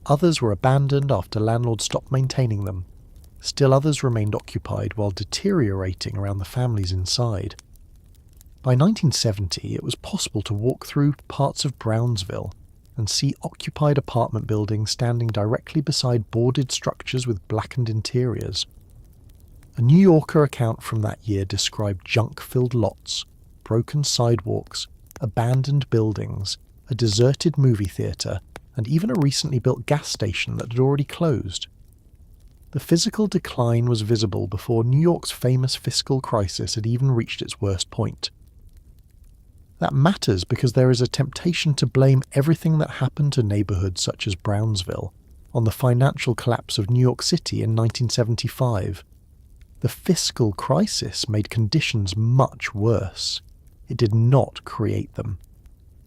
A: Others were abandoned after landlords stopped maintaining them. Still others remained occupied while deteriorating around the families inside. By 1970, it was possible to walk through parts of Brownsville and see occupied apartment buildings standing directly beside boarded structures with blackened interiors. A New Yorker account from that year described junk-filled lots, broken sidewalks, abandoned buildings, a deserted movie theatre, and even a recently built gas station that had already closed. The physical decline was visible before New York's famous fiscal crisis had even reached its worst point. That matters because there is a temptation to blame everything that happened to neighbourhoods such as Brownsville on the financial collapse of New York City in 1975. The fiscal crisis made conditions much worse. It did not create them.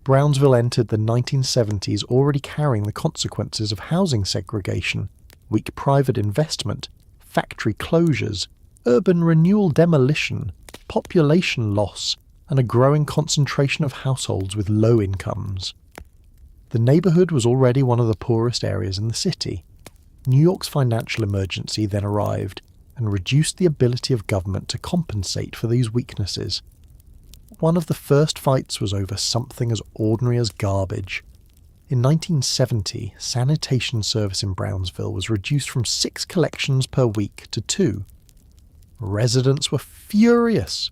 A: Brownsville entered the 1970s already carrying the consequences of housing segregation, weak private investment, factory closures, urban renewal demolition, population loss, and a growing concentration of households with low incomes. The neighbourhood was already one of the poorest areas in the city. New York's financial emergency then arrived and reduced the ability of government to compensate for these weaknesses. One of the first fights was over something as ordinary as garbage. In 1970, sanitation service in Brownsville was reduced from 6 collections per week to 2. Residents were furious.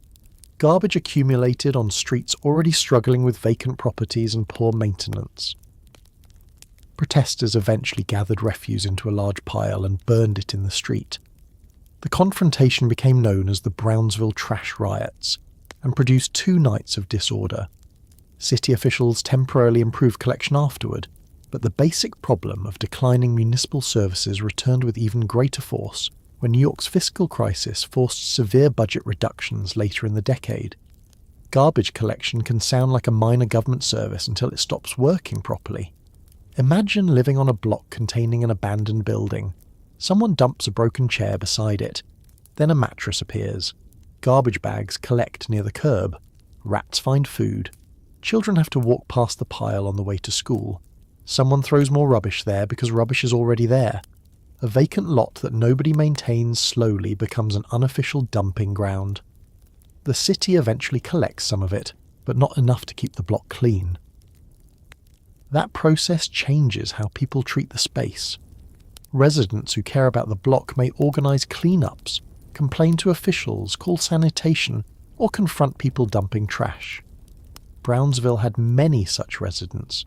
A: Garbage accumulated on streets already struggling with vacant properties and poor maintenance. Protesters eventually gathered refuse into a large pile and burned it in the street. The confrontation became known as the Brownsville Trash Riots and produced 2 nights of disorder. City officials temporarily improved collection afterward, but the basic problem of declining municipal services returned with even greater force when New York's fiscal crisis forced severe budget reductions later in the decade. Garbage collection can sound like a minor government service until it stops working properly. Imagine living on a block containing an abandoned building. Someone dumps a broken chair beside it. Then a mattress appears. Garbage bags collect near the curb. Rats find food. Children have to walk past the pile on the way to school. Someone throws more rubbish there because rubbish is already there. A vacant lot that nobody maintains slowly becomes an unofficial dumping ground. The city eventually collects some of it, but not enough to keep the block clean. That process changes how people treat the space. Residents who care about the block may organise cleanups, complain to officials, call sanitation, or confront people dumping trash. Brownsville had many such residents,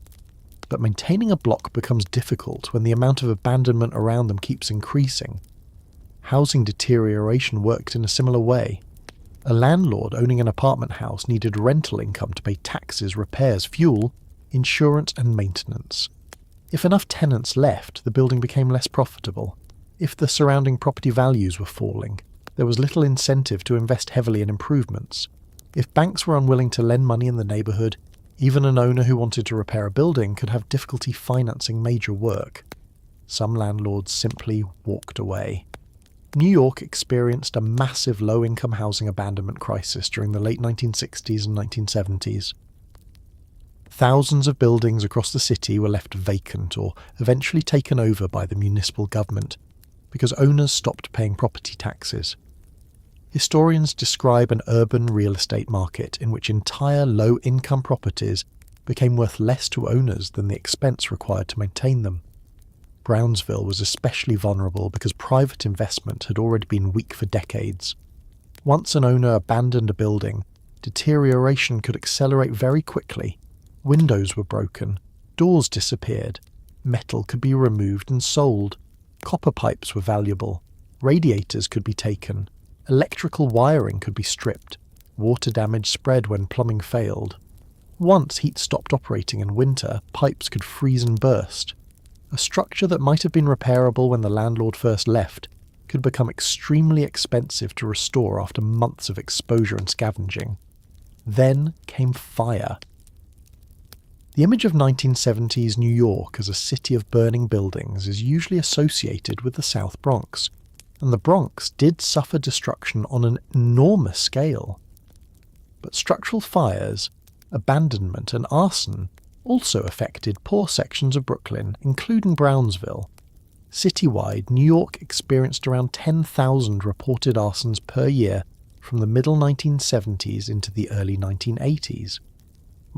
A: but maintaining a block becomes difficult when the amount of abandonment around them keeps increasing. Housing deterioration worked in a similar way. A landlord owning an apartment house needed rental income to pay taxes, repairs, fuel, insurance and maintenance. If enough tenants left, the building became less profitable. If the surrounding property values were falling, there was little incentive to invest heavily in improvements. If banks were unwilling to lend money in the neighbourhood, even an owner who wanted to repair a building could have difficulty financing major work. Some landlords simply walked away. New York experienced a massive low-income housing abandonment crisis during the late 1960s and 1970s. Thousands of buildings across the city were left vacant or eventually taken over by the municipal government because owners stopped paying property taxes. Historians describe an urban real estate market in which entire low-income properties became worth less to owners than the expense required to maintain them. Brownsville was especially vulnerable because private investment had already been weak for decades. Once an owner abandoned a building, deterioration could accelerate very quickly. Windows were broken, doors disappeared, metal could be removed and sold, copper pipes were valuable, radiators could be taken, electrical wiring could be stripped, water damage spread when plumbing failed. Once heat stopped operating in winter, pipes could freeze and burst. A structure that might have been repairable when the landlord first left could become extremely expensive to restore after months of exposure and scavenging. Then came fire. The image of 1970s New York as a city of burning buildings is usually associated with the South Bronx, and the Bronx did suffer destruction on an enormous scale. But structural fires, abandonment and arson also affected poor sections of Brooklyn, including Brownsville. Citywide, New York experienced around 10,000 reported arsons per year from the middle 1970s into the early 1980s.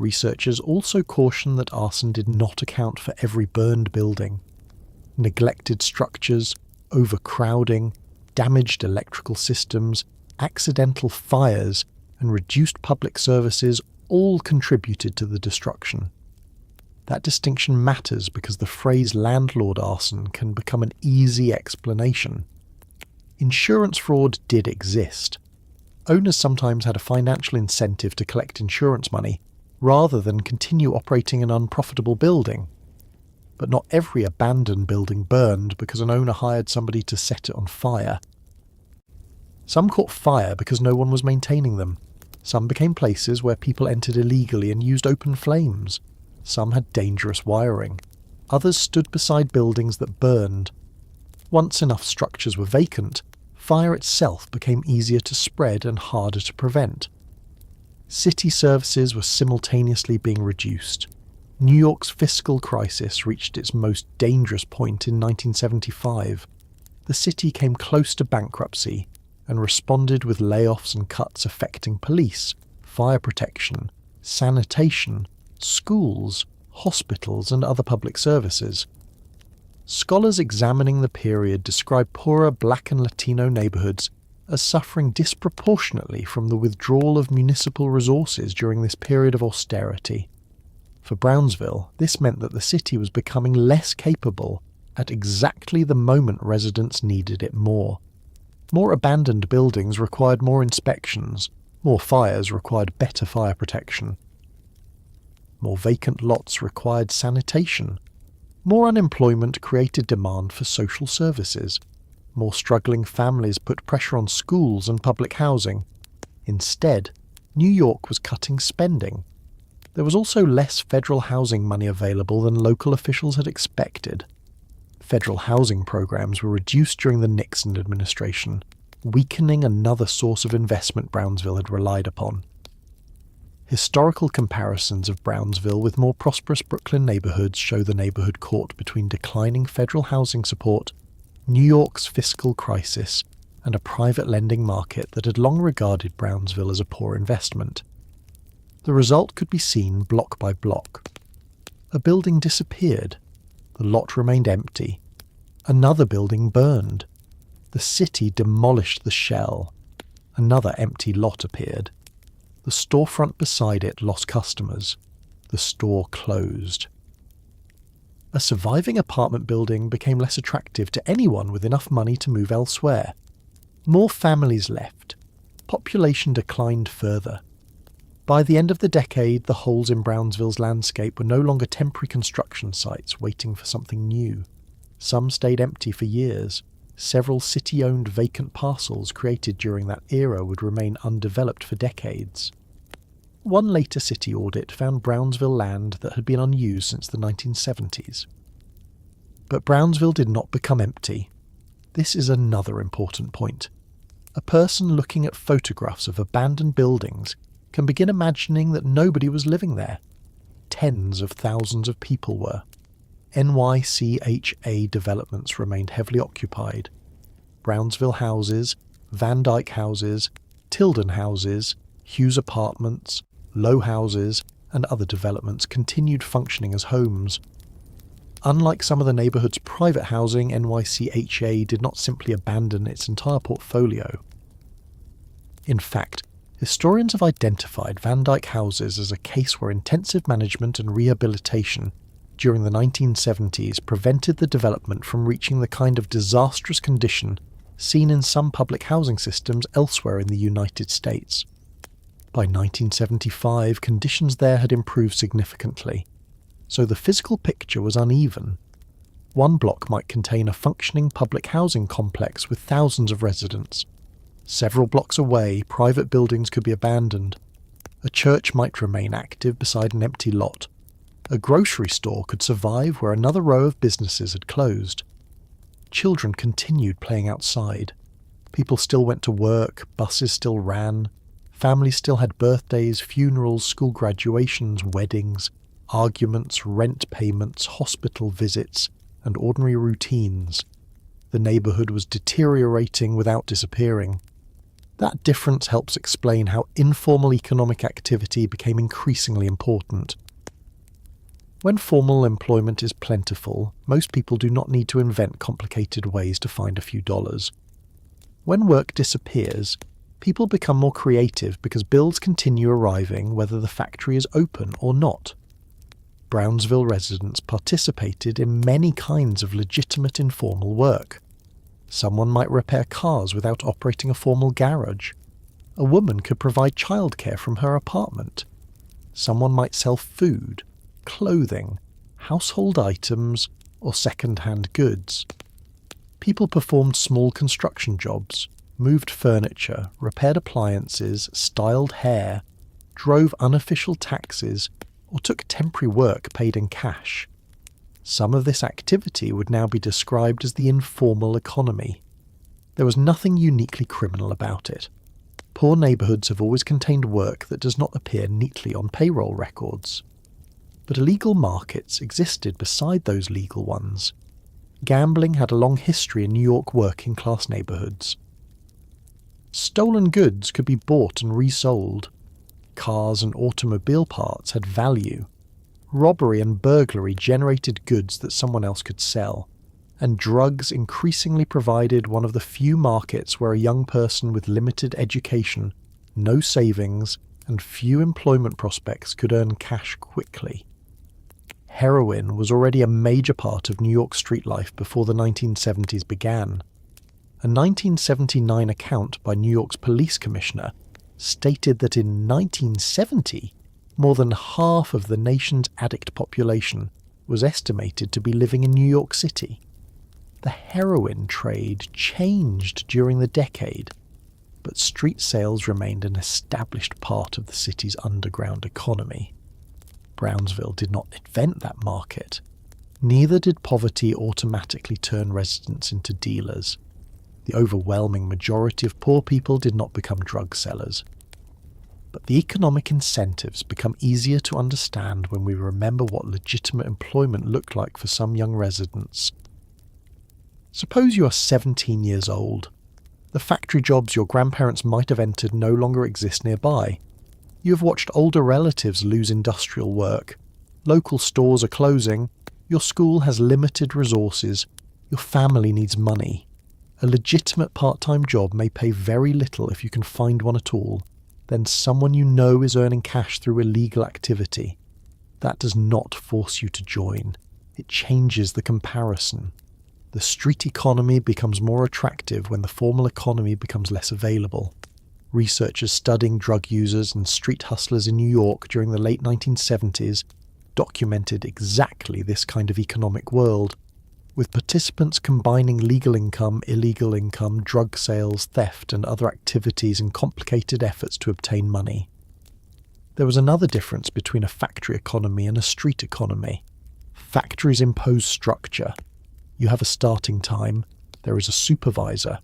A: Researchers also caution that arson did not account for every burned building. Neglected structures, overcrowding, damaged electrical systems, accidental fires, and reduced public services all contributed to the destruction. That distinction matters because the phrase landlord arson can become an easy explanation. Insurance fraud did exist. Owners sometimes had a financial incentive to collect insurance money rather than continue operating an unprofitable building. But not every abandoned building burned because an owner hired somebody to set it on fire. Some caught fire because no one was maintaining them. Some became places where people entered illegally and used open flames. Some had dangerous wiring. Others stood beside buildings that burned. Once enough structures were vacant, fire itself became easier to spread and harder to prevent. City services were simultaneously being reduced. New York's fiscal crisis reached its most dangerous point in 1975. The city came close to bankruptcy and responded with layoffs and cuts affecting police, fire protection, sanitation, schools, hospitals, and other public services. Scholars examining the period describe poorer Black and Latino neighborhoods as suffering disproportionately from the withdrawal of municipal resources during this period of austerity. For Brownsville, this meant that the city was becoming less capable at exactly the moment residents needed it more. More abandoned buildings required more inspections, more fires required better fire protection. More vacant lots required sanitation. More unemployment created demand for social services. More struggling families put pressure on schools and public housing. Instead, New York was cutting spending. There was also less federal housing money available than local officials had expected. Federal housing programs were reduced during the Nixon administration, weakening another source of investment Brownsville had relied upon. Historical comparisons of Brownsville with more prosperous Brooklyn neighborhoods show the neighborhood caught between declining federal housing support, New York's fiscal crisis, and a private lending market that had long regarded Brownsville as a poor investment. The result could be seen block by block. A building disappeared. The lot remained empty. Another building burned. The city demolished the shell. Another empty lot appeared. The storefront beside it lost customers. The store closed. A surviving apartment building became less attractive to anyone with enough money to move elsewhere. More families left. Population declined further. By the end of the decade, the holes in Brownsville's landscape were no longer temporary construction sites waiting for something new. Some stayed empty for years. Several city-owned vacant parcels created during that era would remain undeveloped for decades. One later city audit found Brownsville land that had been unused since the 1970s. But Brownsville did not become empty. This is another important point. A person looking at photographs of abandoned buildings can begin imagining that nobody was living there. Tens of thousands of people were. NYCHA developments remained heavily occupied. Brownsville houses, Van Dyke houses, Tilden houses, Hughes apartments, Low houses, and other developments continued functioning as homes. Unlike some of the neighbourhood's private housing, NYCHA did not simply abandon its entire portfolio. In fact, Historians have identified Van Dyke houses as a case where intensive management and rehabilitation during the 1970s prevented the development from reaching the kind of disastrous condition seen in some public housing systems elsewhere in the United States. By 1975, conditions there had improved significantly, so the physical picture was uneven. One block might contain a functioning public housing complex with thousands of residents. Several blocks away, private buildings could be abandoned. A church might remain active beside an empty lot. A grocery store could survive where another row of businesses had closed. Children continued playing outside. People still went to work, buses still ran, families still had birthdays, funerals, school graduations, weddings, arguments, rent payments, hospital visits, and ordinary routines. The neighbourhood was deteriorating without disappearing. That difference helps explain how informal economic activity became increasingly important. When formal employment is plentiful, most people do not need to invent complicated ways to find a few dollars. When work disappears, people become more creative because bills continue arriving whether the factory is open or not. Brownsville residents participated in many kinds of legitimate informal work. Someone might repair cars without operating a formal garage. A woman could provide childcare from her apartment. Someone might sell food, clothing, household items, or second-hand goods. People performed small construction jobs, moved furniture, repaired appliances, styled hair, drove unofficial taxis, or took temporary work paid in cash. Some of this activity would now be described as the informal economy. There was nothing uniquely criminal about it. Poor neighbourhoods have always contained work that does not appear neatly on payroll records. But illegal markets existed beside those legal ones. Gambling had a long history in New York working-class neighbourhoods. Stolen goods could be bought and resold. Cars and automobile parts had value. Robbery and burglary generated goods that someone else could sell, and drugs increasingly provided one of the few markets where a young person with limited education, no savings, and few employment prospects could earn cash quickly. Heroin was already a major part of New York street life before the 1970s began. A 1979 account by New York's police commissioner stated that in 1970, more than half of the nation's addict population was estimated to be living in New York City. The heroin trade changed during the decade, but street sales remained an established part of the city's underground economy. Brownsville did not invent that market. Neither did poverty automatically turn residents into dealers. The overwhelming majority of poor people did not become drug sellers. But the economic incentives become easier to understand when we remember what legitimate employment looked like for some young residents. Suppose you are 17 years old. The factory jobs your grandparents might have entered no longer exist nearby. You have watched older relatives lose industrial work. Local stores are closing. Your school has limited resources. Your family needs money. A legitimate part-time job may pay very little if you can find one at all. Then someone you know is earning cash through illegal activity. That does not force you to join. It changes the comparison. The street economy becomes more attractive when the formal economy becomes less available. Researchers studying drug users and street hustlers in New York during the late 1970s documented exactly this kind of economic world, with participants combining legal income, illegal income, drug sales, theft, and other activities in complicated efforts to obtain money. There was another difference between a factory economy and a street economy. Factories impose structure. You have a starting time. There is a supervisor.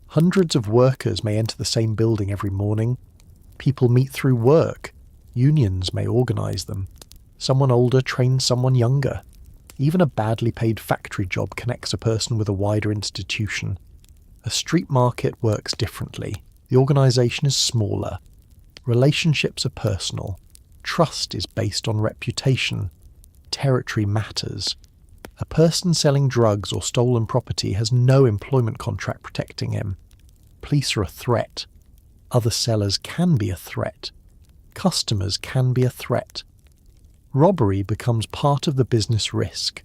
A: Hundreds of workers may enter the same building every morning. People meet through work. Unions may organise them. Someone older trains someone younger. Even a badly paid factory job connects a person with a wider institution. A street market works differently. The organisation is smaller. Relationships are personal. Trust is based on reputation. Territory matters. A person selling drugs or stolen property has no employment contract protecting him. Police are a threat. Other sellers can be a threat. Customers can be a threat. Robbery becomes part of the business risk.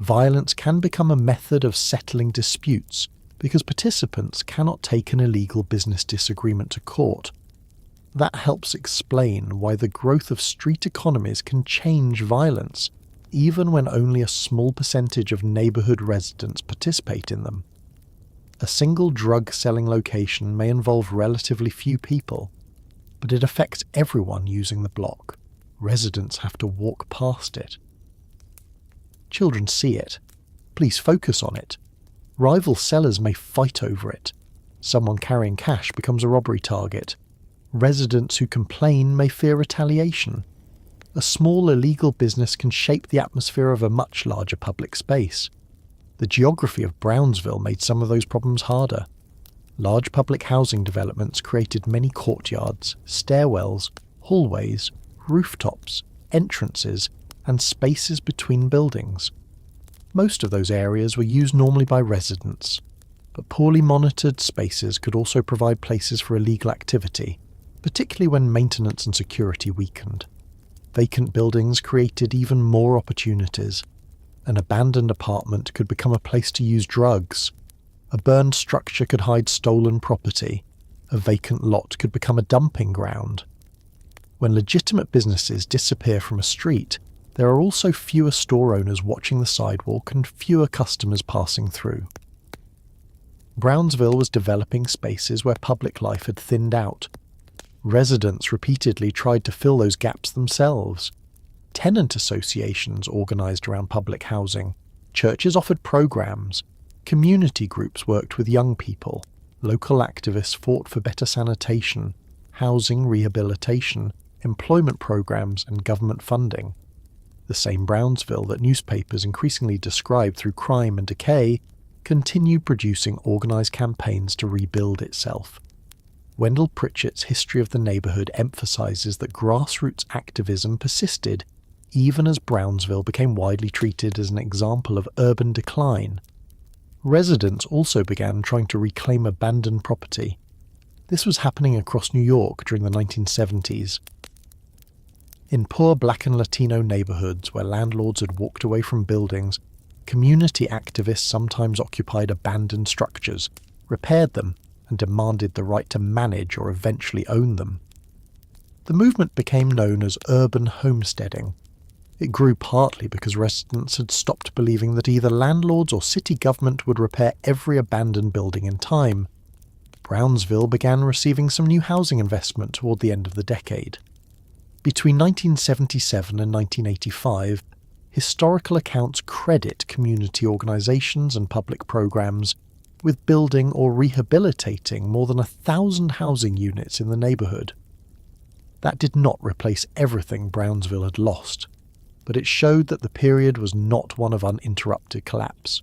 A: Violence can become a method of settling disputes because participants cannot take an illegal business disagreement to court. That helps explain why the growth of street economies can change violence, even when only a small percentage of neighbourhood residents participate in them. A single drug-selling location may involve relatively few people, but it affects everyone using the block. Residents have to walk past it. Children see it. Police focus on it. Rival sellers may fight over it. Someone carrying cash becomes a robbery target. Residents who complain may fear retaliation. A small illegal business can shape the atmosphere of a much larger public space. The geography of Brownsville made some of those problems harder. Large public housing developments created many courtyards, stairwells, hallways, rooftops, entrances, and spaces between buildings. Most of those areas were used normally by residents, but poorly monitored spaces could also provide places for illegal activity, particularly when maintenance and security weakened. Vacant buildings created even more opportunities. An abandoned apartment could become a place to use drugs. A burned structure could hide stolen property. A vacant lot could become a dumping ground. When legitimate businesses disappear from a street, there are also fewer store owners watching the sidewalk and fewer customers passing through. Brownsville was developing spaces where public life had thinned out. Residents repeatedly tried to fill those gaps themselves. Tenant associations organised around public housing. Churches offered programs. Community groups worked with young people. Local activists fought for better sanitation, housing rehabilitation, employment programs and government funding. The same Brownsville that newspapers increasingly described through crime and decay continued producing organised campaigns to rebuild itself. Wendell Pritchett's History of the Neighbourhood emphasises that grassroots activism persisted even as Brownsville became widely treated as an example of urban decline. Residents also began trying to reclaim abandoned property. This was happening across New York during the 1970s. In poor Black and Latino neighbourhoods where landlords had walked away from buildings, community activists sometimes occupied abandoned structures, repaired them, and demanded the right to manage or eventually own them. The movement became known as urban homesteading. It grew partly because residents had stopped believing that either landlords or city government would repair every abandoned building in time. Brownsville began receiving some new housing investment toward the end of the decade. Between 1977 and 1985, historical accounts credit community organisations and public programmes with building or rehabilitating more than 1,000 housing units in the neighbourhood. That did not replace everything Brownsville had lost, but it showed that the period was not one of uninterrupted collapse.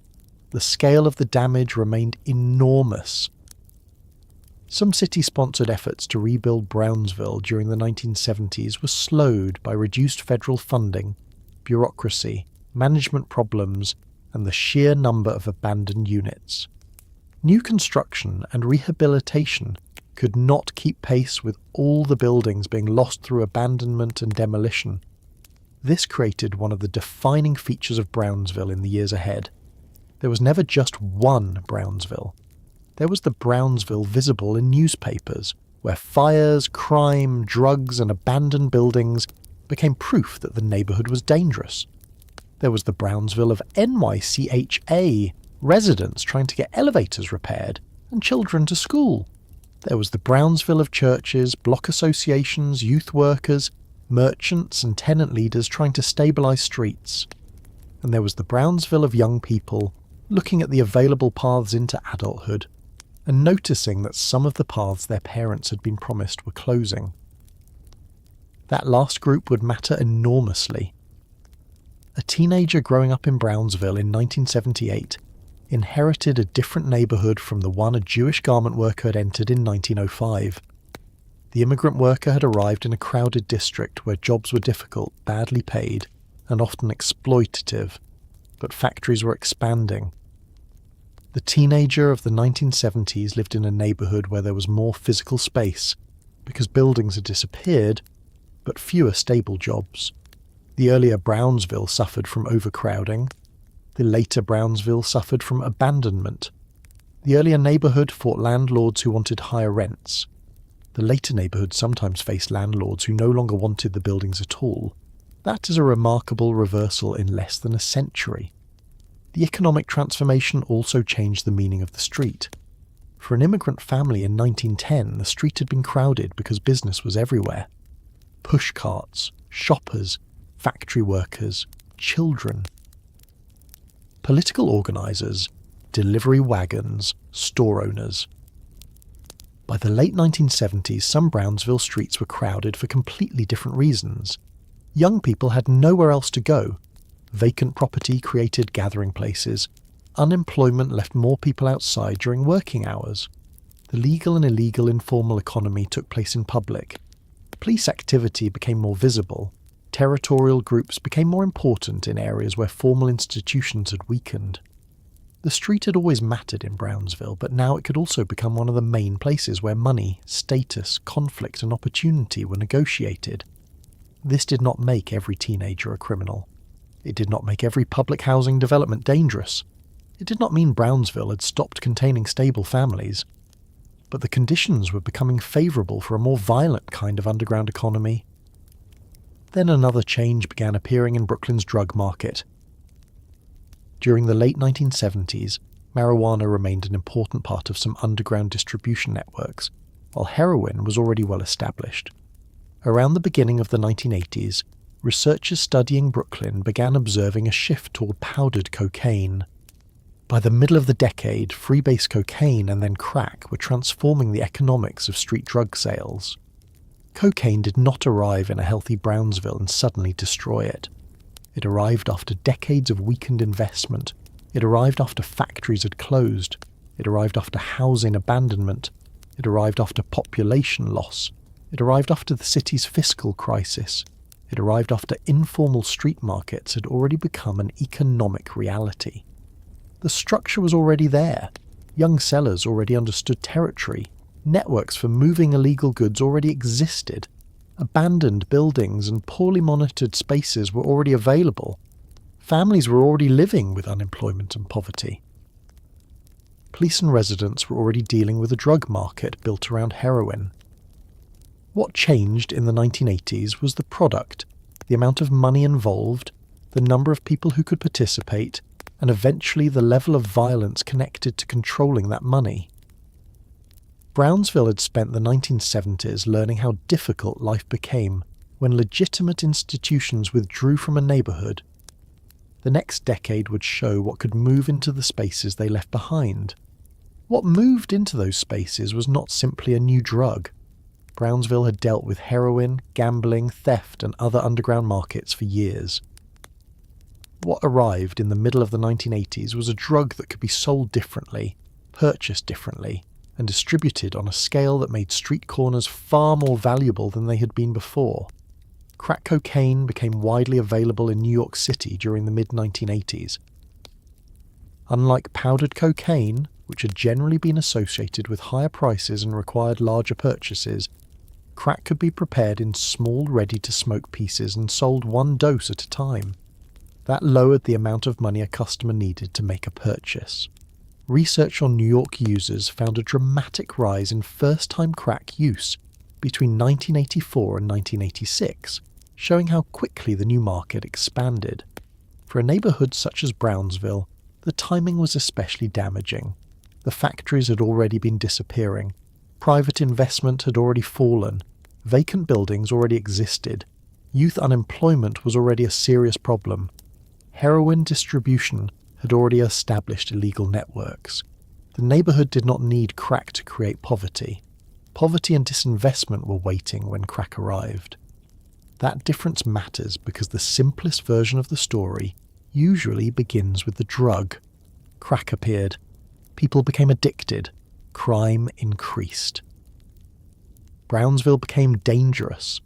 A: The scale of the damage remained enormous. Some city-sponsored efforts to rebuild Brownsville during the 1970s were slowed by reduced federal funding, bureaucracy, management problems, and the sheer number of abandoned units. New construction and rehabilitation could not keep pace with all the buildings being lost through abandonment and demolition. This created one of the defining features of Brownsville in the years ahead. There was never just one Brownsville. There was the Brownsville visible in newspapers, where fires, crime, drugs, and abandoned buildings became proof that the neighbourhood was dangerous. There was the Brownsville of NYCHA, residents trying to get elevators repaired, and children to school. There was the Brownsville of churches, block associations, youth workers, merchants and tenant leaders trying to stabilise streets. And there was the Brownsville of young people looking at the available paths into adulthood and noticing that some of the paths their parents had been promised were closing. That last group would matter enormously. A teenager growing up in Brownsville in 1978 inherited a different neighbourhood from the one a Jewish garment worker had entered in 1905. The immigrant worker had arrived in a crowded district where jobs were difficult, badly paid, and often exploitative, but factories were expanding. The The teenager of the 1970s lived in a neighbourhood where there was more physical space because buildings had disappeared, but fewer stable jobs. The earlier Brownsville suffered from overcrowding. The later Brownsville suffered from abandonment. The earlier neighbourhood fought landlords who wanted higher rents. The later neighbourhood sometimes faced landlords who no longer wanted the buildings at all. That is a remarkable reversal in less than a century. The economic transformation also changed the meaning of the street. For an immigrant family in 1910, the street had been crowded because business was everywhere. Pushcarts, shoppers, factory workers, children. Political organisers, delivery wagons, store owners. By the late 1970s, some Brownsville streets were crowded for completely different reasons. Young people had nowhere else to go. Vacant property created gathering places. Unemployment left more people outside during working hours. The legal and illegal informal economy took place in public. Police activity became more visible. Territorial groups became more important in areas where formal institutions had weakened. The street had always mattered in Brownsville, but now it could also become one of the main places where money, status, conflict and opportunity were negotiated. This did not make every teenager a criminal. It did not make every public housing development dangerous. It did not mean Brownsville had stopped containing stable families. But the conditions were becoming favourable for a more violent kind of underground economy. Then another change began appearing in Brooklyn's drug market. During the late 1970s, marijuana remained an important part of some underground distribution networks, while heroin was already well established. Around the beginning of the 1980s, researchers studying Brooklyn began observing a shift toward powdered cocaine. By the middle of the decade, freebase cocaine and then crack were transforming the economics of street drug sales. Cocaine did not arrive in a healthy Brownsville and suddenly destroy it. It arrived after decades of weakened investment. It arrived after factories had closed. It arrived after housing abandonment. It arrived after population loss. It arrived after the city's fiscal crisis. It arrived after informal street markets had already become an economic reality. The structure was already there. Young sellers already understood territory. Networks for moving illegal goods already existed. Abandoned buildings and poorly monitored spaces were already available. Families were already living with unemployment and poverty. Police and residents were already dealing with a drug market built around heroin. What changed in the 1980s was the product, the amount of money involved, the number of people who could participate, and eventually the level of violence connected to controlling that money. Brownsville had spent the 1970s learning how difficult life became when legitimate institutions withdrew from a neighbourhood. The next decade would show what could move into the spaces they left behind. What moved into those spaces was not simply a new drug. Brownsville had dealt with heroin, gambling, theft and other underground markets for years. What arrived in the middle of the 1980s was a drug that could be sold differently, purchased differently, and distributed on a scale that made street corners far more valuable than they had been before. Crack cocaine became widely available in New York City during the mid-1980s. Unlike powdered cocaine, which had generally been associated with higher prices and required larger purchases, crack could be prepared in small ready-to-smoke pieces and sold one dose at a time. That lowered the amount of money a customer needed to make a purchase. Research on New York users found a dramatic rise in first-time crack use between 1984 and 1986, showing how quickly the new market expanded. For a neighbourhood such as Brownsville, the timing was especially damaging. The factories had already been disappearing, private investment had already fallen, vacant buildings already existed, youth unemployment was already a serious problem. Heroin distribution had already established illegal networks. The neighbourhood did not need crack to create poverty. Poverty and disinvestment were waiting when crack arrived. That difference matters because the simplest version of the story usually begins with the drug. Crack appeared. People became addicted. Crime increased. Brownsville became dangerous.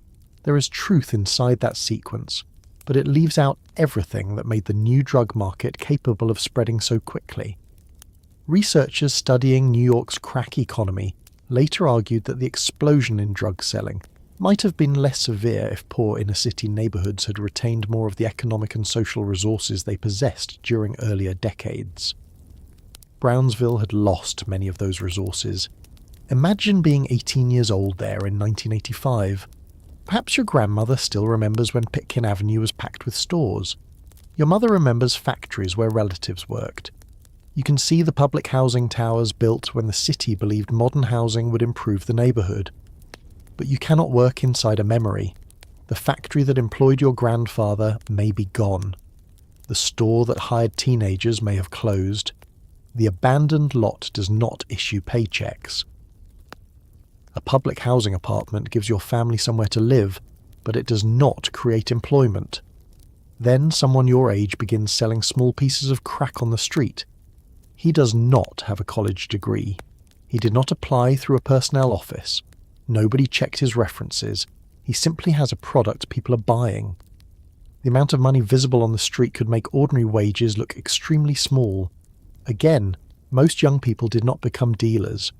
A: There is truth inside that sequence, but it leaves out everything that made the new drug market capable of spreading so quickly. Researchers studying New York's crack economy later argued that the explosion in drug selling might have been less severe if poor inner-city neighborhoods had retained more of the economic and social resources they possessed during earlier decades. Brownsville had lost many of those resources. Imagine being 18 years old there in 1985. Perhaps your grandmother still remembers when Pitkin Avenue was packed with stores. Your mother remembers factories where relatives worked. You can see the public housing towers built when the city believed modern housing would improve the neighborhood. But you cannot work inside a memory. The factory that employed your grandfather may be gone. The store that hired teenagers may have closed. The abandoned lot does not issue paychecks. A public housing apartment gives your family somewhere to live, but it does not create employment. Then someone your age begins selling small pieces of crack on the street. He does not have a college degree. He did not apply through a personnel office. Nobody checked his references. He simply has a product people are buying. The amount of money visible on the street could make ordinary wages look extremely small. Again, most young people did not become dealers.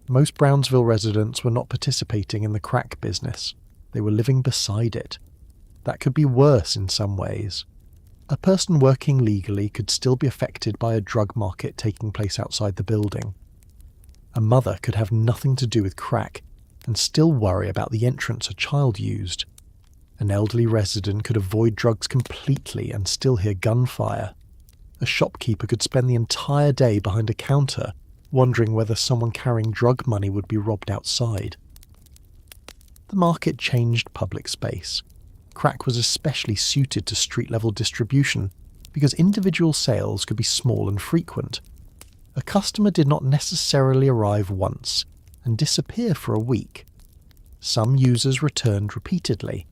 A: Most Brownsville residents were not participating in the crack business. They were living beside it. That could be worse in some ways. A person working legally could still be affected by a drug market taking place outside the building. A mother could have nothing to do with crack and still worry about the entrance a child used. An elderly resident could avoid drugs completely and still hear gunfire. A shopkeeper could spend the entire day behind a counter wondering whether someone carrying drug money would be robbed outside. The market changed public space. Crack was especially suited to street-level distribution because individual sales could be small and frequent. A customer did not necessarily arrive once and disappear for a week. Some users returned repeatedly.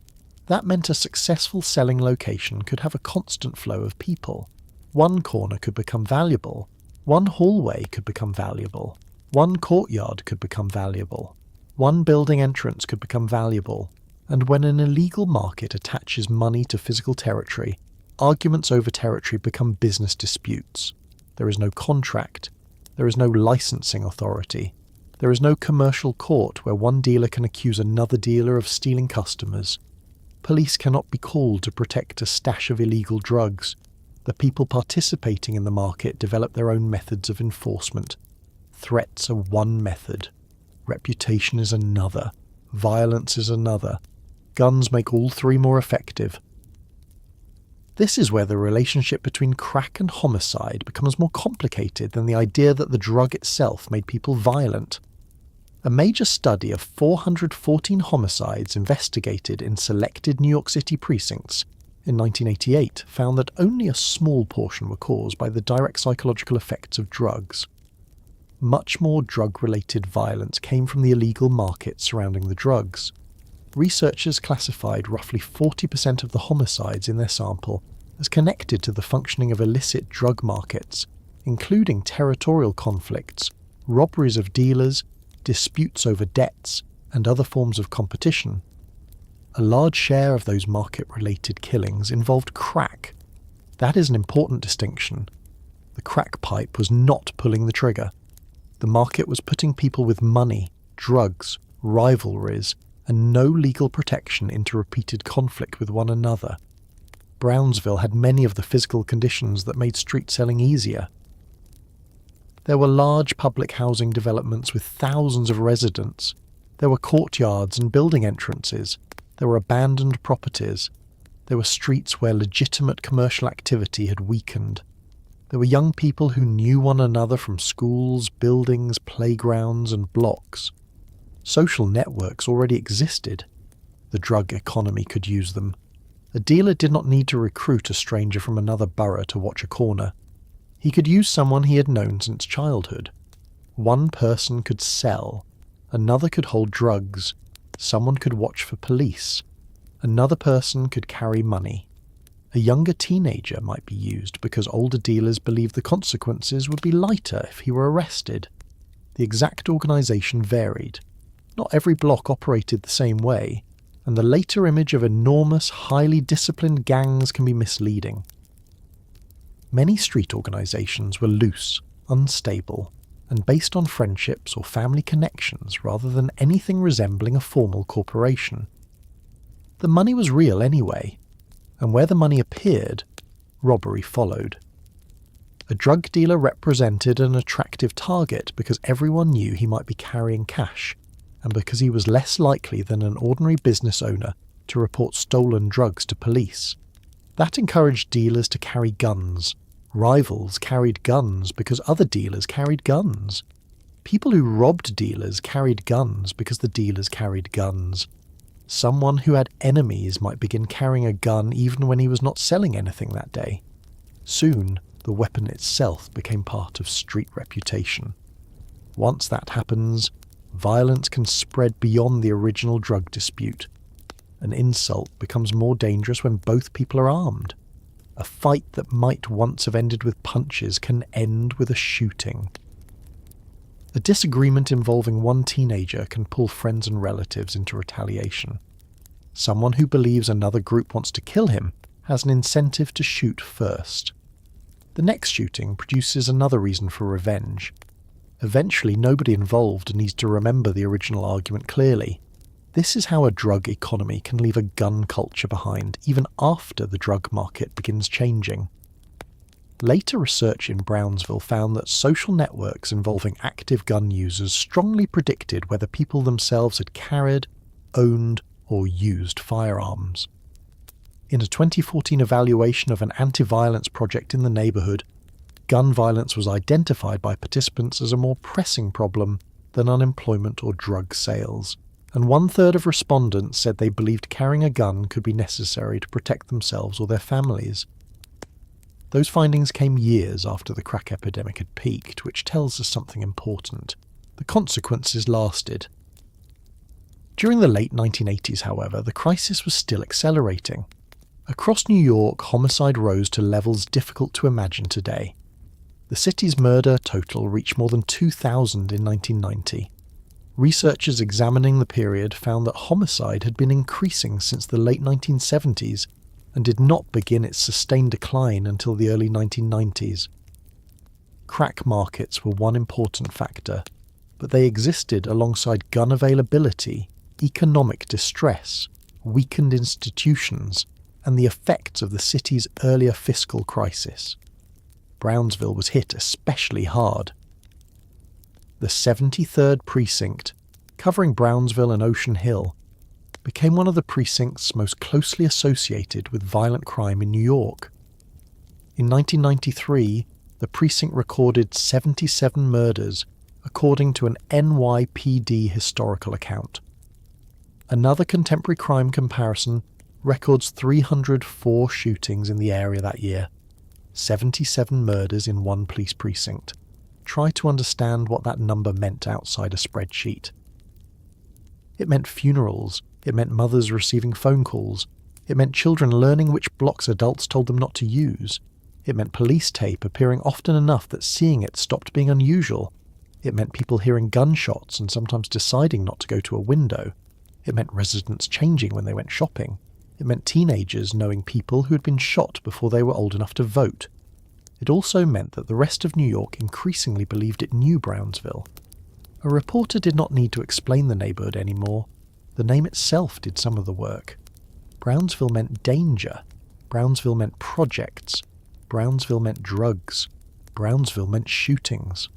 A: That meant a successful selling location could have a constant flow of people. One corner could become valuable. One hallway could become valuable. One courtyard could become valuable. One building entrance could become valuable. And when an illegal market attaches money to physical territory, arguments over territory become business disputes. There is no contract. There is no licensing authority. There is no commercial court where one dealer can accuse another dealer of stealing customers. Police cannot be called to protect a stash of illegal drugs. The people participating in the market develop their own methods of enforcement. Threats are one method. Reputation is another. Violence is another. Guns make all three more effective. This is where the relationship between crack and homicide becomes more complicated than the idea that the drug itself made people violent. A major study of 414 homicides investigated in selected New York City precincts in 1988 found that only a small portion were caused by the direct psychological effects of drugs. Much more drug-related violence came from the illegal market surrounding the drugs. Researchers classified roughly 40% of the homicides in their sample as connected to the functioning of illicit drug markets, including territorial conflicts, robberies of dealers, disputes over debts, and other forms of competition. A large share of those market-related killings involved crack. That is an important distinction. The crack pipe was not pulling the trigger. The market was putting people with money, drugs, rivalries, and no legal protection into repeated conflict with one another. Brownsville had many of the physical conditions that made street selling easier. There were large public housing developments with thousands of residents. There were courtyards and building entrances. There were abandoned properties. There were streets where legitimate commercial activity had weakened. There were young people who knew one another from schools, buildings, playgrounds, and blocks. Social networks already existed. The drug economy could use them. A dealer did not need to recruit a stranger from another borough to watch a corner. He could use someone he had known since childhood. One person could sell. Another could hold drugs. Someone could watch for police. Another person could carry money. A younger teenager might be used because older dealers believed the consequences would be lighter if he were arrested. The exact organisation varied. Not every block operated the same way, and the later image of enormous, highly disciplined gangs can be misleading. Many street organisations were loose, unstable and based on friendships or family connections rather than anything resembling a formal corporation. The money was real anyway, and where the money appeared, robbery followed. A drug dealer represented an attractive target because everyone knew he might be carrying cash, and because he was less likely than an ordinary business owner to report stolen drugs to police. That encouraged dealers to carry guns. Rivals carried guns because other dealers carried guns. People who robbed dealers carried guns because the dealers carried guns. Someone who had enemies might begin carrying a gun even when he was not selling anything that day. Soon, the weapon itself became part of street reputation. Once that happens, violence can spread beyond the original drug dispute. An insult becomes more dangerous when both people are armed. A fight that might once have ended with punches can end with a shooting. A disagreement involving one teenager can pull friends and relatives into retaliation. Someone who believes another group wants to kill him has an incentive to shoot first. The next shooting produces another reason for revenge. Eventually, nobody involved needs to remember the original argument clearly. This is how a drug economy can leave a gun culture behind, even after the drug market begins changing. Later research in Brownsville found that social networks involving active gun users strongly predicted whether people themselves had carried, owned, or used firearms. In a 2014 evaluation of an anti-violence project in the neighbourhood, gun violence was identified by participants as a more pressing problem than unemployment or drug sales, and 1/3 of respondents said they believed carrying a gun could be necessary to protect themselves or their families. Those findings came years after the crack epidemic had peaked, which tells us something important. The consequences lasted. During the late 1980s, however, the crisis was still accelerating. Across New York, homicide rose to levels difficult to imagine today. The city's murder total reached more than 2,000 in 1990. Researchers examining the period found that homicide had been increasing since the late 1970s and did not begin its sustained decline until the early 1990s. Crack markets were one important factor, but they existed alongside gun availability, economic distress, weakened institutions, and the effects of the city's earlier fiscal crisis. Brownsville was hit especially hard. The 73rd Precinct, covering Brownsville and Ocean Hill, became one of the precincts most closely associated with violent crime in New York. In 1993, the precinct recorded 77 murders, according to an NYPD historical account. Another contemporary crime comparison records 304 shootings in the area that year, 77 murders in one police precinct. Try to understand what that number meant outside a spreadsheet. It meant funerals, it meant mothers receiving phone calls, it meant children learning which blocks adults told them not to use, it meant police tape appearing often enough that seeing it stopped being unusual, it meant people hearing gunshots and sometimes deciding not to go to a window, it meant residents changing when they went shopping, it meant teenagers knowing people who had been shot before they were old enough to vote. It also meant that the rest of New York increasingly believed it knew Brownsville. A reporter did not need to explain the neighbourhood anymore. The name itself did some of the work. Brownsville meant danger. Brownsville meant projects. Brownsville meant drugs. Brownsville meant shootings.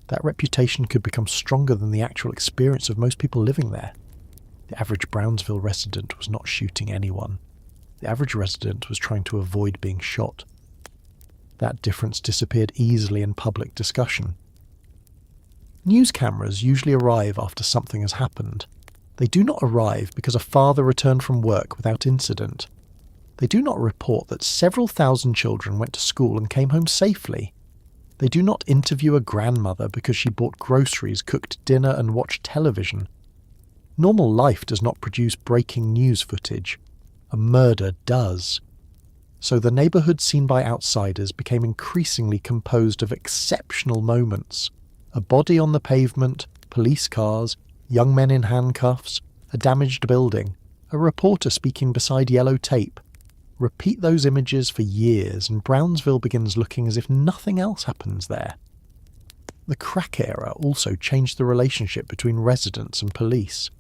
A: That reputation could become stronger than the actual experience of most people living there. The average Brownsville resident was not shooting anyone. The average resident was trying to avoid being shot. That difference disappeared easily in public discussion. News cameras usually arrive after something has happened. They do not arrive because a father returned from work without incident. They do not report that several thousand children went to school and came home safely. They do not interview a grandmother because she bought groceries, cooked dinner, and watched television. Normal life does not produce breaking news footage. A murder does. So the neighbourhood seen by outsiders became increasingly composed of exceptional moments. A body on the pavement, police cars, young men in handcuffs, a damaged building, a reporter speaking beside yellow tape. Repeat those images for years and Brownsville begins looking as if nothing else happens there. The crack era also changed the relationship between residents and police.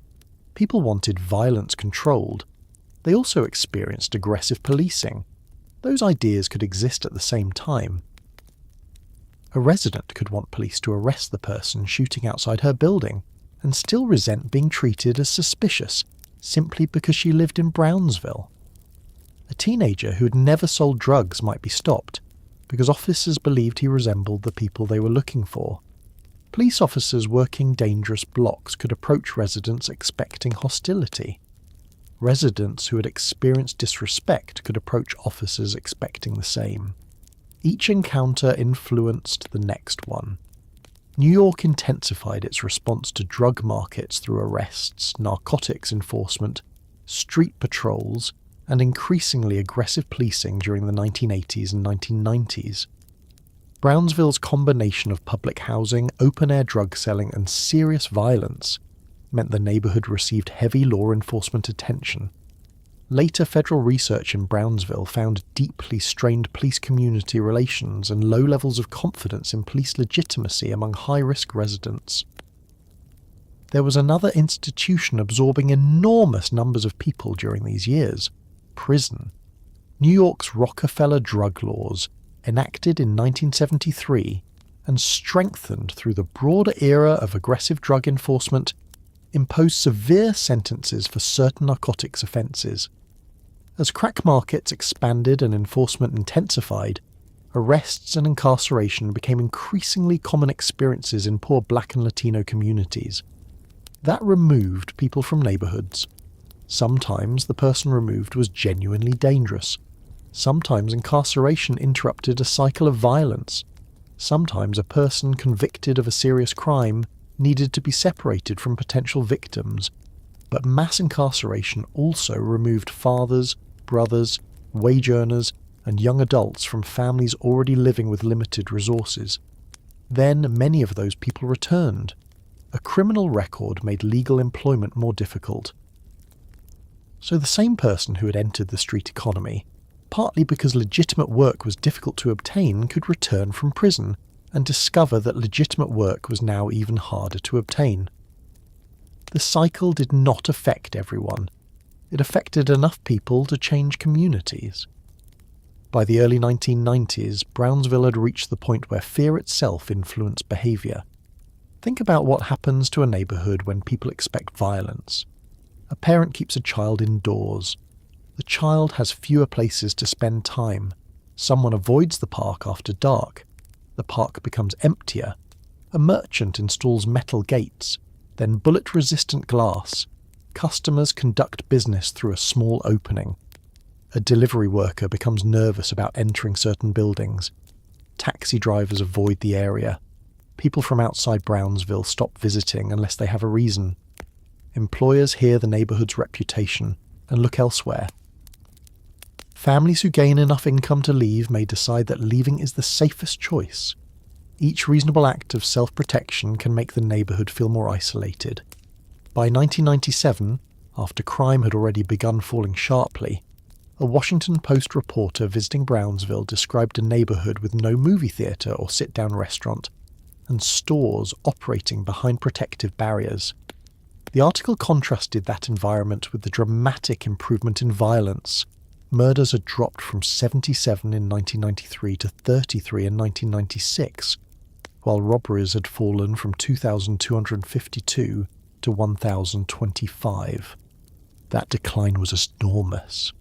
A: People wanted violence controlled. They also experienced aggressive policing. Those ideas could exist at the same time. A resident could want police to arrest the person shooting outside her building and still resent being treated as suspicious simply because she lived in Brownsville. A teenager who had never sold drugs might be stopped because officers believed he resembled the people they were looking for. Police officers working dangerous blocks could approach residents expecting hostility. Residents who had experienced disrespect could approach officers expecting the same. Each encounter influenced the next one. New York intensified its response to drug markets through arrests, narcotics enforcement, street patrols, and increasingly aggressive policing during the 1980s and 1990s. Brownsville's combination of public housing, open-air drug selling, and serious violence meant the neighborhood received heavy law enforcement attention. Later federal research in Brownsville found deeply strained police community relations and low levels of confidence in police legitimacy among high-risk residents. There was another institution absorbing enormous numbers of people during these years: prison. New York's Rockefeller drug laws, enacted in 1973 and strengthened through the broader era of aggressive drug enforcement, imposed severe sentences for certain narcotics offences. As crack markets expanded and enforcement intensified, arrests and incarceration became increasingly common experiences in poor Black and Latino communities. That removed people from neighbourhoods. Sometimes the person removed was genuinely dangerous. Sometimes incarceration interrupted a cycle of violence. Sometimes a person convicted of a serious crime needed to be separated from potential victims. But mass incarceration also removed fathers, brothers, wage earners, and young adults from families already living with limited resources. Then many of those people returned. A criminal record made legal employment more difficult. So the same person who had entered the street economy, partly because legitimate work was difficult to obtain, could return from prison and discover that legitimate work was now even harder to obtain. The cycle did not affect everyone. It affected enough people to change communities. By the early 1990s, Brownsville had reached the point where fear itself influenced behaviour. Think about what happens to a neighbourhood when people expect violence. A parent keeps a child indoors. The child has fewer places to spend time. Someone avoids the park after dark. The park becomes emptier. A merchant installs metal gates, then bullet-resistant glass. Customers conduct business through a small opening. A delivery worker becomes nervous about entering certain buildings. Taxi drivers avoid the area. People from outside Brownsville stop visiting unless they have a reason. Employers hear the neighbourhood's reputation and look elsewhere. Families who gain enough income to leave may decide that leaving is the safest choice. Each reasonable act of self-protection can make the neighbourhood feel more isolated. By 1997, after crime had already begun falling sharply, a Washington Post reporter visiting Brownsville described a neighbourhood with no movie theatre or sit-down restaurant, and stores operating behind protective barriers. The article contrasted that environment with the dramatic improvement in violence. Murders had dropped from 77 in 1993 to 33 in 1996, while robberies had fallen from 2,252 to 1,025. That decline was enormous,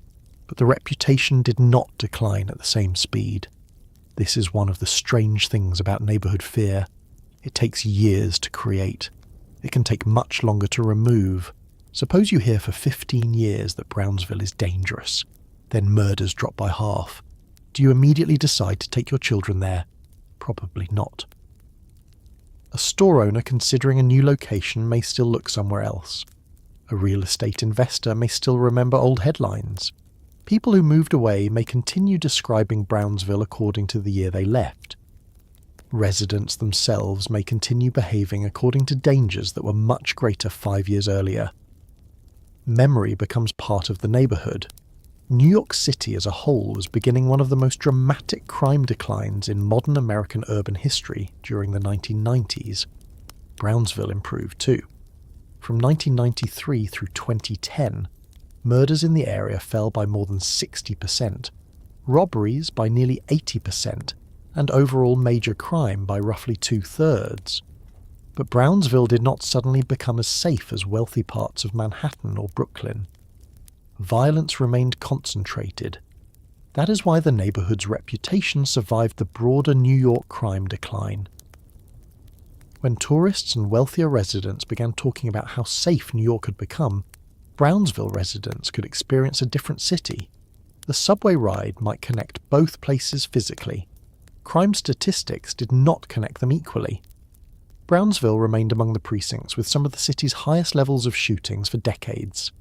A: but the reputation did not decline at the same speed. This is one of the strange things about neighbourhood fear. It takes years to create. It can take much longer to remove. Suppose you hear for 15 years that Brownsville is dangerous. Then murders drop by half. Do you immediately decide to take your children there? Probably not. A store owner considering a new location may still look somewhere else. A real estate investor may still remember old headlines. People who moved away may continue describing Brownsville according to the year they left. Residents themselves may continue behaving according to dangers that were much greater 5 years earlier. Memory becomes part of the neighbourhood. New York City as a whole was beginning one of the most dramatic crime declines in modern American urban history during the 1990s. Brownsville improved too. From 1993 through 2010, murders in the area fell by more than 60%, robberies by nearly 80%, and overall major crime by roughly 2/3. But Brownsville did not suddenly become as safe as wealthy parts of Manhattan or Brooklyn. Violence remained concentrated. That is why the neighborhood's reputation survived the broader New York crime decline. When tourists and wealthier residents began talking about how safe New York had become, Brownsville residents could experience a different city. The subway ride might connect both places physically. Crime statistics did not connect them equally. Brownsville remained among the precincts with some of the city's highest levels of shootings for decades.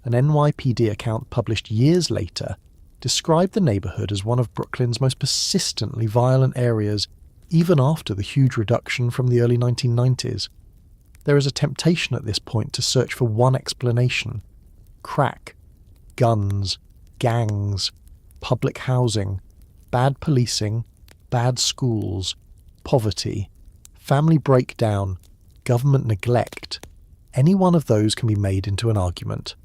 A: An NYPD account published years later described the neighborhood as one of Brooklyn's most persistently violent areas, even after the huge reduction from the early 1990s. There is a temptation at this point to search for one explanation: crack, guns, gangs, public housing, bad policing, bad schools, poverty, family breakdown, government neglect. Any one of those can be made into an argument.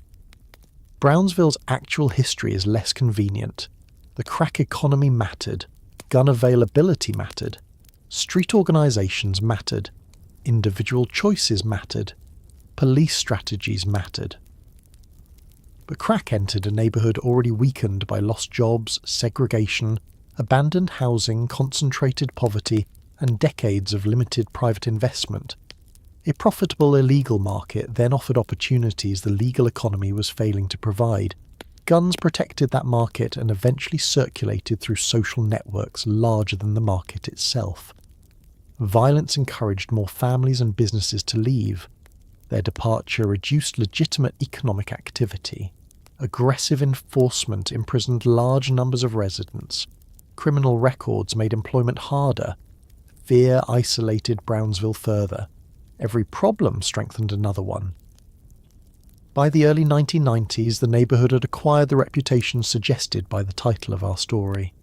A: Brownsville's actual history is less convenient. The crack economy mattered, gun availability mattered, street organizations mattered, individual choices mattered, police strategies mattered. But crack entered a neighborhood already weakened by lost jobs, segregation, abandoned housing, concentrated poverty, and decades of limited private investment. A profitable illegal market then offered opportunities the legal economy was failing to provide. Guns protected that market and eventually circulated through social networks larger than the market itself. Violence encouraged more families and businesses to leave. Their departure reduced legitimate economic activity. Aggressive enforcement imprisoned large numbers of residents. Criminal records made employment harder. Fear isolated Brownsville further. Every problem strengthened another one. By the early 1990s, the neighborhood had acquired the reputation suggested by the title of our story.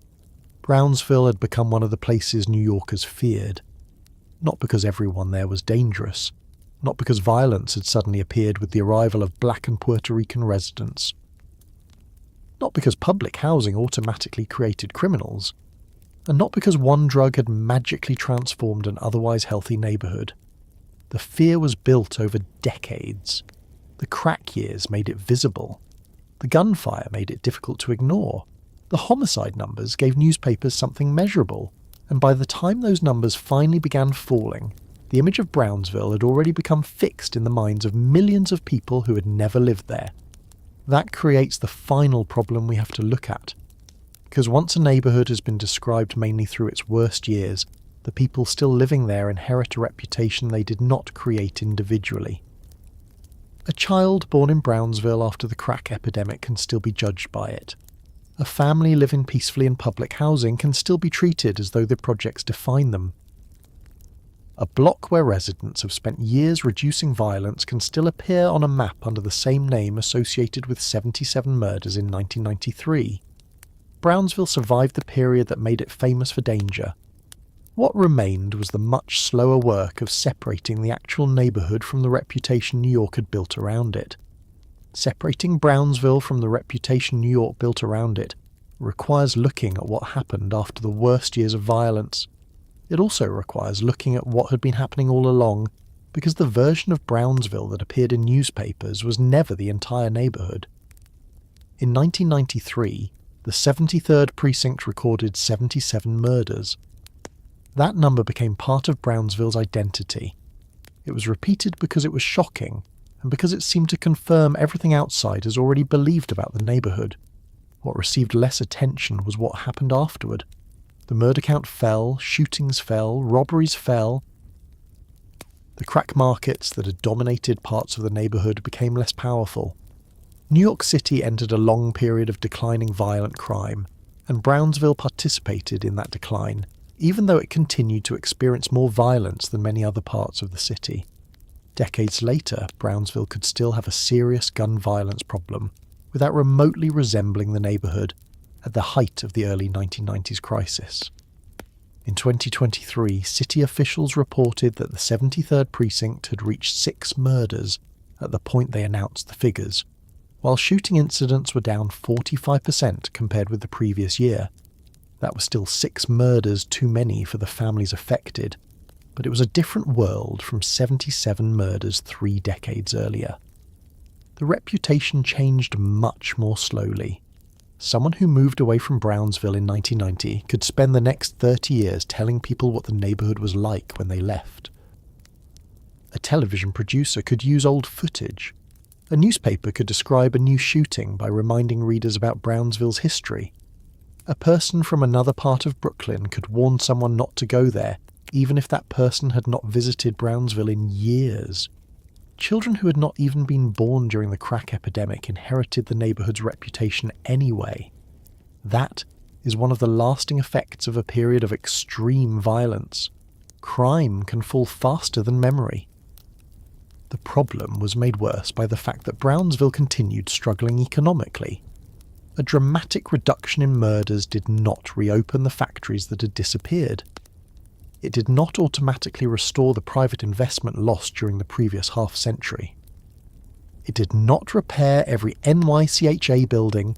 A: Brownsville had become one of the places New Yorkers feared. Not because everyone there was dangerous, not because violence had suddenly appeared with the arrival of Black and Puerto Rican residents, not because public housing automatically created criminals, and not because one drug had magically transformed an otherwise healthy neighborhood. The fear was built over decades. The crack years made it visible. The gunfire made it difficult to ignore. The homicide numbers gave newspapers something measurable, and by the time those numbers finally began falling, the image of Brownsville had already become fixed in the minds of millions of people who had never lived there. That creates the final problem we have to look at. Because once a neighborhood has been described mainly through its worst years, the people still living there inherit a reputation they did not create individually. A child born in Brownsville after the crack epidemic can still be judged by it. A family living peacefully in public housing can still be treated as though the projects define them. A block where residents have spent years reducing violence can still appear on a map under the same name associated with 77 murders in 1993. Brownsville survived the period that made it famous for danger. What remained was the much slower work of separating the actual neighborhood from the reputation New York had built around it. Separating Brownsville from the reputation New York built around it requires looking at what happened after the worst years of violence. It also requires looking at what had been happening all along, because the version of Brownsville that appeared in newspapers was never the entire neighborhood. In 1993, the 73rd Precinct recorded 77 murders. That number became part of Brownsville's identity. It was repeated because it was shocking, and because it seemed to confirm everything outsiders already believed about the neighborhood. What received less attention was what happened afterward. The murder count fell, shootings fell, robberies fell. The crack markets that had dominated parts of the neighborhood became less powerful. New York City entered a long period of declining violent crime, and Brownsville participated in that decline, even though it continued to experience more violence than many other parts of the city. Decades later, Brownsville could still have a serious gun violence problem, without remotely resembling the neighbourhood at the height of the early 1990s crisis. In 2023, city officials reported that the 73rd precinct had reached 6 murders at the point they announced the figures, while shooting incidents were down 45% compared with the previous year. That was still 6 murders too many for the families affected, but it was a different world from 77 murders 3 decades earlier. The reputation changed much more slowly. Someone who moved away from Brownsville in 1990 could spend the next 30 years telling people what the neighbourhood was like when they left. A television producer could use old footage. A newspaper could describe a new shooting by reminding readers about Brownsville's history. A person from another part of Brooklyn could warn someone not to go there, even if that person had not visited Brownsville in years. Children who had not even been born during the crack epidemic inherited the neighbourhood's reputation anyway. That is one of the lasting effects of a period of extreme violence. Crime can fall faster than memory. The problem was made worse by the fact that Brownsville continued struggling economically. A dramatic reduction in murders did not reopen the factories that had disappeared. It did not automatically restore the private investment lost during the previous half-century. It did not repair every NYCHA building,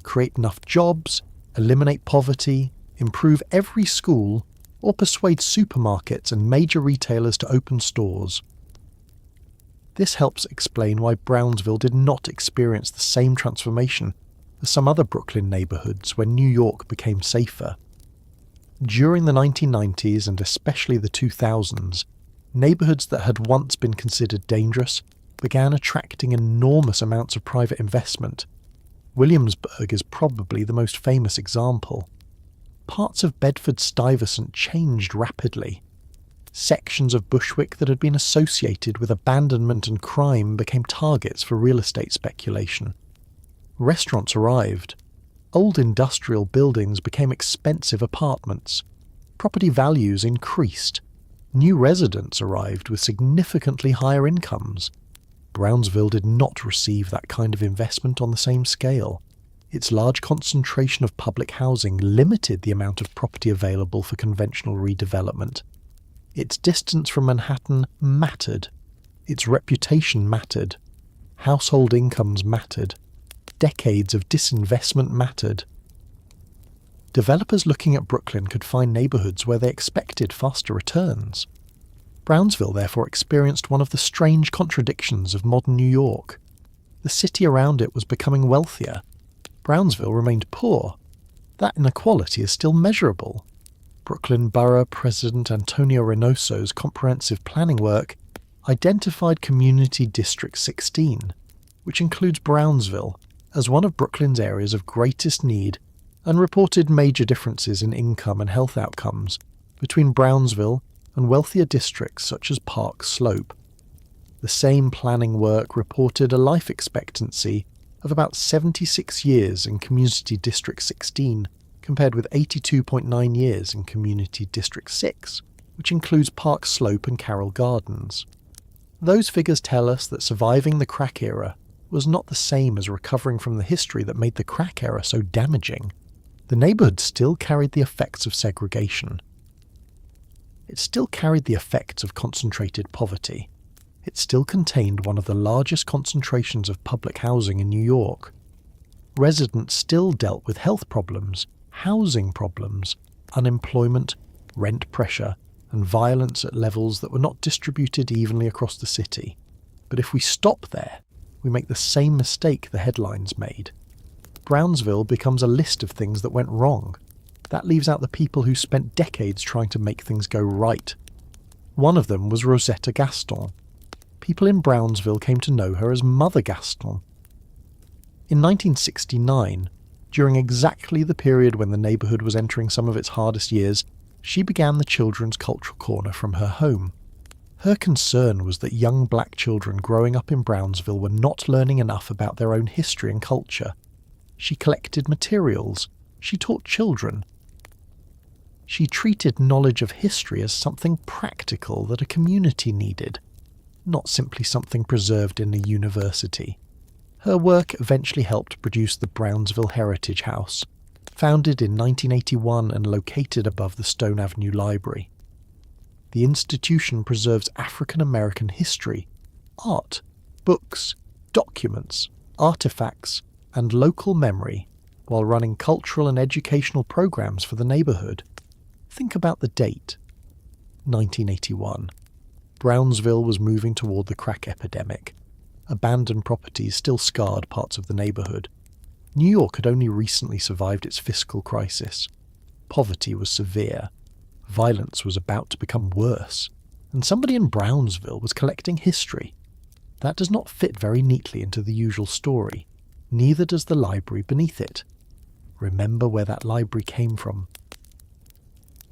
A: create enough jobs, eliminate poverty, improve every school, or persuade supermarkets and major retailers to open stores. This helps explain why Brownsville did not experience the same transformation as some other Brooklyn neighbourhoods when New York became safer. During the 1990s and especially the 2000s, neighbourhoods that had once been considered dangerous began attracting enormous amounts of private investment. Williamsburg is probably the most famous example. Parts of Bedford-Stuyvesant changed rapidly. Sections of Bushwick that had been associated with abandonment and crime became targets for real estate speculation. Restaurants arrived. Old industrial buildings became expensive apartments. Property values increased. New residents arrived with significantly higher incomes. Brownsville did not receive that kind of investment on the same scale. Its large concentration of public housing limited the amount of property available for conventional redevelopment. Its distance from Manhattan mattered. Its reputation mattered. Household incomes mattered. Decades of disinvestment mattered. Developers looking at Brooklyn could find neighbourhoods where they expected faster returns. Brownsville therefore experienced one of the strange contradictions of modern New York. The city around it was becoming wealthier. Brownsville remained poor. That inequality is still measurable. Brooklyn Borough President Antonio Reynoso's comprehensive planning work identified Community District 16, which includes Brownsville, as one of Brooklyn's areas of greatest need, and reported major differences in income and health outcomes between Brownsville and wealthier districts such as Park Slope. The same planning work reported a life expectancy of about 76 years in Community District 16, compared with 82.9 years in Community District 6, which includes Park Slope and Carroll Gardens. Those figures tell us that surviving the crack era was not the same as recovering from the history that made the crack era so damaging. The neighbourhood still carried the effects of segregation. It still carried the effects of concentrated poverty. It still contained one of the largest concentrations of public housing in New York. Residents still dealt with health problems, housing problems, unemployment, rent pressure, and violence at levels that were not distributed evenly across the city. But if we stop there, we make the same mistake the headlines made. Brownsville becomes a list of things that went wrong. That leaves out the people who spent decades trying to make things go right. One of them was Rosetta Gaston. People in Brownsville came to know her as Mother Gaston. In 1969, during exactly the period when the neighbourhood was entering some of its hardest years, she began the Children's Cultural Corner from her home. Her concern was that young black children growing up in Brownsville were not learning enough about their own history and culture. She collected materials. She taught children. She treated knowledge of history as something practical that a community needed, not simply something preserved in a university. Her work eventually helped produce the Brownsville Heritage House, founded in 1981 and located above the Stone Avenue Library. The institution preserves African American history, art, books, documents, artifacts, and local memory while running cultural and educational programs for the neighborhood. Think about the date. 1981. Brownsville was moving toward the crack epidemic. Abandoned properties still scarred parts of the neighborhood. New York had only recently survived its fiscal crisis. Poverty was severe. Violence was about to become worse. And somebody in Brownsville was collecting history. That does not fit very neatly into the usual story. Neither does the library beneath it. Remember where that library came from.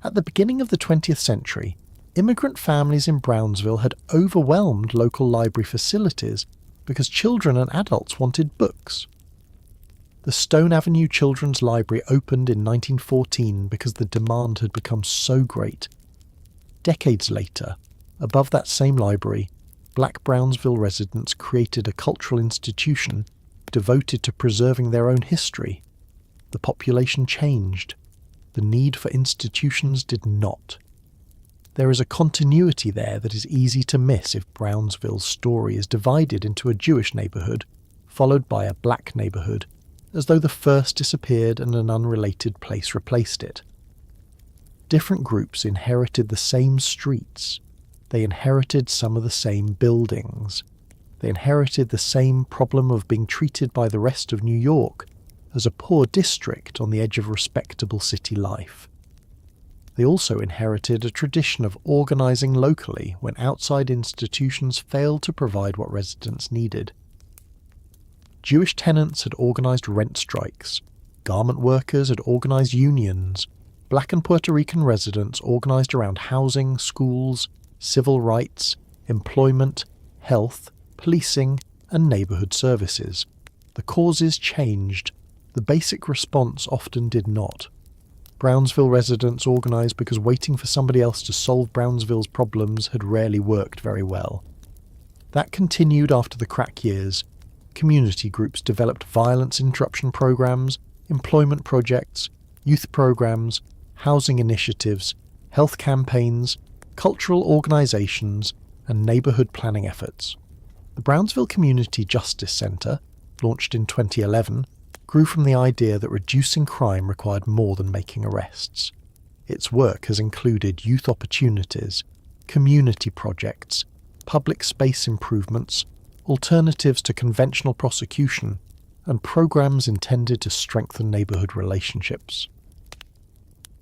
A: At the beginning of the 20th century, immigrant families in Brownsville had overwhelmed local library facilities because children and adults wanted books. The Stone Avenue Children's Library opened in 1914 because the demand had become so great. Decades later, above that same library, Black Brownsville residents created a cultural institution devoted to preserving their own history. The population changed. The need for institutions did not. There is a continuity there that is easy to miss if Brownsville's story is divided into a Jewish neighborhood, followed by a black neighborhood, as though the first disappeared and an unrelated place replaced it. Different groups inherited the same streets. They inherited some of the same buildings. They inherited the same problem of being treated by the rest of New York as a poor district on the edge of respectable city life. They also inherited a tradition of organizing locally when outside institutions failed to provide what residents needed. Jewish tenants had organized rent strikes. Garment workers had organized unions. Black and Puerto Rican residents organized around housing, schools, civil rights, employment, health, policing, and neighborhood services. The causes changed. The basic response often did not. Brownsville residents organized because waiting for somebody else to solve Brownsville's problems had rarely worked very well. That continued after the crack years. Community groups developed violence interruption programs, employment projects, youth programs, housing initiatives, health campaigns, cultural organizations, and neighborhood planning efforts. The Brownsville Community Justice Center, launched in 2011, grew from the idea that reducing crime required more than making arrests. Its work has included youth opportunities, community projects, public space improvements, alternatives to conventional prosecution, and programs intended to strengthen neighborhood relationships.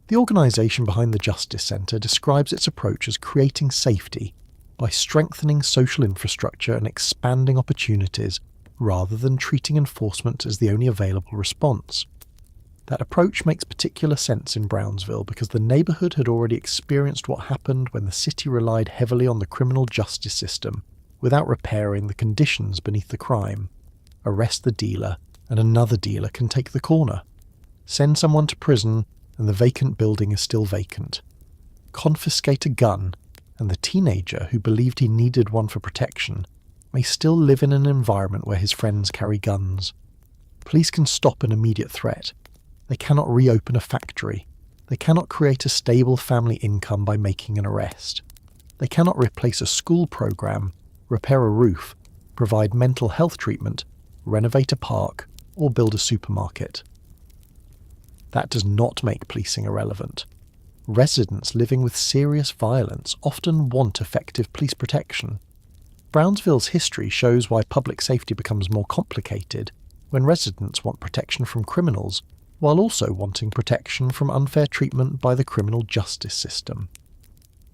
A: The organization behind the Justice Center describes its approach as creating safety by strengthening social infrastructure and expanding opportunities rather than treating enforcement as the only available response. That approach makes particular sense in Brownsville because the neighborhood had already experienced what happened when the city relied heavily on the criminal justice system without repairing the conditions beneath the crime. Arrest the dealer, and another dealer can take the corner. Send someone to prison, and the vacant building is still vacant. Confiscate a gun, and the teenager who believed he needed one for protection may still live in an environment where his friends carry guns. Police can stop an immediate threat. They cannot reopen a factory. They cannot create a stable family income by making an arrest. They cannot replace a school program, repair a roof, provide mental health treatment, renovate a park, or build a supermarket. That does not make policing irrelevant. Residents living with serious violence often want effective police protection. Brownsville's history shows why public safety becomes more complicated when residents want protection from criminals, while also wanting protection from unfair treatment by the criminal justice system.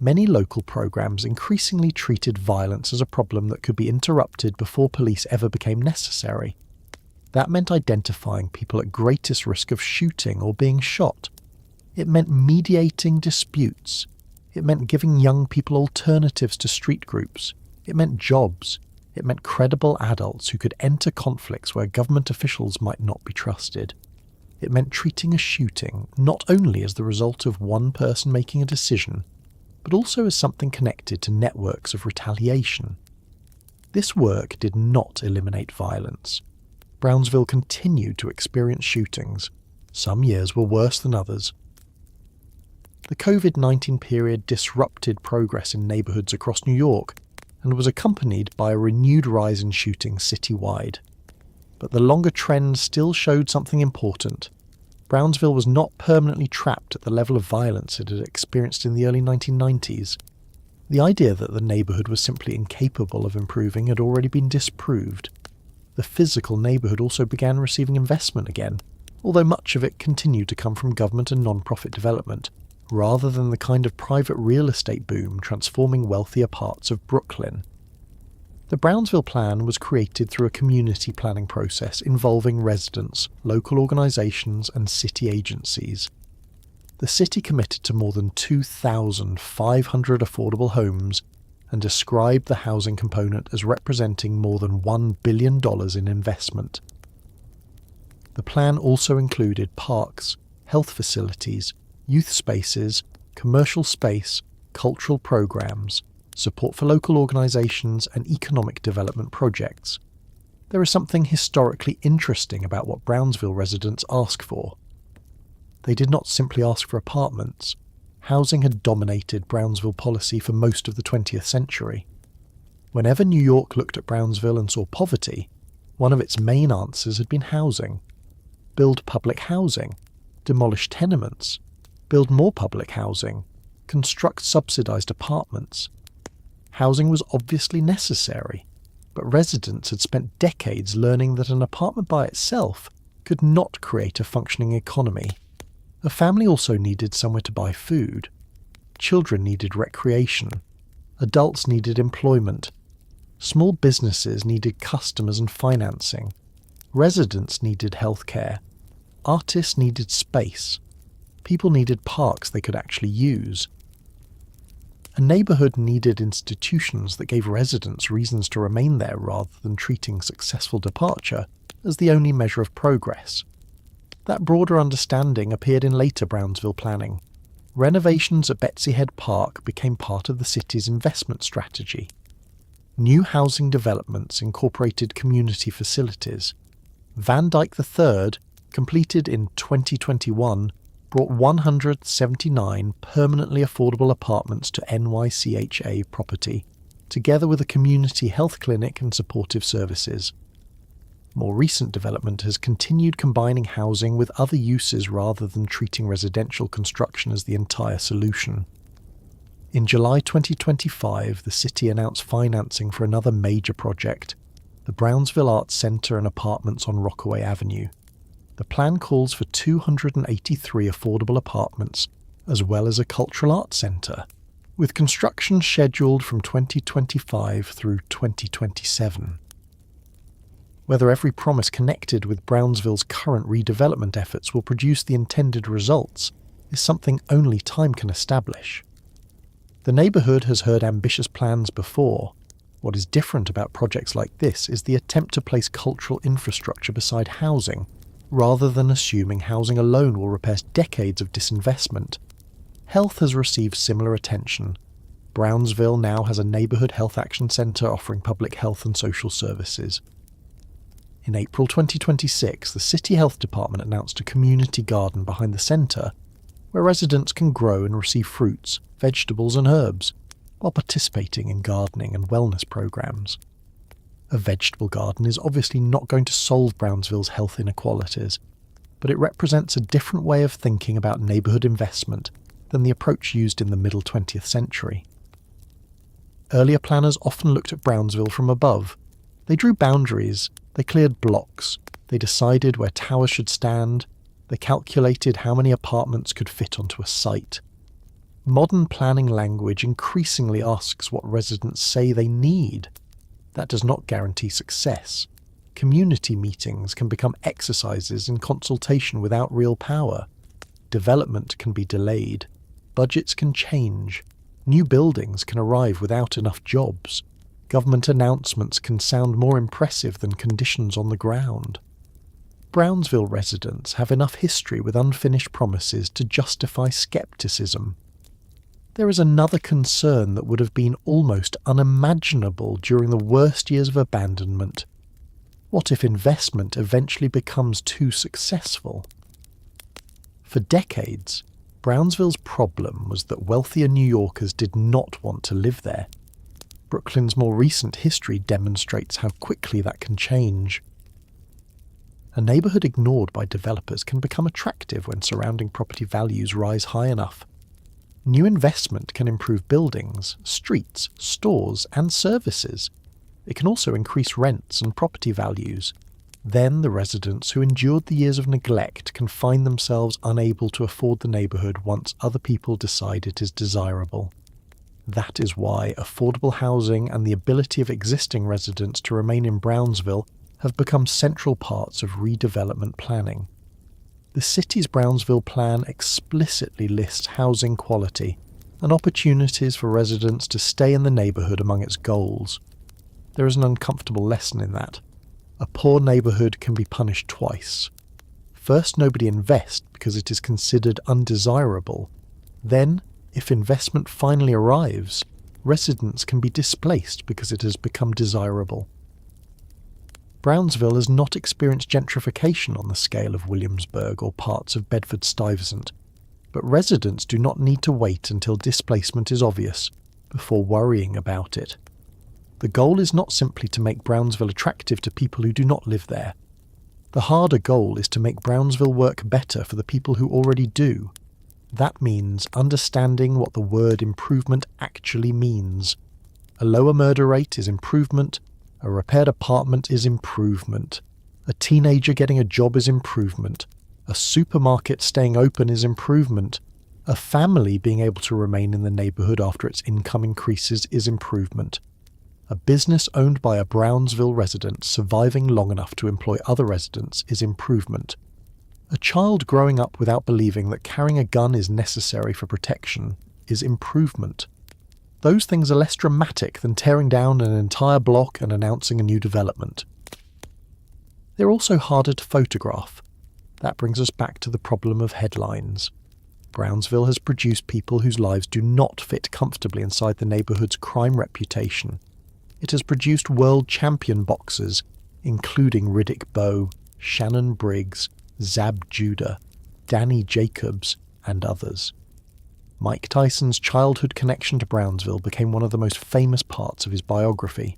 A: Many local programs increasingly treated violence as a problem that could be interrupted before police ever became necessary. That meant identifying people at greatest risk of shooting or being shot. It meant mediating disputes. It meant giving young people alternatives to street groups. It meant jobs. It meant credible adults who could enter conflicts where government officials might not be trusted. It meant treating a shooting not only as the result of one person making a decision, but also as something connected to networks of retaliation. This work did not eliminate violence. Brownsville continued to experience shootings. Some years were worse than others. The COVID-19 period disrupted progress in neighbourhoods across New York and was accompanied by a renewed rise in shootings citywide. But the longer trend still showed something important. Brownsville was not permanently trapped at the level of violence it had experienced in the early 1990s. The idea that the neighbourhood was simply incapable of improving had already been disproved. The physical neighbourhood also began receiving investment again, although much of it continued to come from government and non-profit development, rather than the kind of private real estate boom transforming wealthier parts of Brooklyn. The Brownsville Plan was created through a community planning process involving residents, local organisations and city agencies. The city committed to more than 2,500 affordable homes and described the housing component as representing more than $1 billion in investment. The plan also included parks, health facilities, youth spaces, commercial space, cultural programs, support for local organisations and economic development projects. There is something historically interesting about what Brownsville residents ask for. They did not simply ask for apartments. Housing had dominated Brownsville policy for most of the 20th century. Whenever New York looked at Brownsville and saw poverty, one of its main answers had been housing. Build public housing, demolish tenements, build more public housing, construct subsidised apartments. Housing was obviously necessary, but residents had spent decades learning that an apartment by itself could not create a functioning economy. A family also needed somewhere to buy food. Children needed recreation. Adults needed employment. Small businesses needed customers and financing. Residents needed healthcare. Artists needed space. People needed parks they could actually use. A neighbourhood needed institutions that gave residents reasons to remain there rather than treating successful departure as the only measure of progress. That broader understanding appeared in later Brownsville planning. Renovations at Betsy Head Park became part of the city's investment strategy. New housing developments incorporated community facilities. Van Dyke III, completed in 2021, brought 179 permanently affordable apartments to NYCHA property, together with a community health clinic and supportive services. More recent development has continued combining housing with other uses rather than treating residential construction as the entire solution. In July 2025, the city announced financing for another major project, the Brownsville Arts Centre and apartments on Rockaway Avenue. The plan calls for 283 affordable apartments, as well as a cultural arts centre, with construction scheduled from 2025 through 2027. Whether every promise connected with Brownsville's current redevelopment efforts will produce the intended results is something only time can establish. The neighbourhood has heard ambitious plans before. What is different about projects like this is the attempt to place cultural infrastructure beside housing, rather than assuming housing alone will repair decades of disinvestment. Health has received similar attention. Brownsville now has a neighbourhood health action centre offering public health and social services. In April 2026, the City Health Department announced a community garden behind the centre, where residents can grow and receive fruits, vegetables and herbs, while participating in gardening and wellness programs. A vegetable garden is obviously not going to solve Brownsville's health inequalities, but it represents a different way of thinking about neighbourhood investment than the approach used in the middle 20th century. Earlier planners often looked at Brownsville from above. They drew boundaries, they cleared blocks, they decided where towers should stand, they calculated how many apartments could fit onto a site. Modern planning language increasingly asks what residents say they need. That does not guarantee success. Community meetings can become exercises in consultation without real power. Development can be delayed. Budgets can change. New buildings can arrive without enough jobs. Government announcements can sound more impressive than conditions on the ground. Brownsville residents have enough history with unfinished promises to justify skepticism. There is another concern that would have been almost unimaginable during the worst years of abandonment. What if investment eventually becomes too successful? For decades, Brownsville's problem was that wealthier New Yorkers did not want to live there. Brooklyn's more recent history demonstrates how quickly that can change. A neighbourhood ignored by developers can become attractive when surrounding property values rise high enough. New investment can improve buildings, streets, stores, and services. It can also increase rents and property values. Then the residents who endured the years of neglect can find themselves unable to afford the neighbourhood once other people decide it is desirable. That is why affordable housing and the ability of existing residents to remain in Brownsville have become central parts of redevelopment planning. The city's Brownsville plan explicitly lists housing quality and opportunities for residents to stay in the neighbourhood among its goals. There is an uncomfortable lesson in that. A poor neighbourhood can be punished twice. First, nobody invests because it is considered undesirable. Then, if investment finally arrives, residents can be displaced because it has become desirable. Brownsville has not experienced gentrification on the scale of Williamsburg or parts of Bedford-Stuyvesant, but residents do not need to wait until displacement is obvious before worrying about it. The goal is not simply to make Brownsville attractive to people who do not live there. The harder goal is to make Brownsville work better for the people who already do. That means understanding what the word improvement actually means. A lower murder rate is improvement. A repaired apartment is improvement. A teenager getting a job is improvement. A supermarket staying open is improvement. A family being able to remain in the neighbourhood after its income increases is improvement. A business owned by a Brownsville resident surviving long enough to employ other residents is improvement. A child growing up without believing that carrying a gun is necessary for protection is improvement. Those things are less dramatic than tearing down an entire block and announcing a new development. They're also harder to photograph. That brings us back to the problem of headlines. Brownsville has produced people whose lives do not fit comfortably inside the neighbourhood's crime reputation. It has produced world champion boxers, including Riddick Bowe, Shannon Briggs, Zab Judah, Danny Jacobs, and others. Mike Tyson's childhood connection to Brownsville became one of the most famous parts of his biography.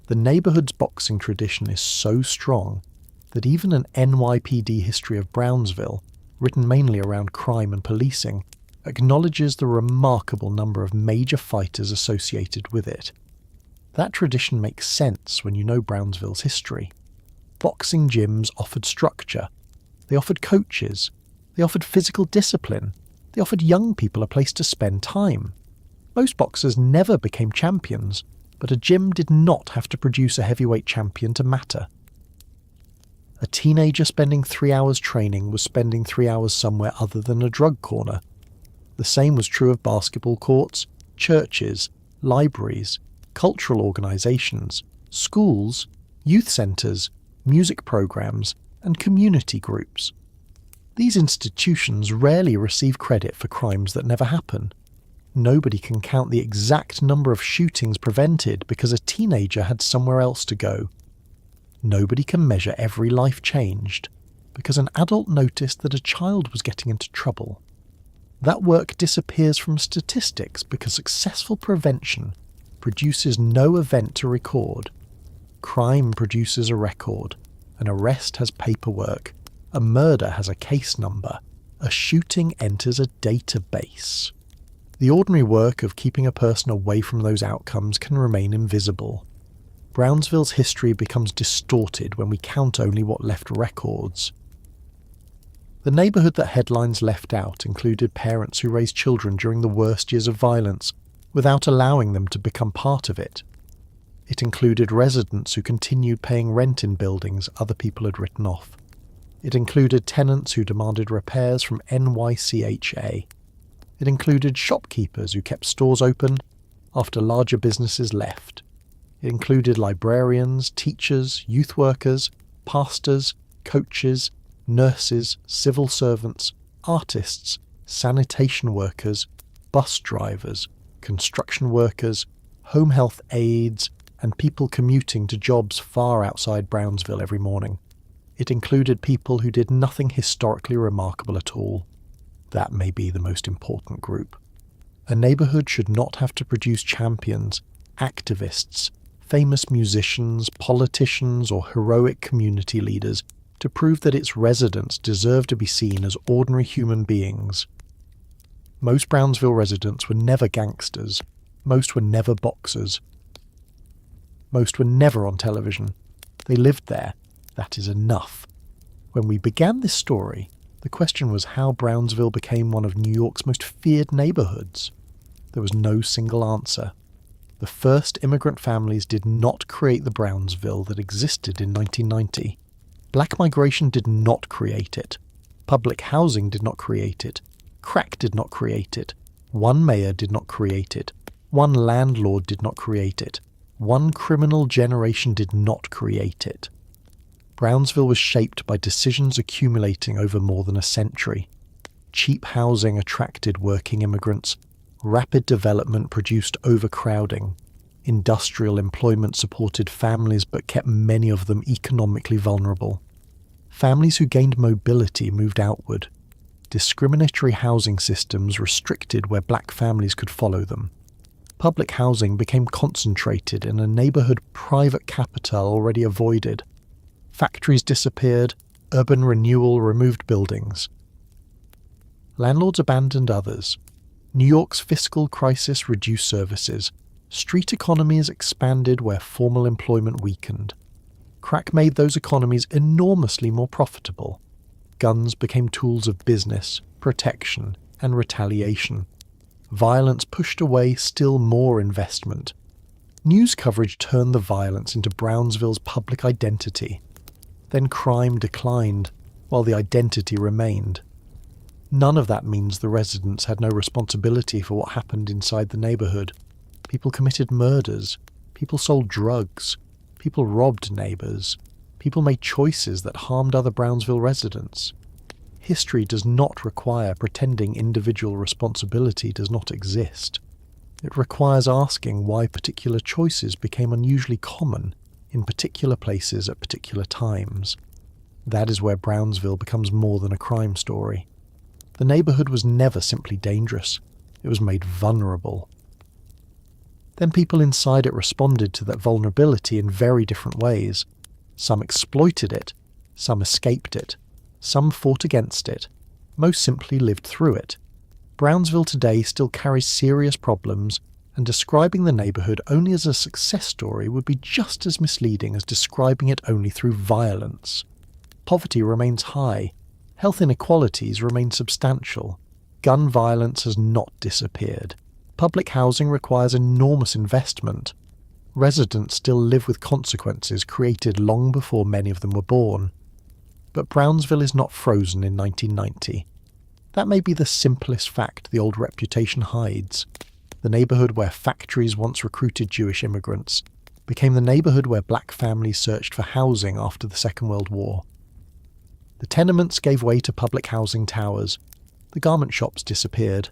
A: The neighbourhood's boxing tradition is so strong that even an NYPD history of Brownsville, written mainly around crime and policing, acknowledges the remarkable number of major fighters associated with it. That tradition makes sense when you know Brownsville's history. Boxing gyms offered structure. They offered coaches. They offered physical discipline. They offered young people a place to spend time. Most boxers never became champions, but a gym did not have to produce a heavyweight champion to matter. A teenager spending 3 hours training was spending 3 hours somewhere other than a drug corner. The same was true of basketball courts, churches, libraries, cultural organisations, schools, youth centres, music programmes, and community groups. These institutions rarely receive credit for crimes that never happen. Nobody can count the exact number of shootings prevented because a teenager had somewhere else to go. Nobody can measure every life changed because an adult noticed that a child was getting into trouble. That work disappears from statistics because successful prevention produces no event to record. Crime produces a record. An arrest has paperwork. A murder has a case number. A shooting enters a database. The ordinary work of keeping a person away from those outcomes can remain invisible. Brownsville's history becomes distorted when we count only what left records. The neighbourhood that headlines left out included parents who raised children during the worst years of violence without allowing them to become part of it. It included residents who continued paying rent in buildings other people had written off. It included tenants who demanded repairs from NYCHA. It included shopkeepers who kept stores open after larger businesses left. It included librarians, teachers, youth workers, pastors, coaches, nurses, civil servants, artists, sanitation workers, bus drivers, construction workers, home health aides, and people commuting to jobs far outside Brownsville every morning. It included people who did nothing historically remarkable at all. That may be the most important group. A neighborhood should not have to produce champions, activists, famous musicians, politicians, or heroic community leaders to prove that its residents deserve to be seen as ordinary human beings. Most Brownsville residents were never gangsters. Most were never boxers. Most were never on television. They lived there. That is enough. When we began this story, the question was how Brownsville became one of New York's most feared neighborhoods. There was no single answer. The first immigrant families did not create the Brownsville that existed in 1990. Black migration did not create it. Public housing did not create it. Crack did not create it. One mayor did not create it. One landlord did not create it. One criminal generation did not create it. Brownsville was shaped by decisions accumulating over more than a century. Cheap housing attracted working immigrants. Rapid development produced overcrowding. Industrial employment supported families but kept many of them economically vulnerable. Families who gained mobility moved outward. Discriminatory housing systems restricted where black families could follow them. Public housing became concentrated in a neighborhood private capital already avoided. Factories disappeared, urban renewal removed buildings. Landlords abandoned others. New York's fiscal crisis reduced services. Street economies expanded where formal employment weakened. Crack made those economies enormously more profitable. Guns became tools of business, protection, and retaliation. Violence pushed away still more investment. News coverage turned the violence into Brownsville's public identity. Then crime declined, while the identity remained. None of that means the residents had no responsibility for what happened inside the neighborhood. People committed murders. People sold drugs. People robbed neighbors. People made choices that harmed other Brownsville residents. History does not require pretending individual responsibility does not exist. It requires asking why particular choices became unusually common in particular places at particular times. That is where Brownsville becomes more than a crime story. The neighborhood was never simply dangerous. It was made vulnerable. Then people inside it responded to that vulnerability in very different ways. Some exploited it. Some escaped it. Some fought against it. Most simply lived through it. Brownsville today still carries serious problems, and describing the neighborhood only as a success story would be just as misleading as describing it only through violence. Poverty remains high. Health inequalities remain substantial. Gun violence has not disappeared. Public housing requires enormous investment. Residents still live with consequences created long before many of them were born. But Brownsville is not frozen in 1990. That may be the simplest fact the old reputation hides. The neighborhood where factories once recruited Jewish immigrants became the neighborhood where black families searched for housing after the Second World War. The tenements gave way to public housing towers. The garment shops disappeared.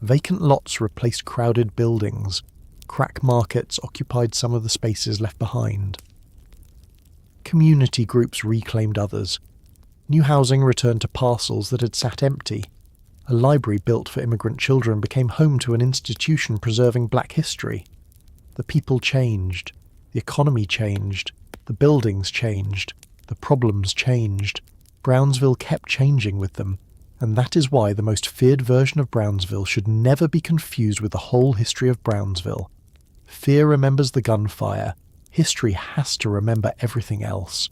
A: Vacant lots replaced crowded buildings. Crack markets occupied some of the spaces left behind. Community groups reclaimed others. New housing returned to parcels that had sat empty. A library built for immigrant children became home to an institution preserving black history. The people changed. The economy changed. The buildings changed. The problems changed. Brownsville kept changing with them, and that is why the most feared version of Brownsville should never be confused with the whole history of Brownsville. Fear remembers the gunfire. History has to remember everything else.